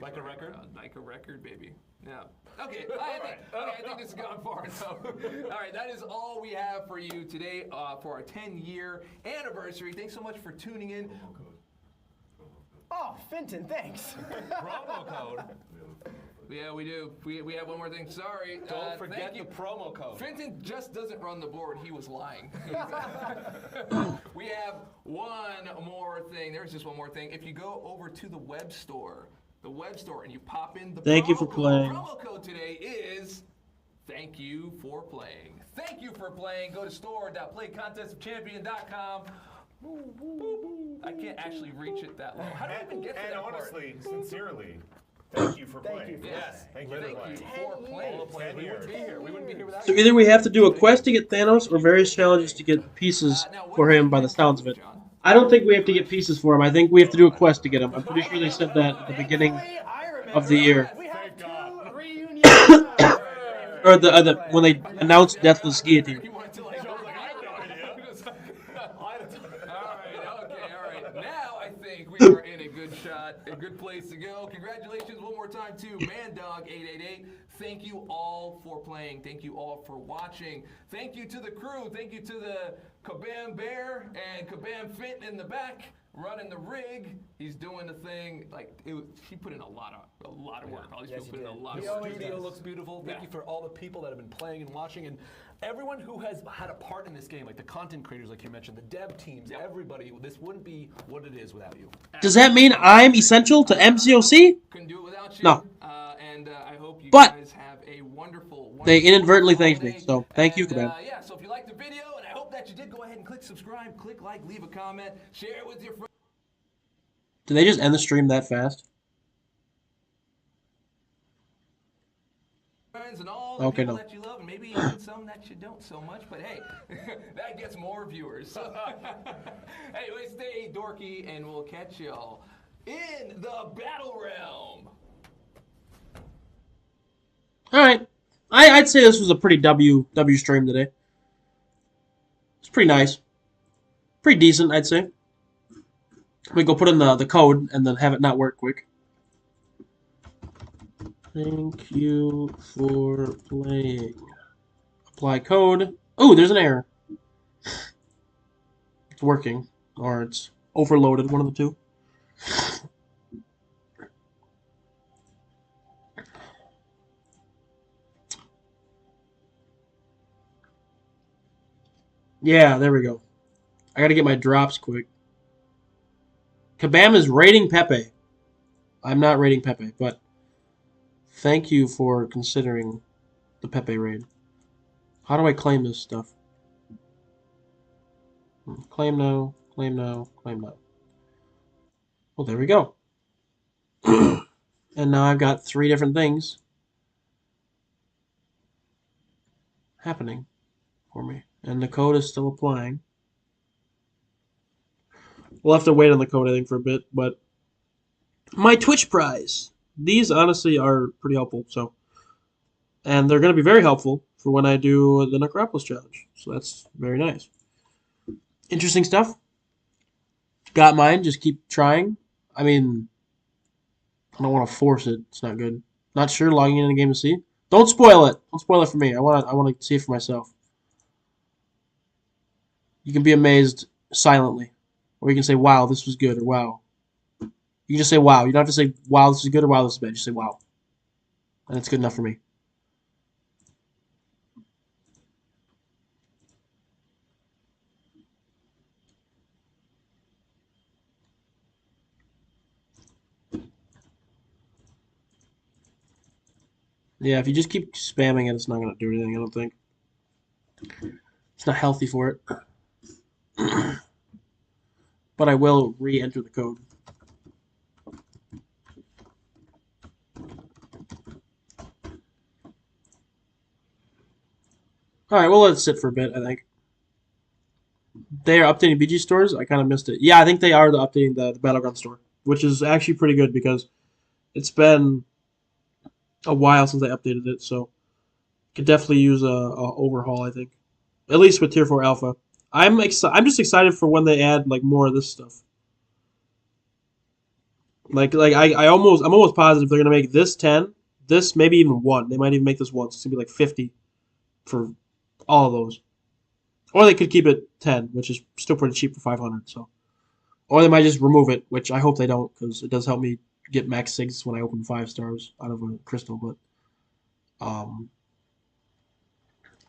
Like a record? Like a record, baby. Yeah. Okay. I think this has gone far enough. All right. That is all we have for you today for our 10-year anniversary. Thanks so much for tuning in. Oh, Fenton, thanks. Promo code. Yeah, we do. We have one more thing. Sorry. Don't forget thank you. the promo code. Fenton just doesn't run the board. He was lying. We have one more thing. There's just one more thing. If you go over to the web store, and you pop in the Thank you for promo playing. Promo code today is thank you for playing. Thank you for playing. Go to store.playcontestofchampion.com. I can't actually reach it that low. How do I even get to And that honestly, sincerely, thank you for playing. Yes. Thank you for playing. for playing. We wouldn't be here. We wouldn't be here without So you. either we have to do a quest to get Thanos or various challenges to get pieces for him by the sounds of it. I don't think we have to get pieces for him. I think we have to do a quest to get him. I'm pretty sure they said that at the beginning of the year. Or when they announced Deathless Guillotine. Now I think we are in a good place to go. Congratulations one more time to ManDog888. Thank you all for playing. Thank you all for watching. Thank you to the crew. Thank you to the Kabam Bear and Kabam Fit in the back running the rig. He's doing the thing. He put in a lot of work. All these people put in a lot of work. The studio looks beautiful. Thank you for all the people that have been playing and watching, and everyone who has had a part in this game, like the content creators, like you mentioned, the dev teams, everybody. This wouldn't be what it is without you. Does that mean I'm essential to MCOC? Couldn't do it without you. No. And I hope you But guys have a wonderful they inadvertently thanked me, so thank you, Kabam. Yeah, so if you liked the video, and I hope that you did, go ahead and click subscribe, click like, leave a comment, share it with your friends. Did they just end the stream that fast? And all the Okay, people no. that you love, and maybe even some that you don't so much, but hey, that gets more viewers. So, anyway, stay dorky, and we'll catch y'all in the battle realm. All right, I'd say this was a pretty W stream today. It's pretty nice, pretty decent, I'd say. We go put in the code and then have it not work quick. Thank you for playing. Apply code. Oh, there's an error. It's working, or it's overloaded, one of the two. Yeah, there we go. I gotta get my drops quick. Kabam is rating Pepe. I'm not rating Pepe, but thank you for considering the Pepe raid. How do I claim this stuff? Claim now, claim now, claim now. Well, there we go. And now I've got 3 different things happening for me. And the code is still applying. We'll have to wait on the code, I think, for a bit, but my Twitch prize. These, honestly, are pretty helpful, so. And they're going to be very helpful for when I do the Necropolis Challenge, so that's very nice. Interesting stuff. Got mine, just keep trying. I mean, I don't want to force it. It's not good. Not sure, logging in the game to see. Don't spoil it. Don't spoil it for me. I want to see it for myself. You can be amazed silently. Or you can say, wow, this was good, or wow. You can just say, wow. You don't have to say, wow, this is good, or wow, this is bad. Just say, wow. And it's good enough for me. Yeah, if you just keep spamming it, it's not going to do anything, I don't think. It's not healthy for it. But I will re-enter the code. Alright, we'll let it sit for a bit, I think. They are updating BG stores? I kind of missed it. Yeah, I think they are updating the Battleground store, which is actually pretty good because it's been a while since I updated it, so could definitely use a overhaul, I think. At least with Tier 4 Alpha. I'm just excited for when they add like more of this stuff. I'm almost positive they're gonna make this 10, this maybe even 1. They might even make this 1. So it's gonna be like 50 for all of those. Or they could keep it 10, which is still pretty cheap for 500. So, or they might just remove it, which I hope they don't, because it does help me get max 6 when I open 5 stars out of a crystal, but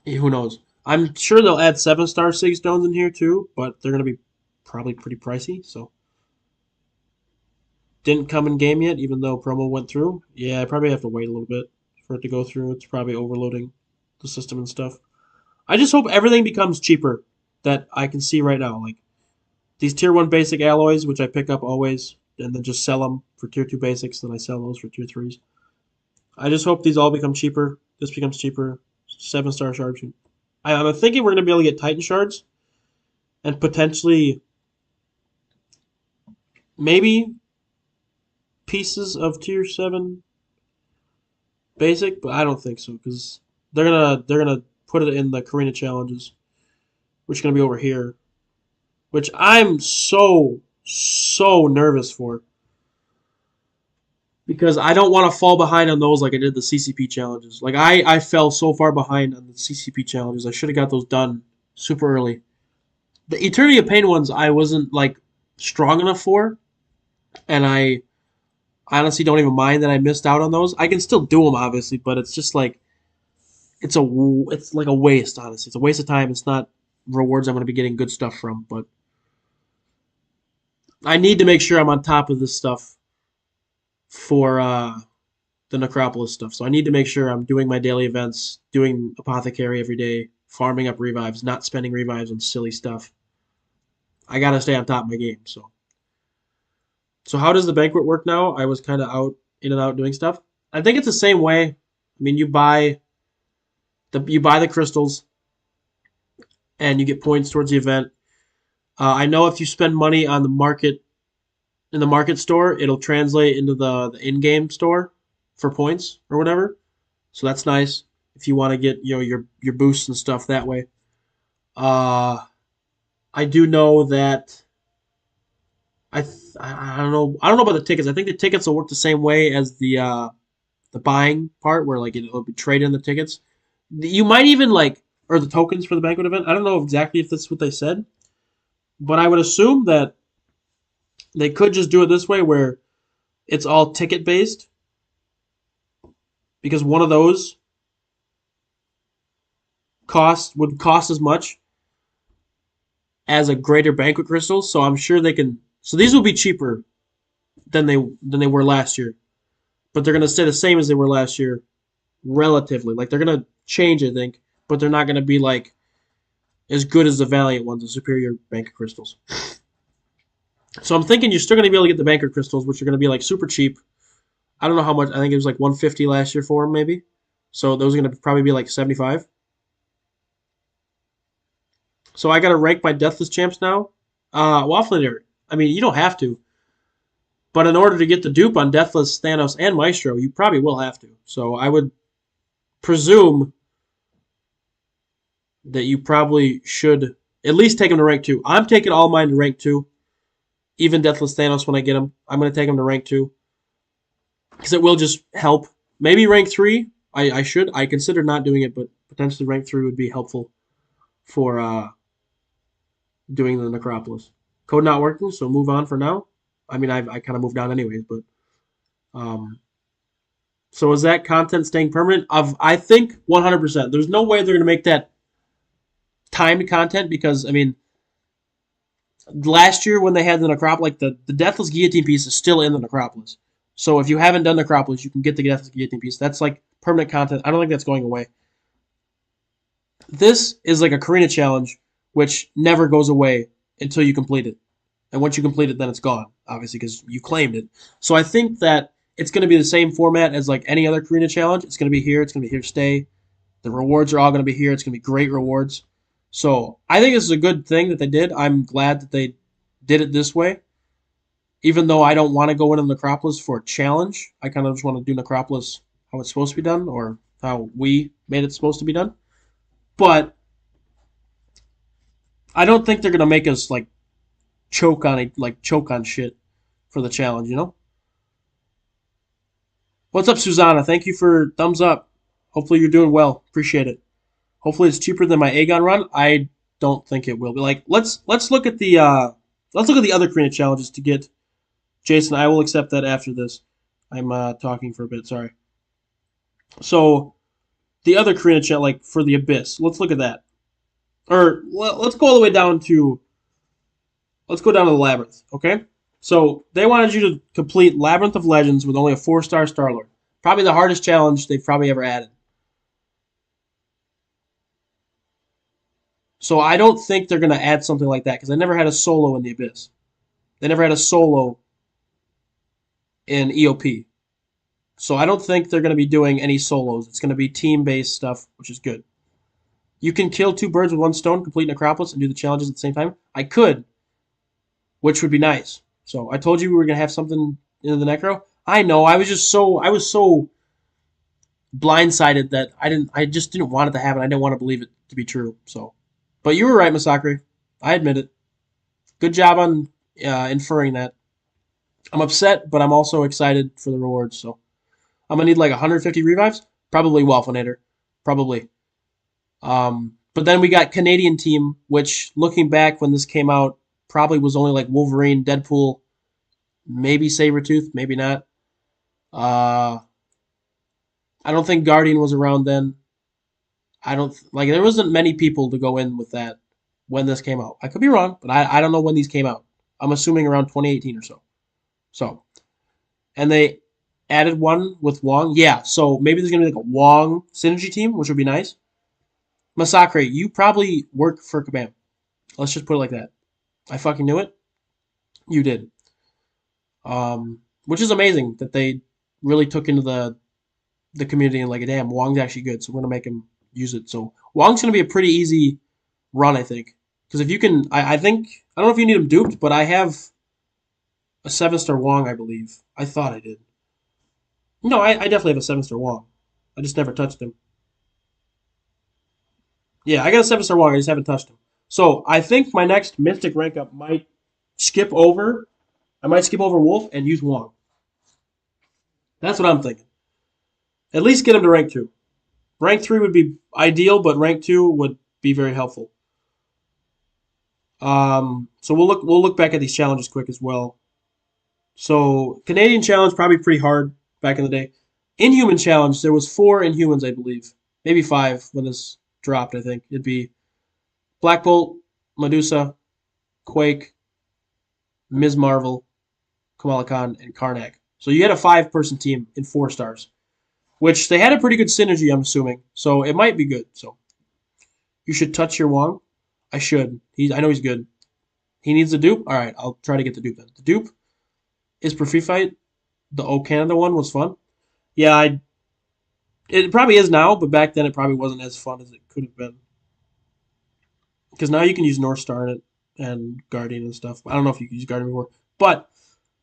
who knows? I'm sure they'll add 7-star sig stones in here too, but they're gonna be probably pretty pricey. So didn't come in game yet, even though promo went through. Yeah, I probably have to wait a little bit for it to go through. It's probably overloading the system and stuff. I just hope everything becomes cheaper that I can see right now. Like these tier 1 basic alloys, which I pick up always, and then just sell them for tier 2 basics, then I sell those for tier 3s. I just hope these all become cheaper. This becomes cheaper. 7-star shards. I'm thinking we're going to be able to get Titan shards and potentially maybe pieces of tier 7 basic, but I don't think so because they're gonna put it in the Karina challenges, which is gonna be over here, which I'm so nervous for because I don't want to fall behind on those like I did the CCP challenges. Like I fell so far behind on the CCP challenges. I should have got those done super early. The Eternity of Pain ones I wasn't like strong enough for, and I honestly don't even mind that I missed out on those. I can still do them obviously, but it's just like it's like a waste. Honestly, it's a waste of time. It's not rewards I'm going to be getting good stuff from, but I need to make sure I'm on top of this stuff for the Necropolis stuff. So I need to make sure I'm doing my daily events, doing Apothecary every day, farming up revives, not spending revives on silly stuff. I got to stay on top of my game. So how does the banquet work now? I was kind of out in and out doing stuff. I think it's the same way. I mean, you buy the crystals, and you get points towards the event. I know if you spend money on the market in the market store, it'll translate into the in-game store for points or whatever. So that's nice if you want to get your boosts and stuff that way. I do know that I don't know about the tickets. I think the tickets will work the same way as the buying part, where like it'll be traded in the tickets. You might even or the tokens for the banquet event. I don't know exactly if that's what they said, but I would assume that they could just do it this way, where it's all ticket based, because one of those would cost as much as a greater banquet crystal. So I'm sure they can. So these will be cheaper than they were last year, but they're going to stay the same as they were last year, relatively. Like they're going to change, I think, but they're not going to be like as good as the Valiant ones, the superior banquet crystals. So I'm thinking you're still going to be able to get the banquet crystals, which are going to be like super cheap. I don't know how much. I think it was like $150 last year for them, maybe. So those are going to probably be like $75. So I got to rank my Deathless champs now. Waffle, I mean, you don't have to. But in order to get the dupe on Deathless, Thanos, and Maestro, you probably will have to. So I would presume that you probably should at least take them to rank 2. I'm taking all mine to rank 2. Even Deathless Thanos, when I get them, I'm going to take them to rank 2. Because it will just help. Maybe rank 3. I should. I consider not doing it, but potentially rank 3 would be helpful for doing the Necropolis. Code not working, so move on for now. I mean, I kind of moved on anyways, but so is that content staying permanent? I think 100%. There's no way they're going to make that timed content because, I mean, last year when they had the Necropolis, like the Deathless Guillotine piece is still in the Necropolis. So if you haven't done Necropolis, you can get the Deathless Guillotine piece. That's like permanent content. I don't think that's going away. This is like a Karina challenge, which never goes away until you complete it. And once you complete it, then it's gone, obviously, because you claimed it. So I think that it's going to be the same format as like any other Karina challenge. It's going to be here. It's going to be here to stay. The rewards are all going to be here. It's going to be great rewards. So I think this is a good thing that they did. I'm glad that they did it this way. Even though I don't want to go into Necropolis for a challenge, I kind of just want to do Necropolis how it's supposed to be done, or how we made it supposed to be done. But I don't think they're going to make us like choke on shit for the challenge, you know? What's up, Susanna? Thank you for thumbs up. Hopefully you're doing well. Appreciate it. Hopefully it's cheaper than my Aegon run. I don't think it will be. Like let's look at the other Karina challenges to get Jason. I will accept that after this. I'm talking for a bit. Sorry. So the other Karina challenge, like for the Abyss, let's look at that. Or let's go all the way down to. Let's go down to the Labyrinth. Okay. So they wanted you to complete Labyrinth of Legends with only a 4-star Starlord. Probably the hardest challenge they've probably ever added. So I don't think they're going to add something like that because they never had a solo in the Abyss. They never had a solo in EOP. So I don't think they're going to be doing any solos. It's going to be team-based stuff, which is good. You can kill 2 birds with 1 stone, complete Necropolis, and do the challenges at the same time. I could, which would be nice. So I told you we were going to have something into the Necro. I know. I was so blindsided that I just didn't want it to happen. I didn't want to believe it to be true. So, but you were right, Masakri. I admit it. Good job on inferring that. I'm upset, but I'm also excited for the rewards. So I'm gonna need like 150 revives. Probably Wafflenator. Probably. But then we got Canadian team, which looking back when this came out, probably was only like Wolverine, Deadpool, maybe Sabretooth, maybe not. I don't think Guardian was around then. I don't like there wasn't many people to go in with that when this came out. I could be wrong, but I don't know when these came out. I'm assuming around 2018 or so. So, and they added one with Wong. Yeah, so maybe there's gonna be like a Wong synergy team, which would be nice. Masakre, you probably work for Kabam. Let's just put it like that. I fucking knew it. You did. Which is amazing that they really took into the community and like, damn, Wong's actually good, so we're gonna make him use it. So Wong's gonna be a pretty easy run, I think, because if you can, I think I don't know if you need him duped, but I have a 7-star Wong, I believe. I thought I did. No, I definitely have a 7-star Wong. I just never touched him. Yeah, I got a 7-star Wong. I just haven't touched him. So I think my next Mystic rank up might skip over. I might skip over Wolf and use Wong. That's what I'm thinking. At least get him to rank 2. Rank 3 would be ideal, but rank 2 would be very helpful. So we'll look back at these challenges quick as well. So Canadian challenge probably pretty hard back in the day. Inhuman challenge, there was 4 Inhumans, I believe. Maybe 5 when this dropped, I think. It'd be Black Bolt, Medusa, Quake, Ms. Marvel, Kamala Khan, and Karnak. So you had a 5-person team in 4 stars, which they had a pretty good synergy, I'm assuming. So it might be good. So you should touch your Wong. I should. I know he's good. He needs a dupe? All right, I'll try to get the dupe then. The dupe is for Free Fight. The O Canada one was fun. Yeah, it probably is now, but back then it probably wasn't as fun as it could have been. Because now you can use North Star in it and Guardian and stuff. I don't know if you could use Guardian before. But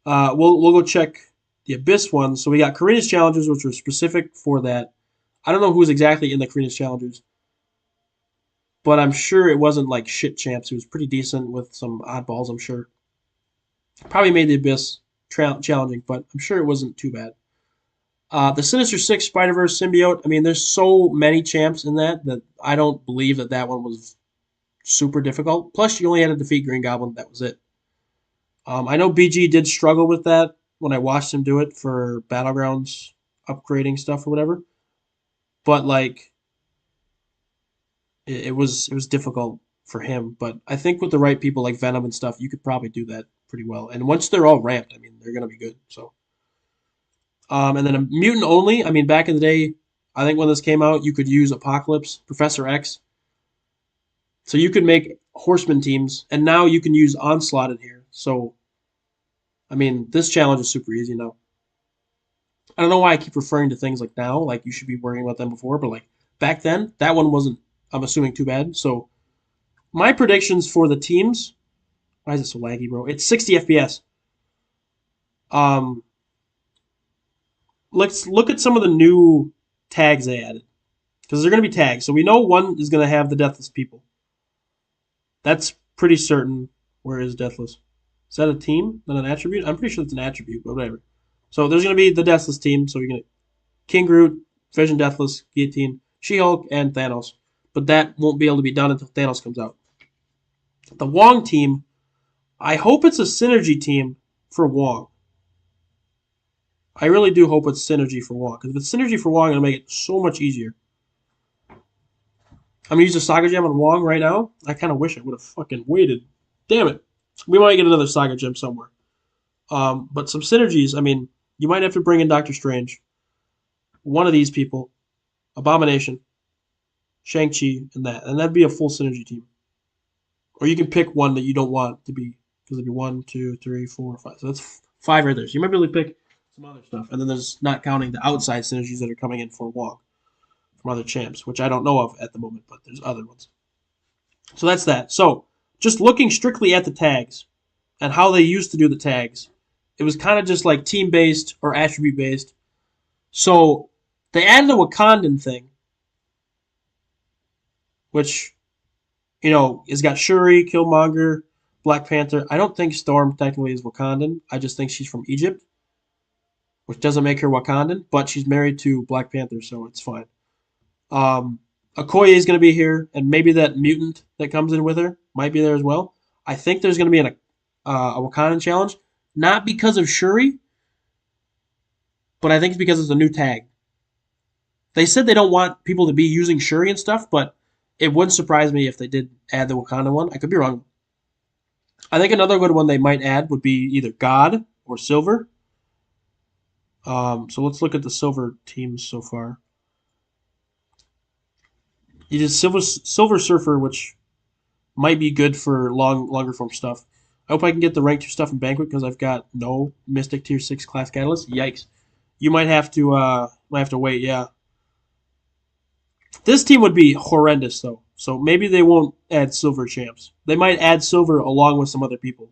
we'll go check the Abyss one. So we got Karina's Challengers, which were specific for that. I don't know who was exactly in the Karina's Challengers. But I'm sure it wasn't like shit champs. It was pretty decent with some oddballs, I'm sure. Probably made the Abyss challenging, but I'm sure it wasn't too bad. The Sinister Six Spider-Verse Symbiote, I mean, there's so many champs in that I don't believe that one was super difficult. Plus, you only had to defeat Green Goblin. That was it. I know BG did struggle with that when I watched him do it for Battlegrounds upgrading stuff or whatever. But, like, it was difficult for him. But I think with the right people like Venom and stuff, you could probably do that pretty well. And once they're all ramped, I mean, they're going to be good. So, and then a mutant only. I mean, back in the day, I think when this came out, you could use Apocalypse, Professor X. So you could make Horseman teams, and now you can use Onslaught in here. So, I mean, this challenge is super easy now. I don't know why I keep referring to things like now, like you should be worrying about them before, but like back then, that one wasn't, I'm assuming, too bad. So, my predictions for the teams. Why is it so laggy, bro? It's 60 FPS. Let's look at some of the new tags they added. Because they're going to be tags. So we know one is going to have the Deathless people. That's pretty certain. Where is Deathless? Is that a team? Not an attribute? I'm pretty sure it's an attribute, but whatever. So there's going to be the Deathless team. So you're going to King Groot, Vision Deathless, Guillotine, She-Hulk, and Thanos. But that won't be able to be done until Thanos comes out. The Wong team, I hope it's a synergy team for Wong. I really do hope it's synergy for Wong. Because if it's synergy for Wong, it'll make it so much easier. I'm going to use a Saga Gem on Wong right now. I kind of wish I would have fucking waited. Damn it. We might get another Saga Gem somewhere. But some synergies, I mean, you might have to bring in Doctor Strange. One of these people. Abomination. Shang-Chi, and that. And that'd be a full synergy team. Or you can pick one that you don't want to be. Because it'd be 1, 2, 3, 4, 5. So that's 5 right there. So you might be able to pick some other stuff. And then there's not counting the outside synergies that are coming in for Wong from other champs, which I don't know of at the moment, but there's other ones. So that's that. So just looking strictly at the tags and how they used to do the tags, it was kind of just like team-based or attribute-based. So they added a Wakandan thing, which, you know, has got Shuri, Killmonger, Black Panther. I don't think Storm technically is Wakandan. I just think she's from Egypt, which doesn't make her Wakandan, but she's married to Black Panther, so it's fine. Okoye is going to be here, and maybe that mutant that comes in with her might be there as well. I think there's going to be a Wakandan challenge, not because of Shuri, but I think it's because it's a new tag. They said they don't want people to be using Shuri and stuff, but it wouldn't surprise me if they did add the Wakanda one. I could be wrong. I think another good one they might add would be either God or Silver. So let's look at the Silver teams so far. You did Silver Surfer, which might be good for longer form stuff. I hope I can get the rank 2 stuff in Banquet because I've got no Mystic Tier 6 class Catalyst. Yikes. You might have to wait, yeah. This team would be horrendous though. So maybe they won't add Silver champs. They might add Silver along with some other people.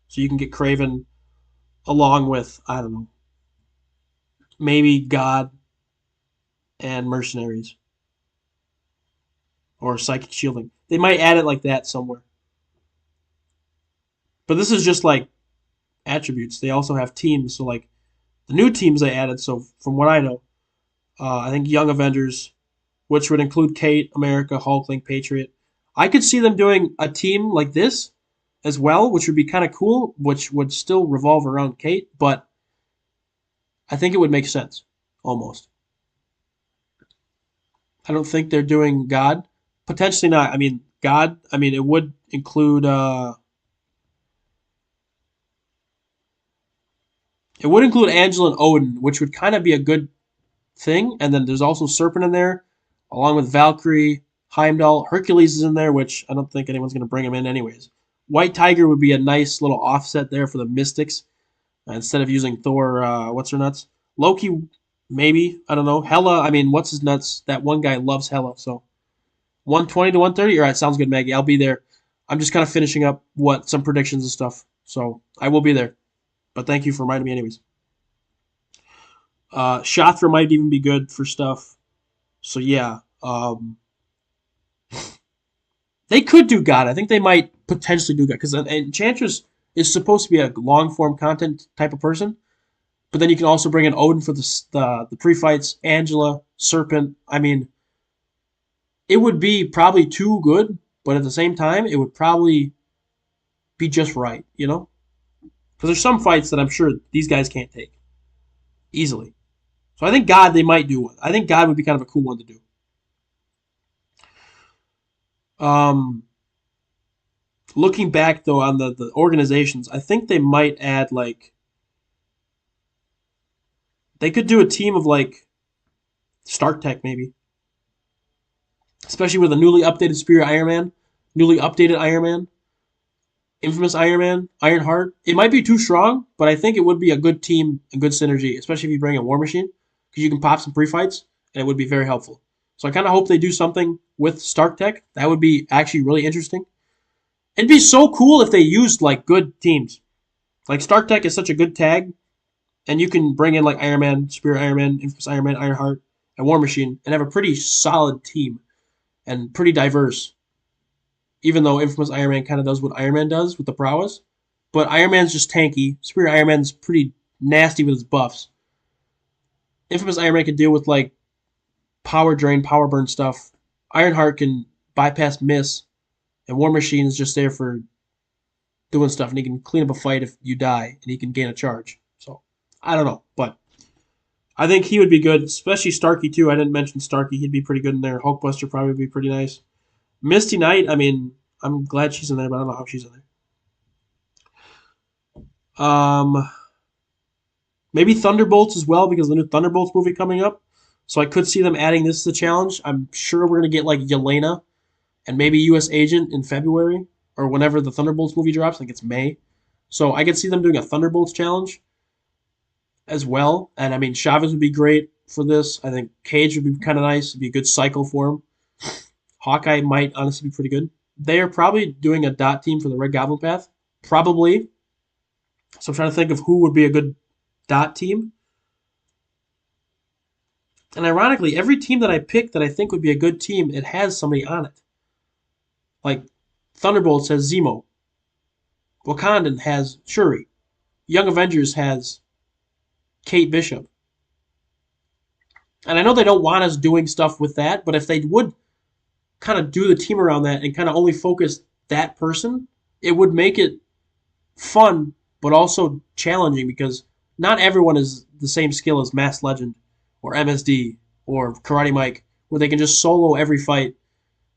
So you can get Kraven along with, I don't know, maybe God and Mercenaries. Or Psychic Shielding. They might add it like that somewhere. But this is just like attributes. They also have teams. So like the new teams they added, so from what I know, I think Young Avengers, which would include Kate, America, Hulkling, Patriot. I could see them doing a team like this as well, which would be kind of cool, which would still revolve around Kate, but I think it would make sense, almost. I don't think they're doing God. Potentially not. I mean, God, it would include Angela and Odin, which would kind of be a good thing. And then there's also Serpent in there, along with Valkyrie, Heimdall. Hercules is in there, which I don't think anyone's going to bring him in anyways. White Tiger would be a nice little offset there for the Mystics. Instead of using Thor, what's her nuts? Loki, maybe. I don't know. Hela, what's his nuts? That one guy loves Hela, so 120 to 130? All right, sounds good, Maggie. I'll be there. I'm just kind of finishing up some predictions and stuff. So I will be there. But thank you for reminding me anyways. Shatra might even be good for stuff. So yeah. They could do God. I think they might potentially do God. Because Enchantress is supposed to be a long-form content type of person. But then you can also bring in Odin for the pre-fights. Angela, Serpent. It would be probably too good, but at the same time, it would probably be just right, you know? Because there's some fights that I'm sure these guys can't take easily. So I think God, they might do one. I think God would be kind of a cool one to do. Looking back, though, on the organizations, I think they might add, they could do a team of, Stark Tech, maybe. Especially with a newly updated Superior Iron Man, newly updated Iron Man, Infamous Iron Man, Ironheart. It might be too strong, but I think it would be a good team, a good synergy, especially if you bring in War Machine, because you can pop some pre-fights, and it would be very helpful. So I kind of hope they do something with Stark Tech. That would be actually really interesting. It'd be so cool if they used, good teams. Stark Tech is such a good tag, and you can bring in, Iron Man, Superior Iron Man, Infamous Iron Man, Ironheart, and War Machine, and have a pretty solid team. And pretty diverse. Even though Infamous Iron Man kind of does what Iron Man does with the prowess. But Iron Man's just tanky. Superior Iron Man's pretty nasty with his buffs. Infamous Iron Man can deal with, power drain, power burn stuff. Ironheart can bypass miss. And War Machine is just there for doing stuff. And he can clean up a fight if you die. And he can gain a charge. So, I don't know. But I think he would be good, especially Starkey too. I didn't mention Starkey. He'd be pretty good in there. Hulkbuster probably would be pretty nice. Misty Knight, I mean, I'm glad she's in there, but I don't know how she's in there. Maybe Thunderbolts as well because of the new Thunderbolts movie coming up. So I could see them adding this as a challenge. I'm sure we're gonna get like Yelena and maybe U.S. Agent in February or whenever the Thunderbolts movie drops. I think it's May. So I could see them doing a Thunderbolts challenge as well. And I mean, Chavez would be great for this. I think Cage would be kind of nice. It'd be a good cycle for him. Hawkeye might honestly be pretty good. They are probably doing a dot team for the Red Goblin Path. Probably. So I'm trying to think of who would be a good dot team. And ironically, every team that I picked that I think would be a good team, it has somebody on it. Like Thunderbolts has Zemo. Wakandan has Shuri. Young Avengers has Kate Bishop. And I know they don't want us doing stuff with that, but if they would kind of do the team around that and kind of only focus that person, it would make it fun, but also challenging because not everyone is the same skill as Masked Legend or MSD or Karate Mike, where they can just solo every fight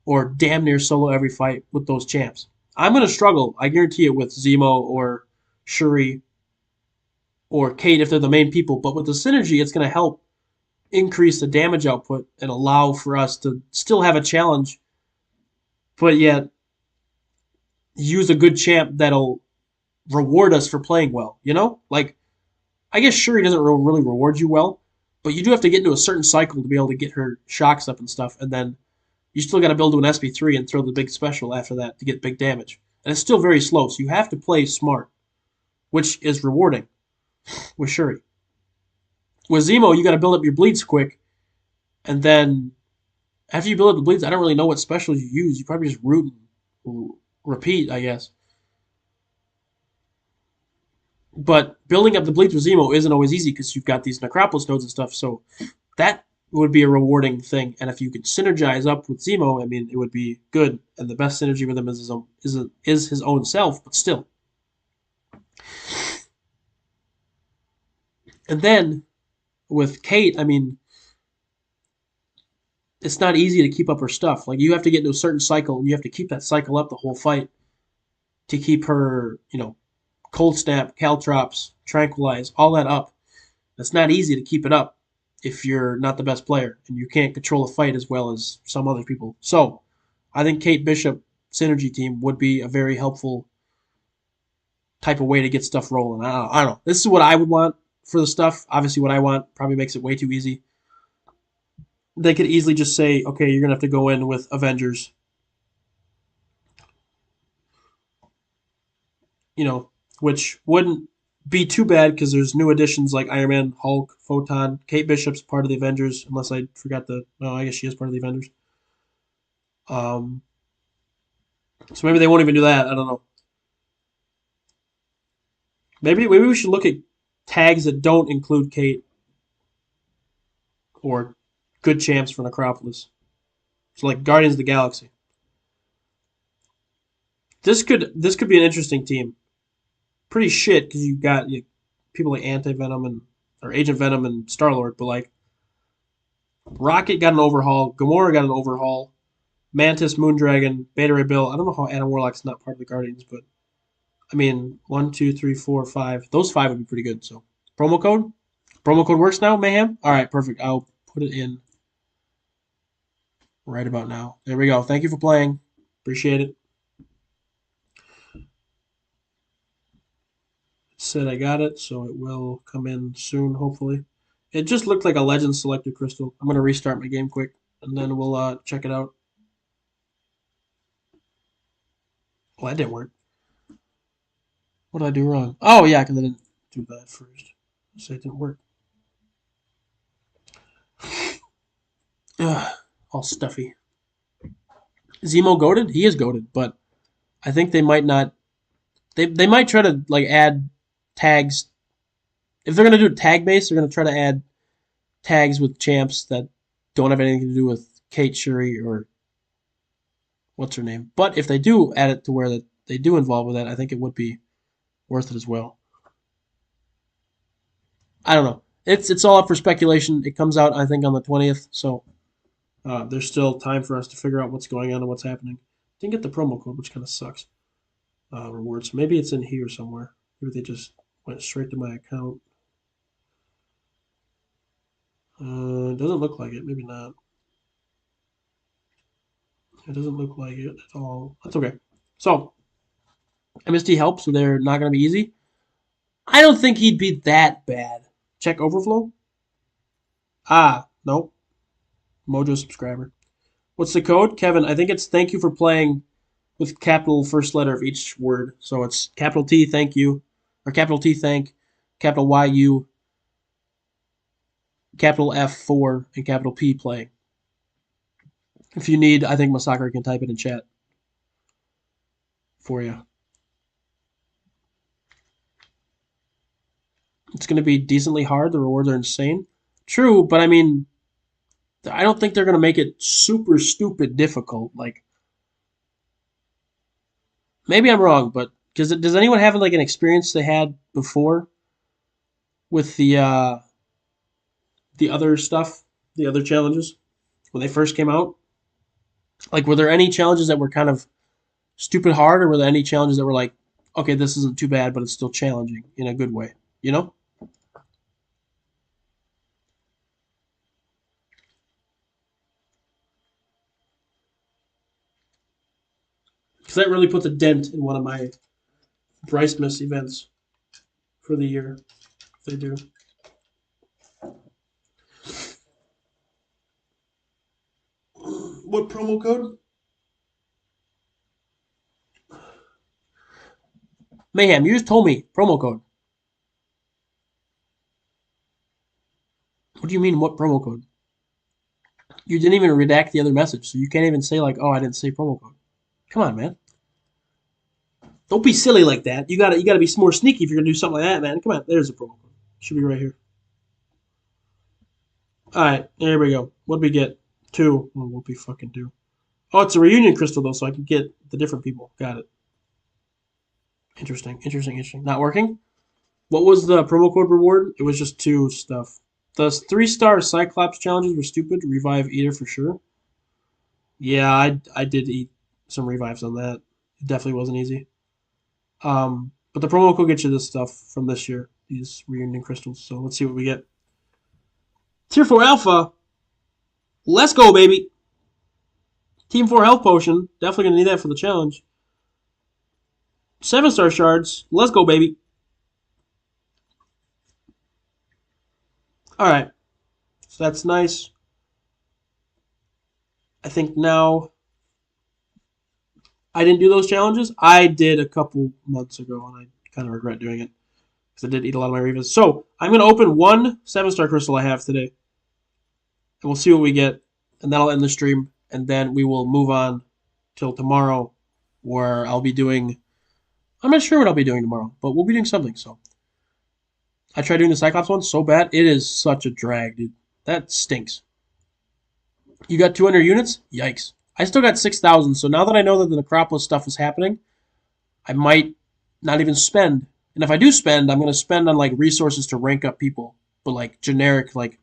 or damn near solo every fight with those champs. I'm going to struggle, I guarantee it, with Zemo or Shuri or Kate if they're the main people, but with the synergy, it's going to help increase the damage output and allow for us to still have a challenge, but yet use a good champ that'll reward us for playing well, you know? Like, I guess Shuri doesn't really reward you well, but you do have to get into a certain cycle to be able to get her shocks up and stuff, and then you still got to build to an SP3 and throw the big special after that to get big damage. And it's still very slow, so you have to play smart, which is rewarding with Shuri. With Zemo, you got to build up your bleeds quick, and then after you build up the bleeds, I don't really know what specials you use. You probably just root and repeat, I guess. But building up the bleeds with Zemo isn't always easy because you've got these Necropolis nodes and stuff, so that would be a rewarding thing. And if you could synergize up with Zemo, I mean, it would be good. And the best synergy with him is his own self, but still. And then with Kate, I mean, it's not easy to keep up her stuff. Like, you have to get into a certain cycle, and you have to keep that cycle up the whole fight to keep her, you know, Cold Snap, Caltrops, Tranquilize, all that up. It's not easy to keep it up if you're not the best player, and you can't control a fight as well as some other people. So, I think Kate Bishop synergy team would be a very helpful type of way to get stuff rolling. I don't know. This is what I would want for the stuff. Obviously, what I want probably makes it way too easy. They could easily just say, okay, you're going to have to go in with Avengers. You know, which wouldn't be too bad because there's new additions like Iron Man, Hulk, Photon. Kate Bishop's part of the Avengers, unless I forgot the... No, I guess she is part of the Avengers. So maybe they won't even do that. I don't know. Maybe we should look at tags that don't include Kate or good champs for Necropolis. So like Guardians of the Galaxy. This could be an interesting team. Pretty shit because you got people like Anti-Venom or Agent Venom and Star-Lord, but like Rocket got an overhaul, Gamora got an overhaul, Mantis, Moondragon, Beta Ray Bill. I don't know how Adam Warlock's not part of the Guardians, but I mean 1, 2, 3, 4, 5. Those 5 would be pretty good. So promo code? Promo code works now, Mayhem? Alright, perfect. I'll put it in right about now. There we go. Thank you for playing. Appreciate it. Said I got it, so it will come in soon, hopefully. It just looked like a Legend Selected Crystal. I'm going to restart my game quick, and then we'll check it out. Well, that didn't work. What did I do wrong? Oh, yeah, because I didn't do that first. So it didn't work. Ugh, all stuffy. Zemo goated? He is goated, but I think they might not... They might try to like add tags. If they're going to do tag based, they're going to try to add tags with champs that don't have anything to do with Kate, Shuri, or what's her name. But if they do add it to where that they do involve with that, I think it would be worth it as well. I don't know. it's all up for speculation. It comes out, I think, on the 20th, so there's still time for us to figure out what's going on and what's happening. Didn't get the promo code, which kind of sucks. Rewards. Maybe it's in here somewhere. Maybe they just went straight to my account. It doesn't look like it. Maybe not. It doesn't look like it at all. That's okay. So, MST helps, so they're not going to be easy. I don't think he'd be that bad. Check overflow. Nope. Mojo subscriber. What's the code? Kevin, I think it's thank you for playing with capital first letter of each word. So it's capital T, thank you, or capital T, thank, capital YU, capital F4, and capital P, playing. If you need, I think Masakura can type it in chat for you. It's going to be decently hard. The rewards are insane. True, but I mean, I don't think they're going to make it super stupid difficult. Like, maybe I'm wrong, but does anyone have like an experience they had before with the other stuff, the other challenges when they first came out? Like, were there any challenges that were kind of stupid hard, or were there any challenges that were like, okay, this isn't too bad, but it's still challenging in a good way, you know? Because that really puts a dent in one of my Bricemas events for the year, if they do. What promo code? Mayhem, you just told me promo code. What do you mean, what promo code? You didn't even redact the other message, so you can't even say like, oh, I didn't say promo code. Come on, man. Don't be silly like that. You gotta be more sneaky if you're gonna do something like that, man. Come on, there's the promo code. Should be right here. Alright, there we go. What'd we get? 2. Well, whoopee fucking 2. Oh, it's a reunion crystal though, so I can get the different people. Got it. Interesting. Not working? What was the promo code reward? It was just 2 stuff. The 3-star Cyclops challenges were stupid. Revive Eater for sure. Yeah, I did eat some revives on that. It definitely wasn't easy. But the promo code gets you this stuff from this year. These reunion crystals. So let's see what we get. Tier 4 Alpha. Let's go, baby. Team 4 Health Potion. Definitely going to need that for the challenge. 7-star shards. Let's go, baby. Alright. So that's nice. I think now I didn't do those challenges. I did a couple months ago, and I kind of regret doing it because I did eat a lot of my revas. So I'm going to open one 7-star crystal I have today, and we'll see what we get, and that'll end the stream, and then we will move on till tomorrow, where I'll be doing. I'm not sure what I'll be doing tomorrow, but we'll be doing something. So I tried doing the Cyclops one so bad. It is such a drag, dude. That stinks. You got 200 units? Yikes. I still got 6,000, so now that I know that the Necropolis stuff is happening, I might not even spend. And if I do spend, I'm going to spend on like resources to rank up people, but like generic, like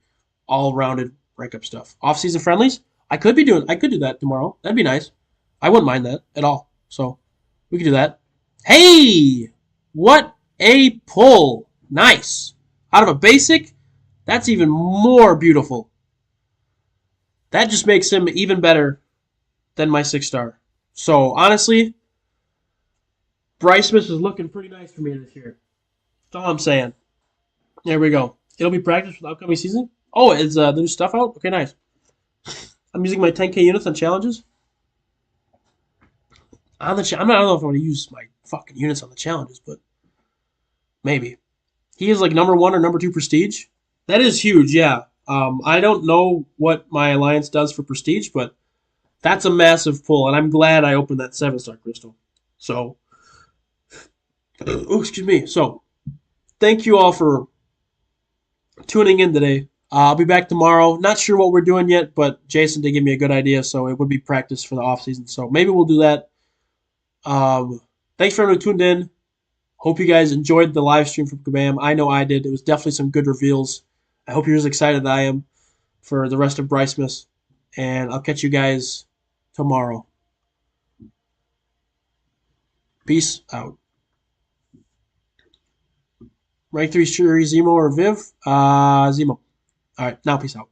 all-rounded rank up stuff. Off-season friendlies? I could do that tomorrow. That'd be nice. I wouldn't mind that at all. So we could do that. Hey! What a pull. Nice. Out of a basic, that's even more beautiful. That just makes him even better than my 6-star. So, honestly, Bricemas is looking pretty nice for me this year. That's all I'm saying. There we go. It'll be practice for the upcoming season. Oh, is the new stuff out? Okay, nice. I'm using my 10k units on challenges. I don't know if I'm going to use my fucking units on the challenges, but maybe. He is like number 1 or number 2 prestige. That is huge, yeah. I don't know what my alliance does for prestige, but that's a massive pull, and I'm glad I opened that 7-star crystal. So, excuse me. So, thank you all for tuning in today. I'll be back tomorrow. Not sure what we're doing yet, but Jason did give me a good idea, so it would be practice for the off-season. So, maybe we'll do that. Thanks for everyone who tuned in. Hope you guys enjoyed the live stream from Kabam. I know I did. It was definitely some good reveals. I hope you're as excited as I am for the rest of Bricemas, and I'll catch you guys tomorrow. Peace out. Rank 3 Shuri, Zemo, or Viv? Zemo. Alright, now peace out.